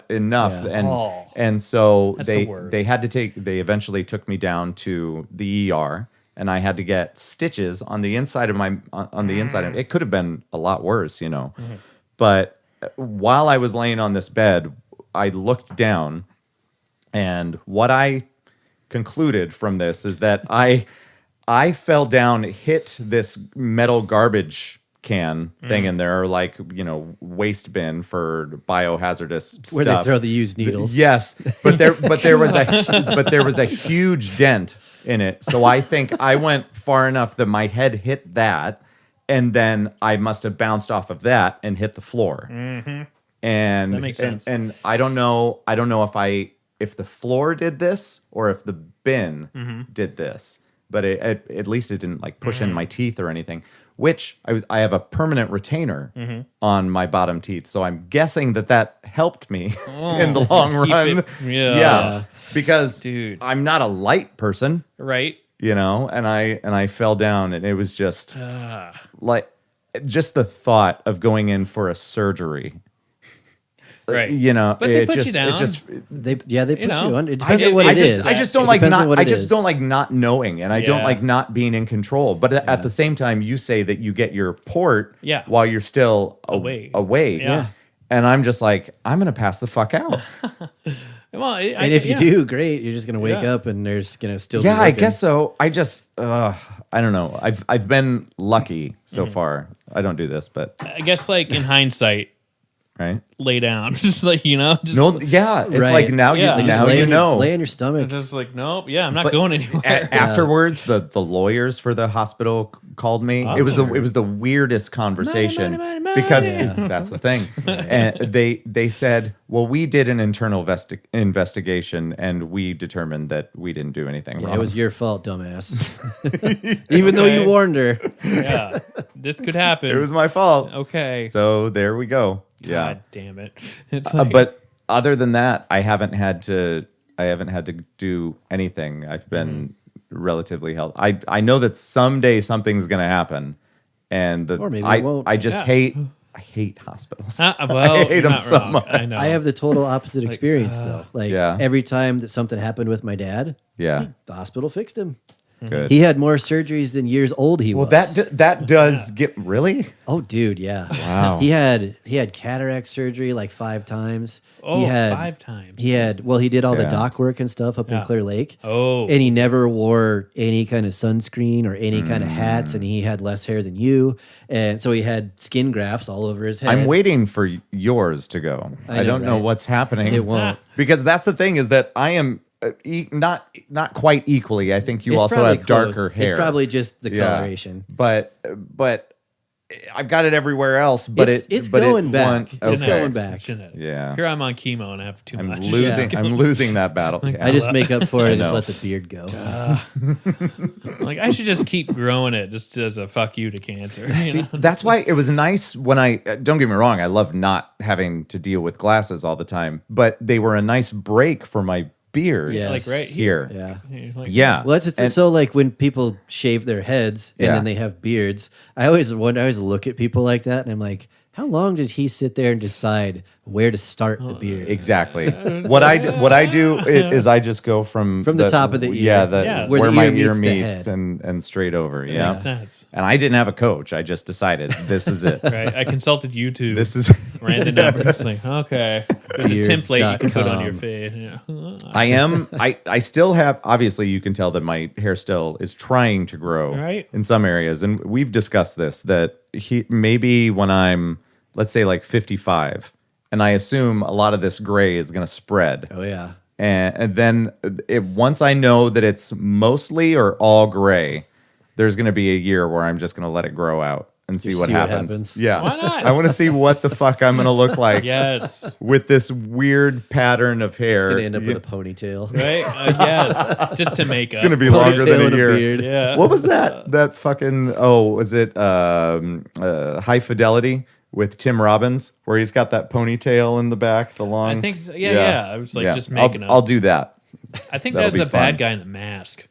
Speaker 1: enough.
Speaker 2: Yeah. And so
Speaker 1: That's
Speaker 2: they eventually took me down to the ER. And I had to get stitches on the inside of the inside of it. It could have been a lot worse, Mm-hmm. But while I was laying on this bed, I looked down, and what I concluded from this is that I fell down, hit this metal garbage can thing in there, or like, waste bin for biohazardous
Speaker 3: Where
Speaker 2: stuff.
Speaker 3: they throw the used needles.
Speaker 2: Yes, but there was a huge dent in it. So I think I went far enough that my head hit that, and then I must have bounced off of that and hit the floor.
Speaker 1: Mm-hmm.
Speaker 2: And
Speaker 1: that makes sense.
Speaker 2: And I don't know if the floor did this or if the bin did this, but at least it didn't like push in my teeth or anything. Which I have a permanent retainer on my bottom teeth, so I'm guessing that helped me in the long run.
Speaker 1: Yeah.
Speaker 2: Because
Speaker 1: Dude.
Speaker 2: I'm not a light person,
Speaker 1: Right.
Speaker 2: and I fell down, and it was just like just the thought of going in for a surgery.
Speaker 1: Right.
Speaker 2: But
Speaker 1: they put you down.
Speaker 3: They put you on. It
Speaker 1: I
Speaker 3: depends on what it is.
Speaker 2: I just don't
Speaker 3: It
Speaker 2: like
Speaker 3: depends on
Speaker 2: not.
Speaker 3: what
Speaker 2: I
Speaker 3: it
Speaker 2: just
Speaker 3: is.
Speaker 2: don't like not knowing, and I don't
Speaker 1: Yeah.
Speaker 2: like not being in control. But at the same time, you say that you get your port
Speaker 1: Yeah.
Speaker 2: while you're still
Speaker 1: Awake.
Speaker 2: awake.
Speaker 1: Yeah.
Speaker 2: And I'm just like, I'm gonna pass the fuck out.
Speaker 1: Well,
Speaker 3: And if you do, great. You're just gonna wake
Speaker 1: Yeah.
Speaker 3: up and there's gonna still.
Speaker 2: Yeah,
Speaker 3: be
Speaker 2: I
Speaker 3: working.
Speaker 2: guess so. I just, I don't know. I've been lucky so far. I don't do this, but
Speaker 1: I guess like in hindsight,
Speaker 2: right.
Speaker 1: lay down. Just like, just,
Speaker 2: No, yeah, it's
Speaker 3: Right.
Speaker 2: like now
Speaker 1: Yeah.
Speaker 2: you
Speaker 1: Just
Speaker 2: now
Speaker 3: lay
Speaker 2: you
Speaker 3: on
Speaker 2: know.
Speaker 3: lay on your stomach.
Speaker 1: just like, nope. Yeah, I'm not
Speaker 2: But
Speaker 1: going anywhere.
Speaker 2: Afterwards, the lawyers for the hospital called me. It was the weirdest conversation
Speaker 1: Money.
Speaker 2: because
Speaker 3: Yeah.
Speaker 2: that's the thing. And they said, "Well, we did an internal investigation, and we determined that we didn't do anything
Speaker 3: Yeah,
Speaker 2: wrong."
Speaker 3: it was your fault, dumbass. Even though you warned her.
Speaker 1: Yeah. This could happen.
Speaker 2: It was my fault.
Speaker 1: okay.
Speaker 2: So there we go. Yeah.
Speaker 1: God damn it. It's like,
Speaker 2: But other than that, I haven't had to do anything. I've been relatively healthy. I know that someday something's going to happen, and
Speaker 3: Or maybe
Speaker 2: I
Speaker 3: it won't.
Speaker 2: I just
Speaker 1: Yeah.
Speaker 2: I hate hospitals.
Speaker 1: well,
Speaker 2: I hate
Speaker 1: you're
Speaker 2: them
Speaker 1: not
Speaker 2: so
Speaker 1: wrong.
Speaker 2: much.
Speaker 1: I know.
Speaker 3: I have the total opposite experience though. Like
Speaker 2: Yeah.
Speaker 3: every time that something happened with my dad,
Speaker 2: Yeah,
Speaker 3: the hospital fixed him.
Speaker 2: good.
Speaker 3: He had more surgeries than years old he
Speaker 2: Well,
Speaker 3: was.
Speaker 2: that does get really.
Speaker 3: Oh, dude, yeah.
Speaker 2: Wow.
Speaker 3: He had cataract surgery like 5 times.
Speaker 1: Oh,
Speaker 3: he had
Speaker 1: 5 times.
Speaker 3: He did all the
Speaker 2: Yeah.
Speaker 3: dock work and stuff up in
Speaker 1: Yeah.
Speaker 3: Clear Lake.
Speaker 1: Oh.
Speaker 3: And he never wore any kind of sunscreen or any kind of hats, and he had less hair than you. And so he had skin grafts all over his head.
Speaker 2: I'm waiting for yours to go. I
Speaker 3: know,
Speaker 2: don't know
Speaker 3: right?
Speaker 2: what's happening.
Speaker 3: It won't.
Speaker 2: Because that's the thing is that I am not quite equally. I think you
Speaker 3: It's
Speaker 2: also
Speaker 3: probably
Speaker 2: have darker
Speaker 3: close.
Speaker 2: hair.
Speaker 3: It's probably just the
Speaker 2: Yeah.
Speaker 3: coloration.
Speaker 2: But I've got it everywhere else. But
Speaker 3: It's
Speaker 2: but
Speaker 3: going back.
Speaker 2: won't-
Speaker 3: It's
Speaker 2: okay.
Speaker 3: going back.
Speaker 1: Genetic.
Speaker 2: Yeah.
Speaker 1: Here I'm on chemo and I have too
Speaker 2: I'm
Speaker 1: much.
Speaker 2: losing.
Speaker 3: Yeah.
Speaker 2: I'm losing that battle. Yeah.
Speaker 3: I just make up for it and just
Speaker 2: know.
Speaker 3: let the beard go.
Speaker 1: Like I should just keep growing it just as a fuck you to cancer. You know?
Speaker 2: That's why it was nice when I don't get me wrong. I love not having to deal with glasses all the time, but they were a nice break for my beard.
Speaker 3: Yeah.
Speaker 1: Like right
Speaker 2: Here.
Speaker 3: Yeah.
Speaker 1: Like,
Speaker 2: Yeah.
Speaker 3: Well, that's so like when people shave their heads and
Speaker 2: Yeah.
Speaker 3: then they have beards. I always look at people like that and I'm like, how long did he sit there and decide where to start the beard?
Speaker 2: Exactly. What I do is I just go from
Speaker 3: the top of the ear.
Speaker 1: Yeah.
Speaker 2: where
Speaker 3: Where the
Speaker 2: my
Speaker 3: ear
Speaker 2: ear
Speaker 3: meets the
Speaker 2: meets
Speaker 3: head.
Speaker 2: and straight over. Yeah.
Speaker 1: makes sense.
Speaker 2: And I didn't have a coach. I just decided this is it.
Speaker 1: Right. I consulted YouTube.
Speaker 2: This is
Speaker 1: random numbers. Like, okay. There's a template you can put on your
Speaker 3: Beards.com.
Speaker 1: face. Yeah.
Speaker 2: I still have, obviously you can tell that my hair still is trying to grow
Speaker 1: Right.
Speaker 2: in some areas. And we've discussed this, that maybe when I'm, let's say like 55, and I assume a lot of this gray is going to spread.
Speaker 3: Oh yeah.
Speaker 2: And then once I know that it's mostly or all gray, there's going to be a year where I'm just going to let it grow out and see what happens. Yeah.
Speaker 1: Why not?
Speaker 2: I want to see what the fuck I'm going to look like
Speaker 1: Yes.
Speaker 2: with this weird pattern of hair.
Speaker 3: It's gonna end up with a ponytail.
Speaker 1: Right? Yes. Just to make
Speaker 2: It's going to be
Speaker 3: Ponytail
Speaker 2: longer than
Speaker 3: and
Speaker 2: a
Speaker 3: a
Speaker 2: year.
Speaker 3: beard.
Speaker 1: Yeah.
Speaker 2: What was that? That fucking, was it High Fidelity with Tim Robbins, where he's got that ponytail in the back, the long.
Speaker 1: I think so. Yeah. I was like just
Speaker 2: I'll,
Speaker 1: making up.
Speaker 2: I'll do that.
Speaker 1: I think
Speaker 2: that'll
Speaker 1: that's
Speaker 2: be
Speaker 1: a bad
Speaker 2: fun.
Speaker 1: guy in The Mask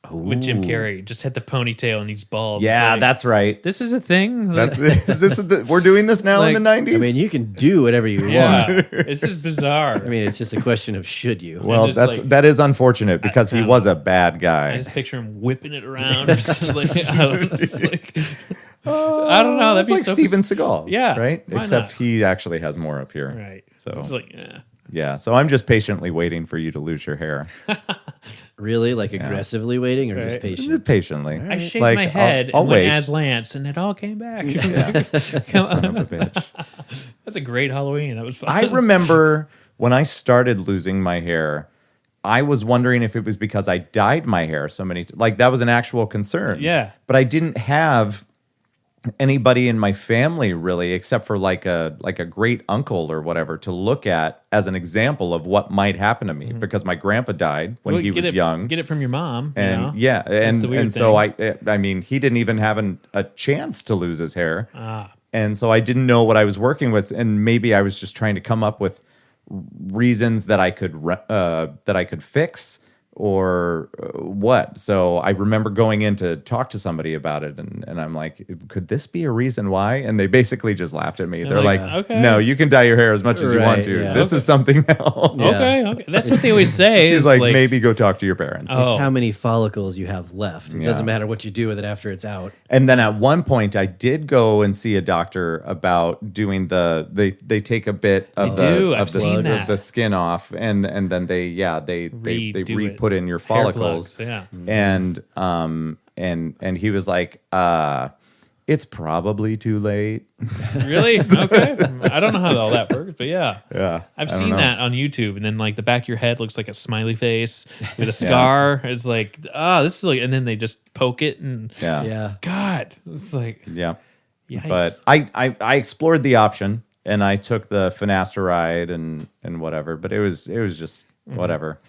Speaker 1: with Jim Carrey. Just had the ponytail and he's bald.
Speaker 2: Yeah,
Speaker 1: It's like,
Speaker 2: that's right.
Speaker 1: this is a thing.
Speaker 2: We're doing this now in
Speaker 1: Like,
Speaker 2: the 90s?
Speaker 3: I mean, you can do whatever you want.
Speaker 1: yeah. It's just bizarre.
Speaker 3: I mean, it's just a question of should you.
Speaker 2: well,
Speaker 1: just
Speaker 2: that's
Speaker 1: like-
Speaker 2: that is unfortunate because he
Speaker 1: I don't
Speaker 2: was
Speaker 1: know.
Speaker 2: a bad
Speaker 1: I
Speaker 2: guy.
Speaker 1: just picture him whipping it around. Just like, I don't know. It's like, I don't know. That'd
Speaker 2: It's
Speaker 1: be
Speaker 2: like
Speaker 1: so
Speaker 2: Steven Seagal.
Speaker 1: Yeah,
Speaker 2: Right?
Speaker 1: why
Speaker 2: Except
Speaker 1: not?
Speaker 2: he actually has more up here.
Speaker 1: Right.
Speaker 2: So
Speaker 1: It's like, yeah.
Speaker 2: yeah. So I'm just patiently waiting for you to lose your hair.
Speaker 3: Really? Like aggressively waiting or just patient?
Speaker 2: Patiently.
Speaker 1: I shaved
Speaker 2: Like,
Speaker 1: my head
Speaker 2: I'll
Speaker 1: and went
Speaker 2: wait.
Speaker 1: as Lance, and it all came back.
Speaker 2: Son of a bitch.
Speaker 1: That's a great Halloween. That was fun.
Speaker 2: I remember when I started losing my hair, I was wondering if it was because I dyed my hair so many times. Like, that was an actual concern.
Speaker 1: Yeah.
Speaker 2: But I didn't have anybody in my family really, except for like a great uncle or whatever, to look at as an example of what might happen to me, because my grandpa died when
Speaker 1: Well,
Speaker 2: he was young.
Speaker 1: Get it from your mom.
Speaker 2: And
Speaker 1: you know?
Speaker 2: yeah,
Speaker 1: That's the weird
Speaker 2: and so
Speaker 1: thing.
Speaker 2: I mean, he didn't even have a chance to lose his hair.
Speaker 1: Ah.
Speaker 2: And so I didn't know what I was working with, and maybe I was just trying to come up with reasons that I could fix or what. So I remember going in to talk to somebody about it, and I'm like, could this be a reason why? And they basically just laughed at me. They're like,
Speaker 1: okay.
Speaker 2: no, you can dye your hair as much as you want
Speaker 3: Right,
Speaker 2: to.
Speaker 3: yeah.
Speaker 2: This is something else.
Speaker 1: Okay. That's what they always say.
Speaker 2: She's
Speaker 1: is
Speaker 2: like, maybe go talk to your parents.
Speaker 1: Oh.
Speaker 3: It's how many follicles you have left. It
Speaker 2: Yeah.
Speaker 3: doesn't matter what you do with it after it's out.
Speaker 2: And then at one point, I did go and see a doctor about doing they take a bit of
Speaker 1: I've seen that.
Speaker 2: the skin off, and then they
Speaker 1: Redo
Speaker 2: re-put in your
Speaker 1: Hair
Speaker 2: follicles.
Speaker 1: plugs, yeah.
Speaker 2: And he was like, it's probably too late.
Speaker 1: Really? Okay. I don't know how all that works, but yeah.
Speaker 2: Yeah,
Speaker 1: I've
Speaker 2: I don't
Speaker 1: seen
Speaker 2: know.
Speaker 1: that on YouTube, and then like the back of your head looks like a smiley face with a scar. It's like, this is like, and then they just poke it, and
Speaker 2: Yeah,
Speaker 3: Yeah.
Speaker 1: God, it's like,
Speaker 2: yeah.
Speaker 1: yikes.
Speaker 2: But I explored the option, and I took the finasteride and whatever, but it was just whatever.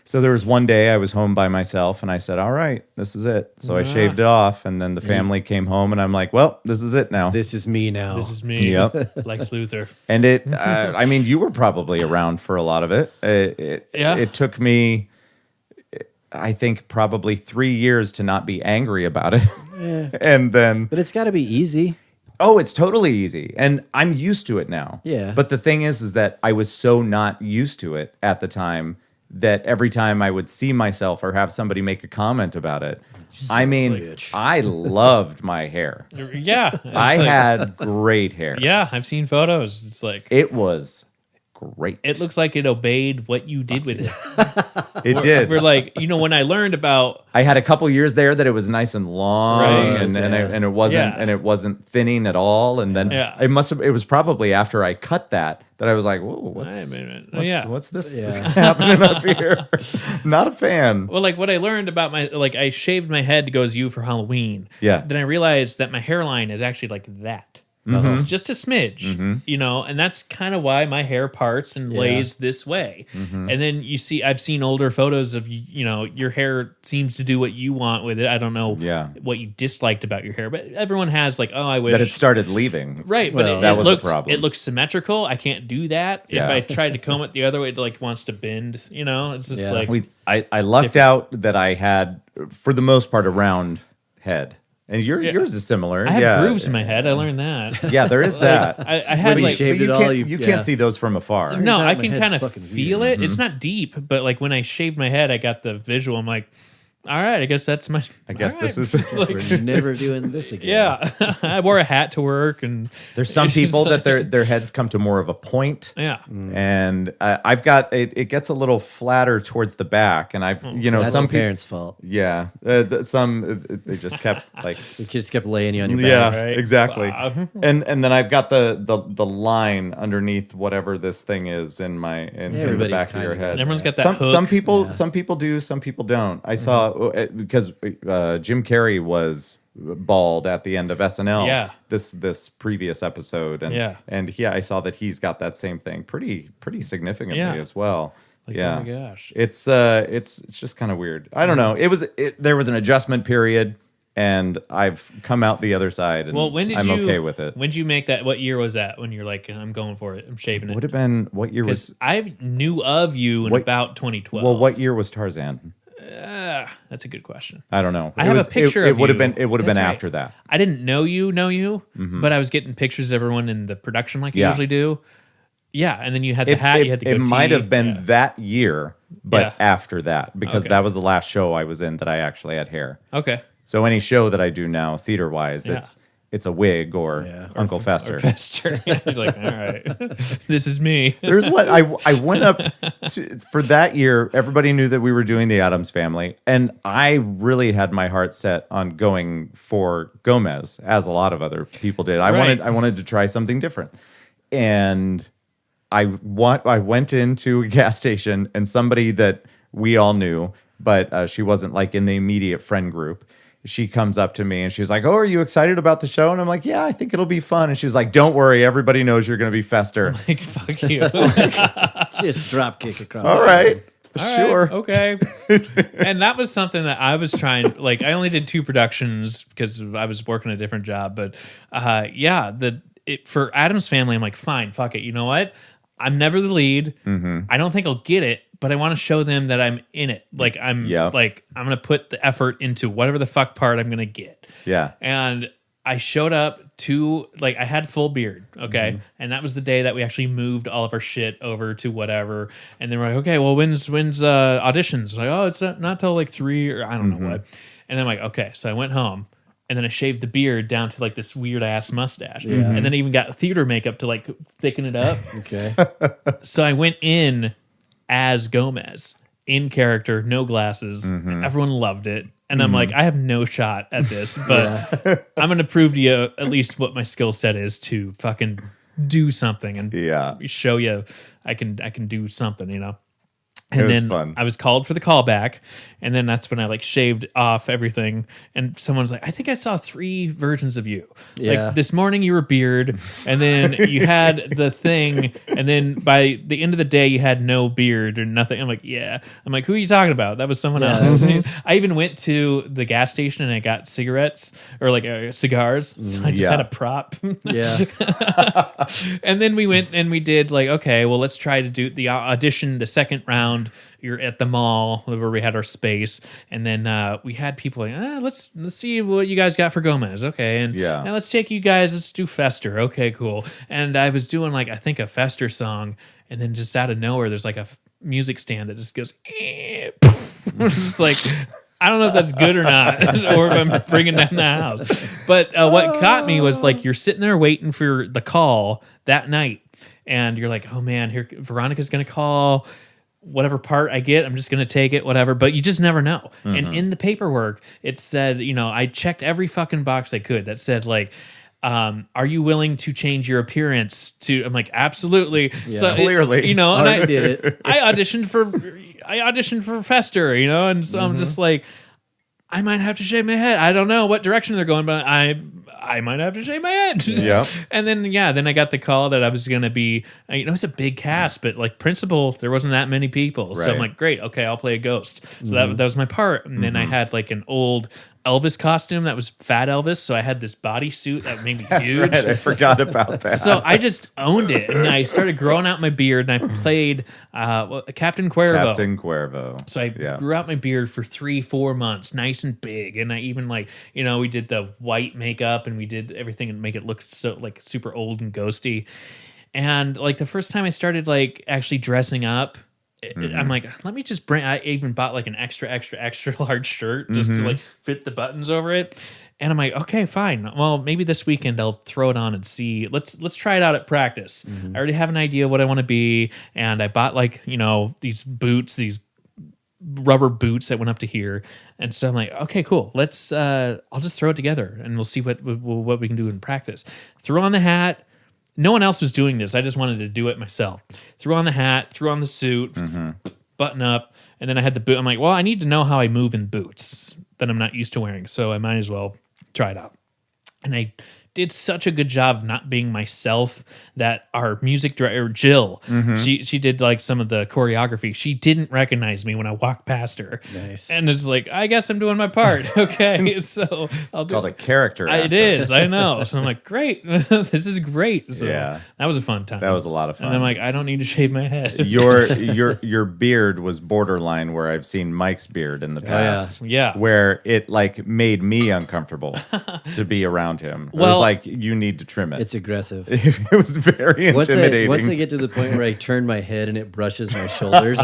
Speaker 2: So there was one day I was home by myself, and I said, all right, this is it. So I shaved it off, and then the family came home, and I'm like, well, this is it now.
Speaker 3: This is me now.
Speaker 1: This is me.
Speaker 2: Yep.
Speaker 1: Lex Luthor.
Speaker 2: And it, I mean, you were probably around for a lot of it. It took me, I think, probably 3 years to not be angry about it. And then,
Speaker 3: But it's got to be easy.
Speaker 2: oh, it's totally easy. And I'm used to it now.
Speaker 3: Yeah.
Speaker 2: But the thing is that I was so not used to it at the time that every time I would see myself or have somebody make a comment about it, I mean,
Speaker 3: bitch.
Speaker 2: I loved my hair.
Speaker 1: Yeah. It's
Speaker 2: I
Speaker 1: like-
Speaker 2: had great hair.
Speaker 1: Yeah, I've seen photos. It's like,
Speaker 2: It was great.
Speaker 1: it looked like it obeyed what you did with it.
Speaker 2: It did.
Speaker 1: We're like, when I learned about,
Speaker 2: I had a couple years there that it was nice and long,
Speaker 1: Right.
Speaker 2: and it wasn't thinning at all. And then
Speaker 1: Yeah.
Speaker 2: it was probably after I cut that I was like, whoa,
Speaker 1: Wait a minute.
Speaker 2: what's this
Speaker 3: Yeah.
Speaker 2: happening up here? Not a fan.
Speaker 1: Well, like what I learned about I shaved my head to go as you for Halloween.
Speaker 2: Yeah.
Speaker 1: Then I realized that my hairline is actually like that. Just a smidge, and that's kind of why my hair parts and lays this way. And then I've seen older photos of, your hair seems to do what you want with it. I don't know what you disliked about your hair, but everyone has like, I wish
Speaker 2: That it started leaving.
Speaker 1: right.
Speaker 3: Well,
Speaker 1: But
Speaker 2: that
Speaker 1: it
Speaker 2: was a
Speaker 1: looks,
Speaker 2: problem.
Speaker 1: it looks symmetrical. I can't do that.
Speaker 2: Yeah.
Speaker 1: If I tried to comb it the other way, it like wants to bend, it's just
Speaker 3: Yeah.
Speaker 1: like,
Speaker 2: I lucked out that I had, for the most part, a round head. And yours is similar.
Speaker 1: I have grooves in my head. I learned that.
Speaker 2: Yeah, there is that.
Speaker 1: I had
Speaker 3: When you
Speaker 1: like,
Speaker 3: shaved
Speaker 2: But
Speaker 3: it all,
Speaker 2: you can't see those from afar.
Speaker 1: no,
Speaker 3: out
Speaker 1: I
Speaker 3: my
Speaker 1: can
Speaker 3: head's
Speaker 1: kind of
Speaker 3: fucking
Speaker 1: feel
Speaker 3: weird.
Speaker 1: it. It's not deep, but like when I shaved my head, I got the visual. I'm like, all right, I guess that's my.
Speaker 2: I guess
Speaker 1: all
Speaker 2: this
Speaker 1: right.
Speaker 2: is.
Speaker 3: We're never doing this again.
Speaker 1: Yeah, I wore a hat to work, and
Speaker 2: There's some
Speaker 1: it's just
Speaker 2: people
Speaker 1: like-
Speaker 2: that their heads come to more of a point.
Speaker 1: Yeah,
Speaker 2: And I've got it gets a little flatter towards the back, and I've
Speaker 3: That's
Speaker 2: some
Speaker 3: the
Speaker 2: people,
Speaker 3: parents' fault.
Speaker 2: yeah, some they just kept like
Speaker 3: The kids kept laying you on your back.
Speaker 2: yeah,
Speaker 1: right?
Speaker 2: exactly.
Speaker 1: Wow.
Speaker 2: And then I've got the line underneath whatever this thing is in the
Speaker 3: Everybody's
Speaker 2: back of your
Speaker 3: kinda got
Speaker 2: head.
Speaker 1: and everyone's got that
Speaker 2: some
Speaker 1: hook.
Speaker 2: some people do, some people don't. I saw because Jim Carrey was bald at the end of SNL.
Speaker 1: Yeah.
Speaker 2: This previous episode, and
Speaker 1: Yeah.
Speaker 2: I saw that he's got that same thing pretty significantly
Speaker 1: Yeah.
Speaker 2: as well.
Speaker 1: Like,
Speaker 2: yeah.
Speaker 1: oh my gosh.
Speaker 2: It's just kind of weird. I don't know. There was an adjustment period, and I've come out the other side, and
Speaker 1: Well, when did
Speaker 2: I'm
Speaker 1: you?
Speaker 2: okay with it.
Speaker 1: When did you make that? What year was that? When you're like, I'm going for it. I'm shaving
Speaker 2: Would
Speaker 1: it.
Speaker 2: have been what year was?
Speaker 1: Because I knew of you in
Speaker 2: What-
Speaker 1: about 2012.
Speaker 2: Well, what year was Tarzan?
Speaker 1: That's a good question.
Speaker 2: I don't know.
Speaker 1: I have a picture
Speaker 2: It
Speaker 1: of
Speaker 2: would have
Speaker 1: you.
Speaker 2: been. It would have been
Speaker 1: That's right.
Speaker 2: after that.
Speaker 1: I didn't know you, but I was getting pictures of everyone in the production like you
Speaker 2: Yeah.
Speaker 1: usually do. Yeah, and then you had the hat, you had the
Speaker 2: It
Speaker 1: goatee.
Speaker 2: might have been
Speaker 1: Yeah.
Speaker 2: that year, but
Speaker 1: Yeah.
Speaker 2: after that, because
Speaker 1: Okay.
Speaker 2: that was the last show I was in that I actually had hair.
Speaker 1: Okay.
Speaker 2: So any show that I do now, theater wise,
Speaker 1: Yeah.
Speaker 2: it's a wig or Uncle Fester.
Speaker 1: Or Fester. You're like, all right, this is me.
Speaker 2: There's what I went up to, for that year. Everybody knew that we were doing the Addams Family, and I really had my heart set on going for Gomez, as a lot of other people did. I wanted to try something different, and I went into a gas station, and somebody that we all knew, but she wasn't like in the immediate friend group. She comes up to me and she was like, "Oh, are you excited about the show?" And I'm like, "Yeah, I think it'll be fun." And she was like, "Don't worry, everybody knows you're going to be Fester."
Speaker 1: Like, fuck you.
Speaker 3: Just drop kick across.
Speaker 2: All right.
Speaker 1: All
Speaker 2: Sure.
Speaker 1: right, okay. And that was something that I was trying, like, I only did 2 productions because I was working a different job. But for Addams Family, I'm like, fine, fuck it. You know what? I'm never the lead. I don't think I'll get it, but I want to show them that I'm in it. Like, I'm going to put the effort into whatever the fuck part I'm going to get.
Speaker 2: Yeah.
Speaker 1: And I showed up to, like, I had full beard, okay? And that was the day that we actually moved all of our shit over to whatever. And then we're like, okay, well, when's auditions? Like, oh, it's not till like 3 or I don't know what. And then I'm like, okay. So I went home. And then I shaved the beard down to like this weird ass mustache. And then I even got theater makeup to like thicken it up.
Speaker 3: Okay.
Speaker 1: So I went in as Gomez, in character, no glasses. Everyone loved it. And I'm like, I have no shot at this, but I'm going to prove to you at least what my skill set is to fucking do something and show you I can do something, you know? And then
Speaker 2: fun.
Speaker 1: I was called for the callback, and then that's when I like shaved off everything. And someone's like, "I think I saw 3 versions of you. Like this morning you were beard, and then you had the thing, and then by the end of the day you had no beard or nothing." I'm like, "Yeah." I'm like, "Who are you talking about? That was someone else." I even went to the gas station and I got cigarettes or like cigars, so I just had a prop. And then we went and we did like, okay, well, let's try to do the audition, the second round. You're at the mall where we had our space, and then we had people like, let's see what you guys got for Gomez, okay, and let's take you guys, let's do Fester, okay, cool. And I was doing like I think a Fester song, and then just out of nowhere, there's like a music stand that just goes, just like. I don't know if that's good or not, or if I'm bringing down the house. But what caught me was like you're sitting there waiting for the call that night, and you're like, oh man, here Veronica's gonna call. Whatever part I get, I'm just going to take it, whatever. But you just never know. And in the paperwork, it said, you know, I checked every fucking box I could that said, like, are you willing to change your appearance to, I'm like, absolutely.
Speaker 2: Yeah. So clearly.
Speaker 1: You know, and
Speaker 3: I did it.
Speaker 1: I auditioned for Fester, you know, and so I'm just like, I might have to shave my head. I don't know what direction they're going, but I might have to shave my head.
Speaker 2: Yeah.
Speaker 1: And then I got the call that I was going to be, you know, it's a big cast, but like principal, there wasn't that many people. Right. So I'm like, great, okay, I'll play a ghost. So that was my part. And then I had like an old Elvis costume that was Fat Elvis. So I had this bodysuit that made me huge.
Speaker 2: Right. I forgot about that.
Speaker 1: So I just owned it. And I started growing out my beard and I played Captain Cuervo.
Speaker 2: Captain Cuervo.
Speaker 1: So I grew out my beard for 3-4 months, nice and big. And I even like, you know, we did the white makeup and we did everything and make it look so like super old and ghosty. And like the first time I started like actually dressing up, I'm like, let me just bring, I even bought like an extra large shirt just to like fit the buttons over it. And I'm like, okay, fine. Well, maybe this weekend I'll throw it on and see. Let's try it out at practice. I already have an idea of what I want to be. And I bought like, you know, these boots, these rubber boots that went up to here. And so I'm like, okay, cool. Let's, I'll just throw it together and we'll see what we can do in practice. Throw on the hat. No one else was doing this. I just wanted to do it myself. Threw on the hat, threw on the suit, button up, and then I had the boot. I'm like, well, I need to know how I move in boots that I'm not used to wearing, so I might as well try it out. And I did such a good job of not being myself that our music director, Jill, she did like some of the choreography. She didn't recognize me when I walked past her.
Speaker 3: Nice.
Speaker 1: And it's like, I guess I'm doing my part. Okay. So
Speaker 2: it's called a character actor.
Speaker 1: It is. I know. So I'm like, great. This is great. So that was a fun time.
Speaker 2: That was a lot of fun.
Speaker 1: And I'm like, I don't need to shave my head.
Speaker 2: Your beard was borderline where I've seen Mike's beard in the past.
Speaker 1: Yeah.
Speaker 2: Where it like made me uncomfortable to be around him. It was like, you need to trim it.
Speaker 3: It's aggressive.
Speaker 2: It was very intimidating.
Speaker 3: Once I get to the point where I turn my head and it brushes my shoulders,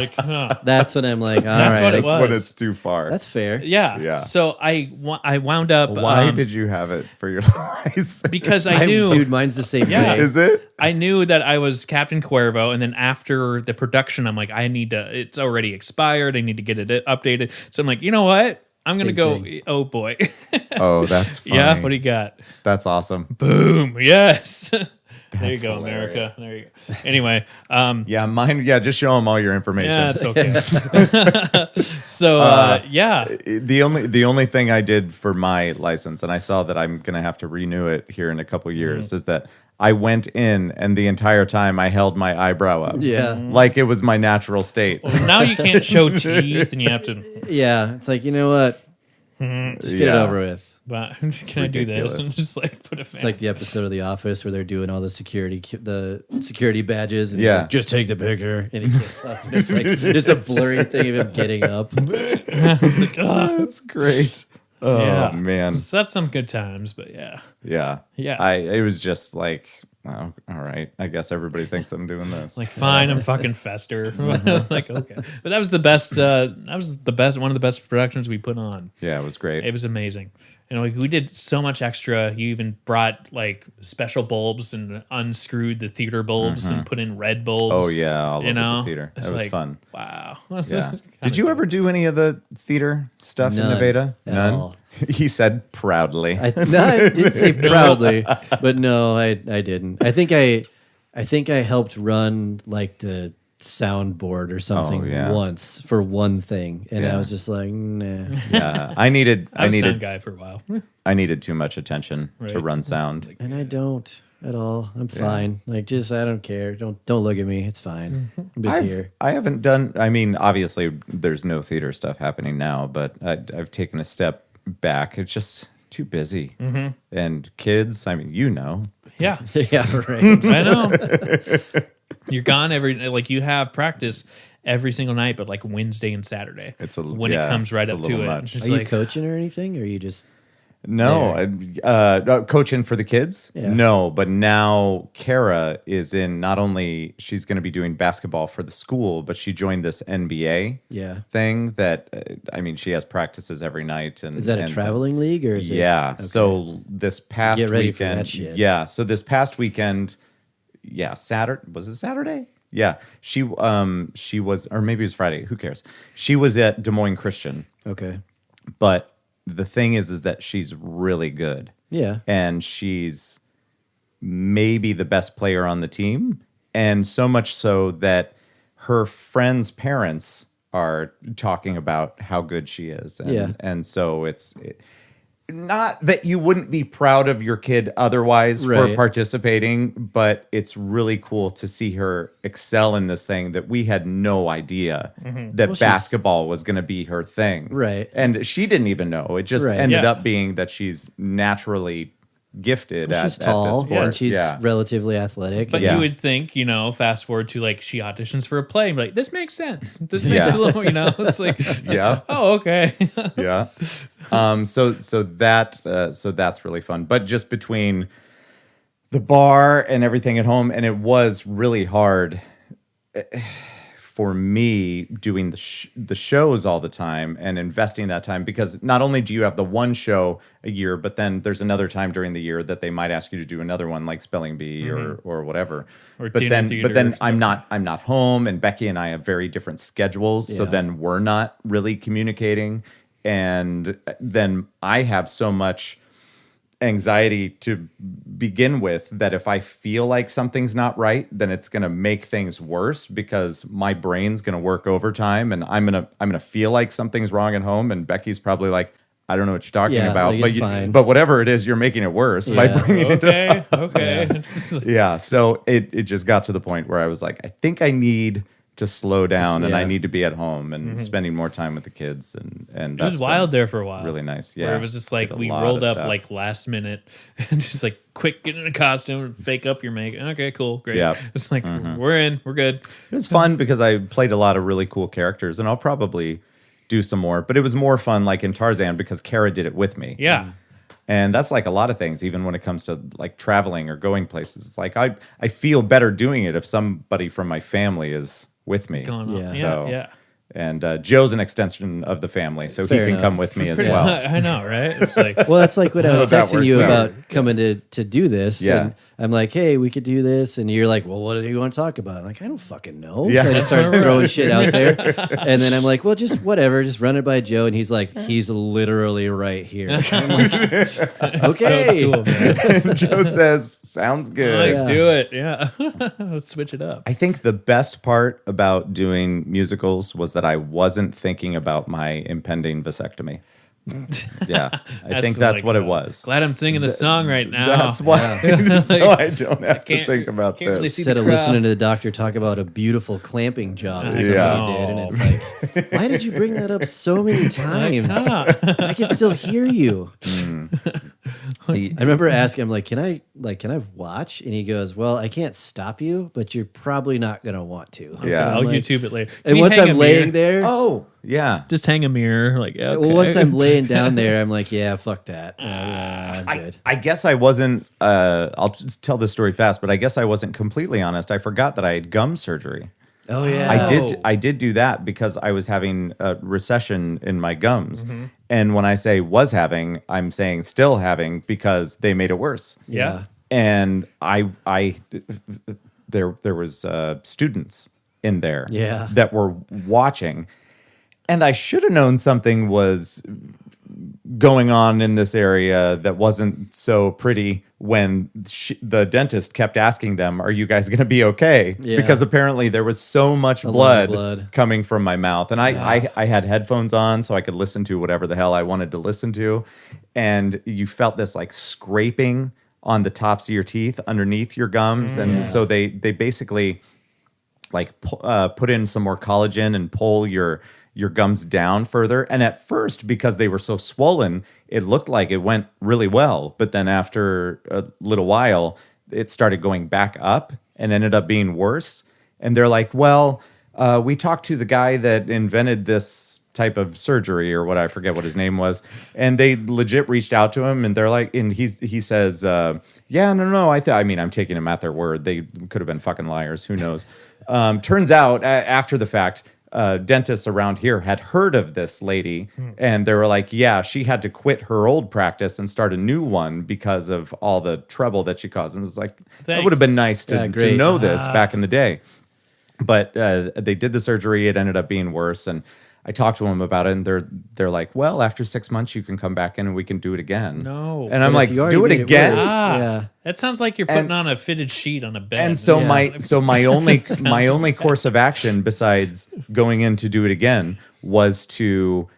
Speaker 3: that's when I'm like, all
Speaker 1: That's
Speaker 3: right,
Speaker 1: what it
Speaker 2: That's
Speaker 1: was.
Speaker 2: when it's too far.
Speaker 3: that's fair.
Speaker 1: Yeah.
Speaker 2: Yeah.
Speaker 1: So I wound up.
Speaker 2: Why did you have it for your license?
Speaker 1: Because I knew.
Speaker 3: Dude, mine's the same
Speaker 1: Yeah.
Speaker 3: way.
Speaker 2: Is it?
Speaker 1: I knew that I was Captain Cuervo, and then after the production, I'm like, I need to. It's already expired. I need to get it updated. So I'm like, you know what? I'm gonna
Speaker 3: Same
Speaker 1: go.
Speaker 3: thing.
Speaker 1: Oh boy.
Speaker 2: Oh, that's funny.
Speaker 1: Yeah. What do you got?
Speaker 2: That's awesome.
Speaker 1: Boom. Yes. There you
Speaker 2: That's
Speaker 1: go,
Speaker 2: hilarious.
Speaker 1: America. There you go. Anyway.
Speaker 2: Yeah, mine. Yeah, just show them all your information.
Speaker 1: Yeah, it's okay. So yeah.
Speaker 2: The only thing I did for my license, and I saw that I'm gonna have to renew it here in a couple years, is that I went in and the entire time I held my eyebrow up.
Speaker 3: Yeah.
Speaker 2: Like it was my natural state.
Speaker 1: Well, now you can't show teeth, and you have to.
Speaker 3: Yeah. It's like, you know what? Just get it
Speaker 2: Yeah.
Speaker 3: over with.
Speaker 1: But can I do this
Speaker 2: ridiculous.
Speaker 1: and just like put a fan?
Speaker 3: It's like the episode of The Office where they're doing all the security badges, and he's
Speaker 2: Yeah.
Speaker 3: like, just take the picture, and he gets up. And it's like just a blurry thing of him getting up.
Speaker 1: It's like, ugh.
Speaker 2: That's great. Oh
Speaker 1: Yeah.
Speaker 2: man.
Speaker 1: So that's some good times, but yeah.
Speaker 2: Yeah.
Speaker 1: Yeah.
Speaker 2: It was just like, oh, all right. I guess everybody thinks I'm doing this.
Speaker 1: Like, fine, I'm fucking Fester. I was like, okay. But that was the best, one of the best productions we put on.
Speaker 2: Yeah, it was great.
Speaker 1: It was amazing. You know, like, we did so much extra. You even brought like special bulbs and unscrewed the theater bulbs and put in red bulbs.
Speaker 2: Oh yeah, all
Speaker 1: you
Speaker 2: over
Speaker 1: know?
Speaker 2: the theater.
Speaker 1: It's
Speaker 2: That was
Speaker 1: like,
Speaker 2: fun.
Speaker 1: Wow.
Speaker 2: Yeah. Did you ever do any of the theater stuff in
Speaker 3: None
Speaker 2: Nevada?
Speaker 3: at all.
Speaker 2: He said proudly.
Speaker 3: I didn't say proudly, but no, I didn't. I think I helped run like the soundboard or something
Speaker 2: yeah.
Speaker 3: once for one thing, and
Speaker 2: Yeah.
Speaker 3: I was just like, nah.
Speaker 2: Yeah, I needed
Speaker 1: I was sound guy for a while.
Speaker 2: I needed too much attention to
Speaker 1: Right.
Speaker 2: run sound.
Speaker 3: And I don't at all. I'm fine. Like, just I don't care. Don't look at me. It's fine. I'm just here.
Speaker 2: I haven't done. I mean, obviously, there's no theater stuff happening now, but I've taken a step back. It's just too busy, and kids. I mean, you know.
Speaker 1: Yeah.
Speaker 3: Yeah, right.
Speaker 1: I know. You're gone like you have practice every single night, but like Wednesday and Saturday.
Speaker 2: It's a-
Speaker 1: when
Speaker 2: yeah,
Speaker 1: it comes right
Speaker 2: it's a
Speaker 1: up to
Speaker 2: little
Speaker 1: it.
Speaker 2: much.
Speaker 1: It's
Speaker 3: Are you
Speaker 1: like,
Speaker 3: coaching or anything, or are you just?
Speaker 2: No, coaching for the kids.
Speaker 3: Yeah.
Speaker 2: No, but now Kara is in. Not only she's going to be doing basketball for the school, but she joined this NBA
Speaker 3: Yeah.
Speaker 2: thing that I mean, she has practices every night. And
Speaker 3: Is that a traveling league or is it?
Speaker 2: Yeah.
Speaker 3: Okay.
Speaker 2: So this past
Speaker 3: Get ready
Speaker 2: weekend,
Speaker 3: for that shit.
Speaker 2: yeah. So this past weekend, yeah, Saturday, was it Saturday? Yeah, she was, or maybe it was Friday. Who cares? She was at Des Moines Christian,
Speaker 3: Okay.
Speaker 2: but the thing is that she's really good.
Speaker 3: Yeah.
Speaker 2: And she's maybe the best player on the team. And so much so that her friends' parents are talking about how good she is. And,
Speaker 3: Yeah.
Speaker 2: and so not that you wouldn't be proud of your kid otherwise for
Speaker 3: Right.
Speaker 2: participating, but it's really cool to see her excel in this thing that we had no idea that
Speaker 3: Well, she's-
Speaker 2: basketball was going to be her thing.
Speaker 3: Right.
Speaker 2: And she didn't even know. It just
Speaker 3: Right.
Speaker 2: ended
Speaker 1: Yeah.
Speaker 2: up being that she's naturally gifted
Speaker 3: Well,
Speaker 2: at,
Speaker 3: she's
Speaker 2: at this
Speaker 3: tall
Speaker 2: sport.
Speaker 3: and she's
Speaker 2: yeah.
Speaker 3: relatively athletic.
Speaker 1: but
Speaker 2: Yeah.
Speaker 1: you would think, you know, fast forward to like she auditions for a play and be like, this makes sense. This
Speaker 2: Yeah.
Speaker 1: makes a little, you know, it's like,
Speaker 2: Yeah.
Speaker 1: oh, okay.
Speaker 2: Yeah. So that's really fun. But just between the bar and everything at home, and it was really hard for me doing the shows all the time and investing that time, because not only do you have the one show a year, but then there's another time during the year that they might ask you to do another one, like spelling bee or whatever.
Speaker 1: Or
Speaker 2: but
Speaker 1: dinner
Speaker 2: then
Speaker 1: theater
Speaker 2: but then
Speaker 1: or
Speaker 2: I'm not home, and Becky and I have very different schedules, so
Speaker 3: Yeah.
Speaker 2: then we're not really communicating, and then I have so much anxiety to begin with that if I feel like something's not right, then it's going to make things worse, because my brain's going to work overtime, and I'm going to feel like something's wrong at home, and Becky's probably like, I don't know what you're talking
Speaker 3: Yeah,
Speaker 2: about,
Speaker 3: like,
Speaker 2: but
Speaker 3: it's fine.
Speaker 2: but whatever it is, you're making it worse by
Speaker 3: Yeah.
Speaker 2: bringing it up.
Speaker 1: Okay. It's like,
Speaker 2: Yeah, so it just got to the point where I was like, I think I need to slow down, and I
Speaker 3: yeah.
Speaker 2: need to be at home and spending more time with the kids, and
Speaker 1: it
Speaker 2: that's
Speaker 1: was wild
Speaker 2: been
Speaker 1: there for a while.
Speaker 2: really nice. Yeah,
Speaker 1: Where it was just like
Speaker 2: Did a
Speaker 1: we
Speaker 2: lot
Speaker 1: rolled
Speaker 2: of
Speaker 1: up
Speaker 2: stuff.
Speaker 1: like last minute and just like quick, get in a costume and fake up your makeup. Okay, cool, great.
Speaker 2: Yep.
Speaker 1: It's like we're in, we're good.
Speaker 2: It was fun because I played a lot of really cool characters, and I'll probably do some more. But it was more fun, like in Tarzan, because Kara did it with me.
Speaker 1: Yeah.
Speaker 2: And that's like a lot of things, even when it comes to like traveling or going places. It's like I feel better doing it if somebody from my family is with me.
Speaker 1: Going on.
Speaker 3: Yeah.
Speaker 1: Yeah.
Speaker 2: So-
Speaker 1: Yeah.
Speaker 2: And Joe's an extension of the family, so
Speaker 3: Fair
Speaker 2: he can
Speaker 3: enough.
Speaker 2: come with me as well.
Speaker 1: I know, right? It's like,
Speaker 3: Well, that's like when I
Speaker 2: So
Speaker 3: was
Speaker 2: that
Speaker 3: texting
Speaker 2: works
Speaker 3: you
Speaker 2: out.
Speaker 3: about coming to do this.
Speaker 2: Yeah.
Speaker 3: And I'm like, hey, we could do this. And you're like, well, what do you want to talk about? I'm like, I don't fucking know.
Speaker 2: Yeah.
Speaker 3: So I just started throwing shit out there. And then I'm like, well, just whatever. Just run it by Joe. And he's like, he's literally right here. And I'm like, okay.
Speaker 1: so cool, man.
Speaker 2: Joe says, "Sounds good."
Speaker 1: Like, do it. Yeah. Switch it up.
Speaker 2: I think the best part about doing musicals was that I wasn't thinking about my impending vasectomy. Yeah, I think that's what it was.
Speaker 1: Glad I'm singing the song right now.
Speaker 2: That's why, so I don't have to
Speaker 1: can't-
Speaker 2: think about
Speaker 1: can't really
Speaker 2: this.
Speaker 1: see
Speaker 3: Instead of
Speaker 1: crowd.
Speaker 3: listening to the doctor talk about a beautiful clamping job that somebody
Speaker 2: Yeah.
Speaker 3: did. And it's like, why did you bring that up so many times? I can still hear you. I remember asking him, like, can I watch? And he goes, well, I can't stop you, but you're probably not going to want to.
Speaker 2: Yeah.
Speaker 1: I'll
Speaker 3: I'm like-
Speaker 1: YouTube it later. Can
Speaker 3: And
Speaker 1: you
Speaker 3: once
Speaker 1: hang a
Speaker 3: I'm laying
Speaker 1: mirror?
Speaker 3: there,
Speaker 2: Oh, yeah.
Speaker 1: Just hang a mirror. Like, yeah, okay.
Speaker 3: well, once I'm laying down there, I'm like, yeah, fuck that. I'm good.
Speaker 2: I guess I wasn't. I'll just tell this story fast, but I guess I wasn't completely honest. I forgot that I had gum surgery.
Speaker 3: Oh yeah,
Speaker 2: I did do that because I was having a recession in my gums. And when I say was having, I'm saying still having because they made it worse.
Speaker 1: Yeah.
Speaker 2: And there was students in there
Speaker 3: Yeah.
Speaker 2: that were watching. And I should have known something was going on in this area that wasn't so pretty when the dentist kept asking them, are you guys going to be okay?
Speaker 3: Yeah.
Speaker 2: Because apparently there was so much
Speaker 3: lot of
Speaker 2: blood,
Speaker 3: blood.
Speaker 2: coming from my mouth. And I had headphones on so I could listen to whatever the hell I wanted to listen to. And you felt this like scraping on the tops of your teeth underneath your gums. And so they basically like put in some more collagen and pull your gums down further. And at first, because they were so swollen, it looked like it went really well. But then after a little while, it started going back up and ended up being worse. And they're like, well, we talked to the guy that invented this type of surgery or what, I forget what his name was. And they legit reached out to him and they're like, and he says, yeah, no. I mean, I'm taking them at their word. They could have been fucking liars. Who knows? Turns out after the fact, dentists around here had heard of this lady and they were like, yeah, she had to quit her old practice and start a new one because of all the trouble that she caused. And it was like, that would have been nice to
Speaker 3: great.
Speaker 2: know this back in the day. But they did the surgery. It ended up being worse. And I talked to them about it and they're like, well, after 6 months, you can come back in and we can do it again.
Speaker 1: No.
Speaker 2: And I'm
Speaker 3: But
Speaker 2: like,
Speaker 3: if you already
Speaker 2: do it
Speaker 3: made it
Speaker 2: again?
Speaker 3: worse,
Speaker 1: Ah,
Speaker 3: yeah.
Speaker 1: that sounds like you're putting on a fitted sheet on a bed.
Speaker 2: And so
Speaker 3: Yeah.
Speaker 2: my only course of action besides going in to do it again was to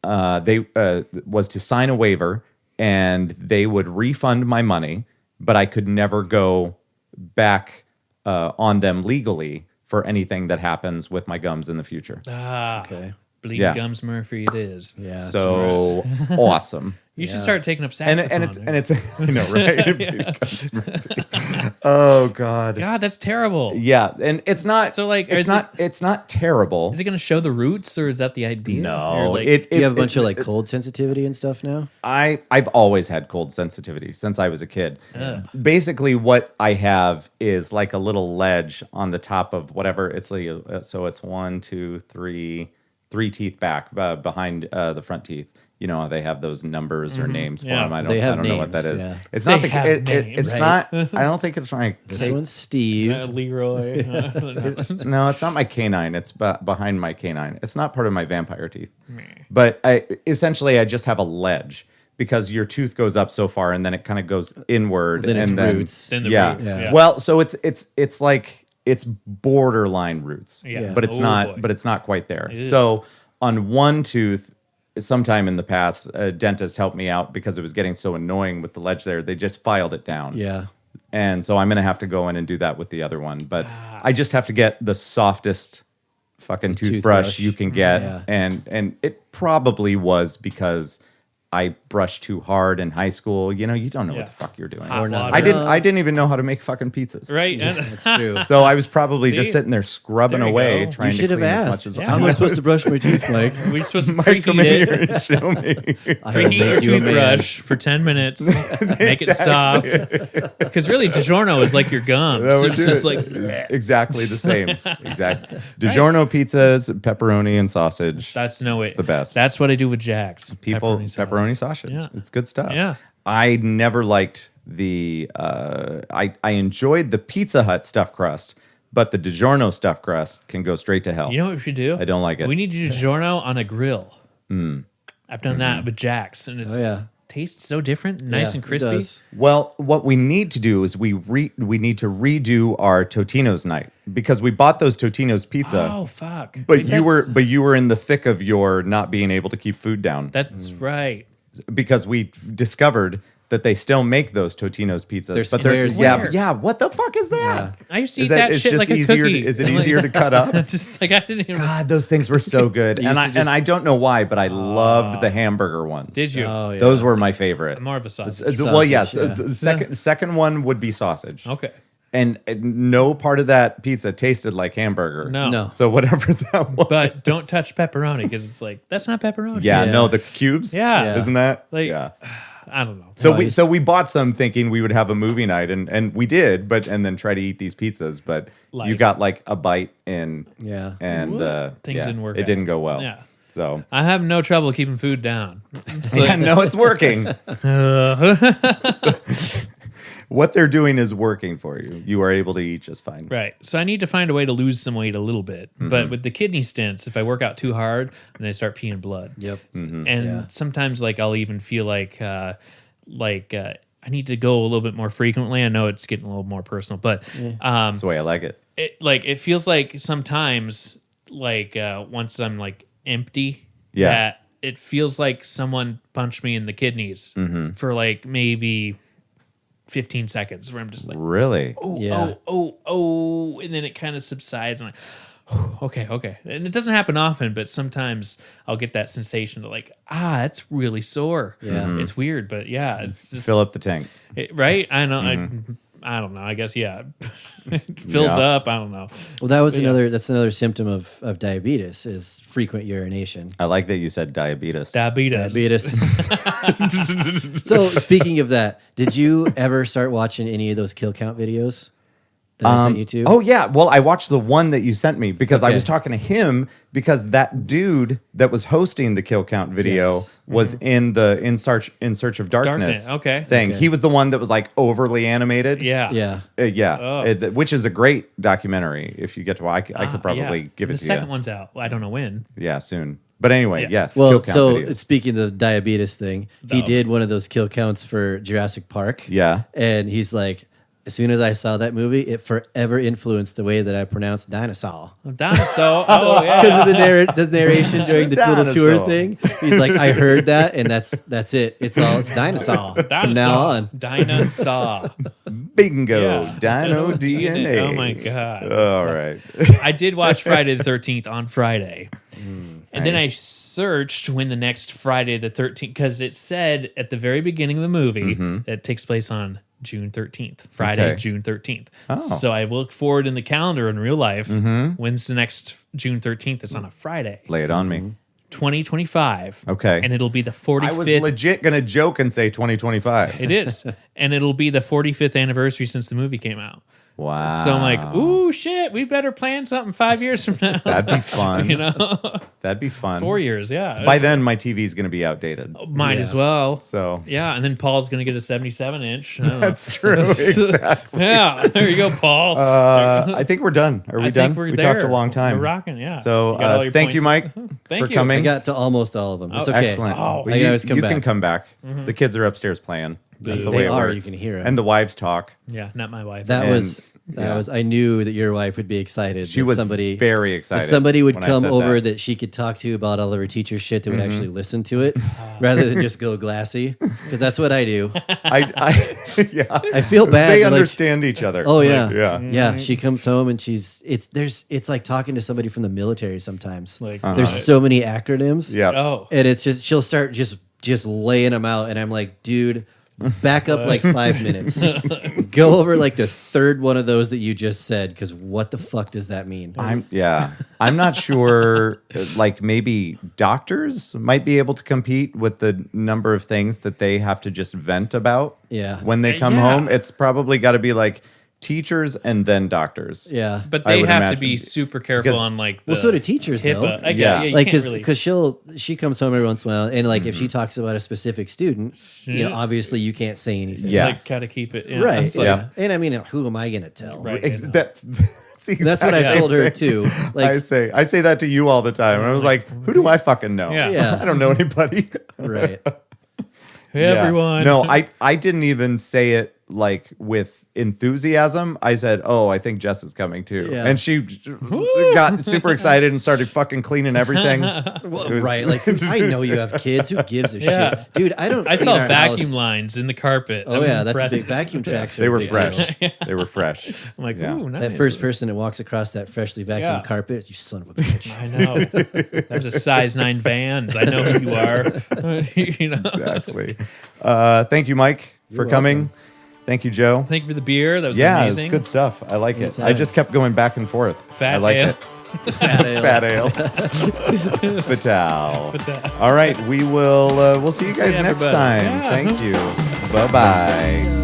Speaker 2: sign a waiver and they would refund my money, but I could never go back on them legally for anything that happens with my gums in the future.
Speaker 3: Okay.
Speaker 1: Bleeding
Speaker 2: Yeah.
Speaker 1: Gums Murphy it is.
Speaker 3: Yeah.
Speaker 2: So awesome.
Speaker 1: You should start taking up
Speaker 2: And
Speaker 1: saxophone.
Speaker 2: it's I know, right? Oh God.
Speaker 1: God, that's terrible.
Speaker 2: Yeah, and it's not
Speaker 1: So, like,
Speaker 2: it's not terrible.
Speaker 1: Is it going to show the roots or is that the idea?
Speaker 2: No,
Speaker 1: Or, like,
Speaker 3: Do you have a bunch of like cold sensitivity and stuff now?
Speaker 2: I've always had cold sensitivity since I was a kid. Basically, what I have is like a little ledge on the top of whatever. It's like so it's 1, 2, 3 teeth back behind the front teeth. You know, they have those numbers or names for
Speaker 1: Yeah.
Speaker 2: them. I
Speaker 3: They have
Speaker 2: don't know what that
Speaker 3: names,
Speaker 2: is.
Speaker 3: yeah.
Speaker 2: It's
Speaker 1: They
Speaker 2: not the
Speaker 1: have names,
Speaker 2: it's
Speaker 1: right?
Speaker 2: not. I don't think it's my.
Speaker 3: This one's Steve.
Speaker 1: Leroy.
Speaker 2: No, it's not my canine. It's behind my canine. It's not part of my vampire teeth. But essentially, I just have a ledge because your tooth goes up so far and then it kind of goes inward.
Speaker 3: Then it's
Speaker 2: and then,
Speaker 3: roots.
Speaker 1: Then the
Speaker 2: yeah.
Speaker 1: root,
Speaker 3: Yeah.
Speaker 2: Well, so it's like it's borderline roots.
Speaker 1: Yeah.
Speaker 2: But it's
Speaker 1: Oh,
Speaker 2: not.
Speaker 1: boy.
Speaker 2: But it's not quite there. So on one tooth. Sometime in the past, a dentist helped me out because it was getting so annoying with the ledge there. They just filed it down.
Speaker 3: Yeah.
Speaker 2: And so I'm going to have to go in and do that with the other one. But I just have to get the softest fucking toothbrush
Speaker 3: Toothbrush.
Speaker 2: you can get.
Speaker 3: Yeah.
Speaker 2: And it probably was because I brushed too hard in high school. You know, you don't know
Speaker 1: Yeah.
Speaker 2: what the fuck you're doing.
Speaker 1: Hot
Speaker 3: Or not.
Speaker 1: water.
Speaker 2: I didn't even know how to make fucking pizzas.
Speaker 1: Right.
Speaker 3: That's true.
Speaker 2: So I was probably
Speaker 1: See?
Speaker 2: just sitting there scrubbing
Speaker 1: There you
Speaker 2: away,
Speaker 1: go.
Speaker 2: trying
Speaker 3: You
Speaker 2: to
Speaker 3: should have
Speaker 2: clean as
Speaker 3: asked.
Speaker 2: much as
Speaker 1: Yeah.
Speaker 3: How am I supposed to brush my teeth, Mike?
Speaker 1: We're supposed to
Speaker 2: Mike, come in
Speaker 1: preheat
Speaker 2: here
Speaker 1: it.
Speaker 2: and show me.
Speaker 3: I will
Speaker 1: Preheat your
Speaker 3: make you a man.
Speaker 1: toothbrush for 10 minutes. Make it soft. Because really, DiGiorno is like your gums.
Speaker 2: That would
Speaker 1: It's
Speaker 2: do
Speaker 1: just
Speaker 2: it.
Speaker 1: like,
Speaker 2: Exactly the same. Exactly. DiGiorno pizzas, pepperoni and sausage.
Speaker 1: that's no way.
Speaker 2: the best.
Speaker 1: That's what I do with Jack's.
Speaker 2: People
Speaker 1: sauce.
Speaker 2: pepperoni sausage.
Speaker 1: Yeah.
Speaker 2: It's good stuff.
Speaker 1: Yeah.
Speaker 2: I never liked the I enjoyed the Pizza Hut stuffed crust, but the DiGiorno stuffed crust can go straight to hell.
Speaker 1: You know what we should do?
Speaker 2: I don't like it.
Speaker 1: We need to do DiGiorno on a grill. I've done that with Jack's, and it's
Speaker 3: Oh, yeah.
Speaker 1: tastes so different, nice
Speaker 3: Yeah,
Speaker 1: and
Speaker 3: it
Speaker 1: crispy.
Speaker 3: does.
Speaker 2: Well, what we need to do is we need to redo our Totino's night because we bought those Totino's pizza.
Speaker 1: Oh fuck!
Speaker 2: But
Speaker 1: Wait,
Speaker 2: you were in the thick of your not being able to keep food down
Speaker 1: That's right.
Speaker 2: because we discovered that they still make those Totino's pizzas.
Speaker 3: They're
Speaker 2: but there's
Speaker 1: square.
Speaker 2: yeah, what the fuck is that?
Speaker 1: I used to
Speaker 2: Is
Speaker 1: eat that
Speaker 2: it's
Speaker 1: shit
Speaker 2: just
Speaker 1: like a
Speaker 2: easier
Speaker 1: cookie.
Speaker 2: is it easier to cut up?
Speaker 1: Just like I didn't even.
Speaker 2: God, those things were so good.
Speaker 3: You
Speaker 2: and
Speaker 3: used to just-
Speaker 2: I don't know why, but I loved the hamburger ones.
Speaker 1: Did you?
Speaker 3: Oh, yeah.
Speaker 2: Those were my favorite.
Speaker 1: More of a sausage.
Speaker 2: Well, yes.
Speaker 3: Sausage, yeah.
Speaker 2: The second one would be sausage.
Speaker 1: Okay.
Speaker 2: And no part of that pizza tasted like hamburger.
Speaker 1: No.
Speaker 3: No.
Speaker 2: So whatever that was.
Speaker 1: But don't touch pepperoni because it's like that's not pepperoni.
Speaker 2: Yeah,
Speaker 3: Yeah.
Speaker 2: no, the cubes.
Speaker 1: Yeah.
Speaker 2: Isn't that?
Speaker 1: Like-
Speaker 2: yeah.
Speaker 1: I don't know.
Speaker 2: So
Speaker 3: No,
Speaker 2: we bought some thinking we would have a movie night and we did, and then try to eat these pizzas, but you
Speaker 1: Life.
Speaker 2: got like a bite in
Speaker 3: Yeah.
Speaker 2: and
Speaker 1: Things didn't work
Speaker 2: It
Speaker 1: out.
Speaker 2: didn't go well.
Speaker 1: Yeah.
Speaker 2: So
Speaker 1: I have no trouble keeping food down.
Speaker 2: yeah, no, it's working. What they're doing is working for you. You are able to eat just fine.
Speaker 1: Right. So I need to find a way to lose some weight a little bit.
Speaker 2: Mm-hmm.
Speaker 1: But with the kidney stents, if I work out too hard, then I start peeing blood.
Speaker 3: Yep.
Speaker 2: Mm-hmm.
Speaker 1: And
Speaker 3: Yeah.
Speaker 1: sometimes like I'll even feel like I need to go a little bit more frequently. I know it's getting a little more personal, but
Speaker 2: That's the way I like it.
Speaker 1: it feels like sometimes like once I'm like empty,
Speaker 2: Yeah.
Speaker 1: that it feels like someone punched me in the kidneys
Speaker 2: Mm-hmm.
Speaker 1: for like maybe 15 seconds where I'm just like,
Speaker 2: Really?
Speaker 1: oh,
Speaker 3: Yeah.
Speaker 1: oh, and then it kind of subsides and okay. And it doesn't happen often, but sometimes I'll get that sensation of like, that's really sore.
Speaker 3: Yeah.
Speaker 1: It's weird, but yeah, it's just
Speaker 2: Fill up the tank.
Speaker 1: right. I know. I don't know. I guess yeah, it fills
Speaker 2: Yeah.
Speaker 1: up. I don't know.
Speaker 3: Well, that was
Speaker 1: Yeah.
Speaker 3: that's another symptom of diabetes is frequent urination.
Speaker 2: I like that you said diabetes.
Speaker 1: Diabetes.
Speaker 3: So speaking of that, did you ever start watching any of those kill count videos that I sent you to?
Speaker 2: Oh yeah, well I watched the one that you sent me because I
Speaker 3: Okay.
Speaker 2: was talking to him because that dude that was hosting the kill count video
Speaker 3: Yes.
Speaker 2: was in the in search of darkness,
Speaker 1: okay.
Speaker 2: thing.
Speaker 3: Okay.
Speaker 2: He was the one that was like overly animated.
Speaker 1: Yeah.
Speaker 3: Yeah.
Speaker 2: Yeah,
Speaker 1: Oh.
Speaker 2: Which is a great documentary. If you get to, I could probably
Speaker 1: Yeah.
Speaker 2: give it
Speaker 1: the
Speaker 2: to
Speaker 1: second
Speaker 2: you.
Speaker 1: one's out. I don't know when.
Speaker 2: Yeah, soon. But anyway,
Speaker 1: Yeah.
Speaker 2: yes.
Speaker 3: Well,
Speaker 2: kill count
Speaker 3: so
Speaker 2: videos.
Speaker 3: speaking of the diabetes thing, he
Speaker 1: Oh.
Speaker 3: did one of those kill counts for Jurassic Park.
Speaker 2: Yeah.
Speaker 3: And he's like, as soon as I saw that movie, it forever influenced the way that I pronounce dinosaur.
Speaker 1: Dinosaur. Oh yeah.
Speaker 3: Because of the narration during the little tour
Speaker 2: Dinosaur.
Speaker 3: thing. He's like, I heard that, and that's it. It's dinosaur from now on.
Speaker 1: Dinosaur.
Speaker 2: Bingo,
Speaker 1: Yeah.
Speaker 2: Dino DNA.
Speaker 1: Oh my god.
Speaker 2: All right.
Speaker 1: I did watch Friday the 13th on Friday. And then I
Speaker 2: nice.
Speaker 1: searched when the next Friday the 13th, because it said at the very beginning of the movie that it takes place on June 13th, Friday,
Speaker 2: Mm-hmm. Okay.
Speaker 1: June 13th.
Speaker 2: Oh.
Speaker 1: So I look forward in the calendar in real life. When's the next June 13th? It's on a Friday,
Speaker 2: Lay it on me.
Speaker 1: 2025.
Speaker 2: Okay.
Speaker 1: And it'll be the 45th.
Speaker 2: I was legit gonna joke and say 2025.
Speaker 1: It is. And it'll be the 45th anniversary since the movie came out.
Speaker 2: Wow.
Speaker 1: So I'm like, ooh, shit, we better plan something 5 years from now.
Speaker 2: That'd be fun.
Speaker 1: You know,
Speaker 2: That'd be fun.
Speaker 1: 4 years, yeah.
Speaker 2: By then, my TV's going to be outdated.
Speaker 1: Might
Speaker 3: Yeah.
Speaker 1: as well.
Speaker 2: So
Speaker 1: Yeah, and then Paul's going to get a 77 inch.
Speaker 2: that's true. Exactly.
Speaker 1: Yeah, there you go, Paul.
Speaker 2: I think we're done. Are we
Speaker 1: I
Speaker 2: done?
Speaker 1: think we're
Speaker 2: we
Speaker 1: there.
Speaker 2: talked a long time.
Speaker 1: We're rocking, yeah.
Speaker 2: So
Speaker 1: You got all your
Speaker 2: thank you,
Speaker 1: points.
Speaker 2: Mike,
Speaker 1: Thank
Speaker 2: for
Speaker 1: you.
Speaker 2: coming.
Speaker 3: I got to almost all of them. It's
Speaker 1: Oh,
Speaker 3: okay.
Speaker 2: Excellent.
Speaker 1: Oh.
Speaker 3: I can always come
Speaker 2: you
Speaker 3: back.
Speaker 2: can come back. The kids are upstairs playing. That's the
Speaker 3: They
Speaker 2: way it
Speaker 3: are.
Speaker 2: works.
Speaker 3: You can hear 'em.
Speaker 2: And the wives talk.
Speaker 1: Yeah, not my wife.
Speaker 3: That
Speaker 2: And-
Speaker 3: was
Speaker 2: yeah.
Speaker 3: I knew that your wife would be excited.
Speaker 2: She
Speaker 3: that
Speaker 2: was
Speaker 3: somebody
Speaker 2: very
Speaker 3: that
Speaker 2: excited.
Speaker 3: somebody would
Speaker 2: when I
Speaker 3: come
Speaker 2: said
Speaker 3: over
Speaker 2: that.
Speaker 3: that she could talk to about all of her teacher shit that would actually listen to it rather than just go glassy. Because that's what I do.
Speaker 2: Yeah.
Speaker 3: I feel bad.
Speaker 2: They
Speaker 3: like-
Speaker 2: understand each other.
Speaker 3: Oh yeah,
Speaker 2: Yeah.
Speaker 3: yeah. She comes home and it's like talking to somebody from the military sometimes.
Speaker 1: Like,
Speaker 3: There's so many acronyms.
Speaker 2: Yeah.
Speaker 1: oh,
Speaker 3: and it's just she'll start just just laying them out, and I'm like, dude, back up like 5 minutes. Go over like the third one of those that you just said, because what the fuck does that mean?
Speaker 2: I'm not sure. Like maybe doctors might be able to compete with the number of things that they have to just vent about.
Speaker 3: Yeah.
Speaker 2: When they come
Speaker 1: Yeah.
Speaker 2: home, it's probably got to be like teachers and then doctors.
Speaker 3: Yeah.
Speaker 1: But
Speaker 2: I
Speaker 1: they
Speaker 2: would
Speaker 1: have to
Speaker 2: imagine.
Speaker 1: be super careful
Speaker 2: Because-
Speaker 1: on like the
Speaker 3: Well, so do teachers, though.
Speaker 1: HIPAA. I get
Speaker 2: Yeah.
Speaker 1: it. Yeah, you
Speaker 3: Like,
Speaker 1: can't really.
Speaker 3: because she comes home every once in a while, and like if she talks about a specific student, you know, obviously you can't say anything.
Speaker 2: Yeah.
Speaker 1: Like, gotta keep it. Yeah.
Speaker 3: Right.
Speaker 1: It's like,
Speaker 3: Yeah. And I mean, who am I going to tell?
Speaker 1: Right.
Speaker 2: That's the
Speaker 3: That's what
Speaker 2: exact
Speaker 3: I told her
Speaker 2: same
Speaker 3: too.
Speaker 2: thing.
Speaker 3: Like,
Speaker 2: I say that to you all the time. And I was like, who do I fucking know?
Speaker 1: Yeah.
Speaker 3: Yeah.
Speaker 2: I don't know anybody.
Speaker 3: right.
Speaker 1: Hey,
Speaker 2: Yeah.
Speaker 1: everyone.
Speaker 2: No, I didn't even say it like with enthusiasm. I said, "Oh, I think Jess is coming too,"
Speaker 3: Yeah.
Speaker 2: and she got super excited and started fucking cleaning everything.
Speaker 3: Well,
Speaker 2: It was-
Speaker 3: right. Like, I know you have kids. Who gives a
Speaker 1: Yeah.
Speaker 3: shit? Dude, I don't.
Speaker 1: I saw
Speaker 3: clean our
Speaker 1: vacuum
Speaker 3: house.
Speaker 1: lines in the carpet.
Speaker 3: Oh,
Speaker 1: was
Speaker 3: yeah. That's a
Speaker 1: impressive.
Speaker 3: big vacuum tracks. are
Speaker 2: They
Speaker 3: a
Speaker 2: were
Speaker 3: big
Speaker 2: fresh.
Speaker 3: deal.
Speaker 2: They were fresh.
Speaker 1: I'm like,
Speaker 2: Yeah.
Speaker 1: ooh, nice.
Speaker 3: That first person that walks across that freshly vacuumed
Speaker 1: Yeah.
Speaker 3: carpet, you son of a bitch.
Speaker 1: I know. There's a size 9 Vans. I know who you are. You know.
Speaker 2: Exactly. Thank you, Mike, for
Speaker 3: You're
Speaker 2: coming.
Speaker 3: welcome.
Speaker 2: Thank you, Joe.
Speaker 1: Thank you for the beer. That was
Speaker 2: Yeah,
Speaker 1: amazing.
Speaker 2: it's good stuff. I like it.
Speaker 3: Anytime.
Speaker 2: I just kept going back and forth.
Speaker 1: Fat
Speaker 2: I like
Speaker 1: ale.
Speaker 2: it.
Speaker 3: Fat ale.
Speaker 2: Fat ale. Fatal.
Speaker 1: Fatal.
Speaker 2: All right, we'll see you guys next
Speaker 1: everybody.
Speaker 2: time.
Speaker 1: Yeah.
Speaker 2: Thank you. Bye bye.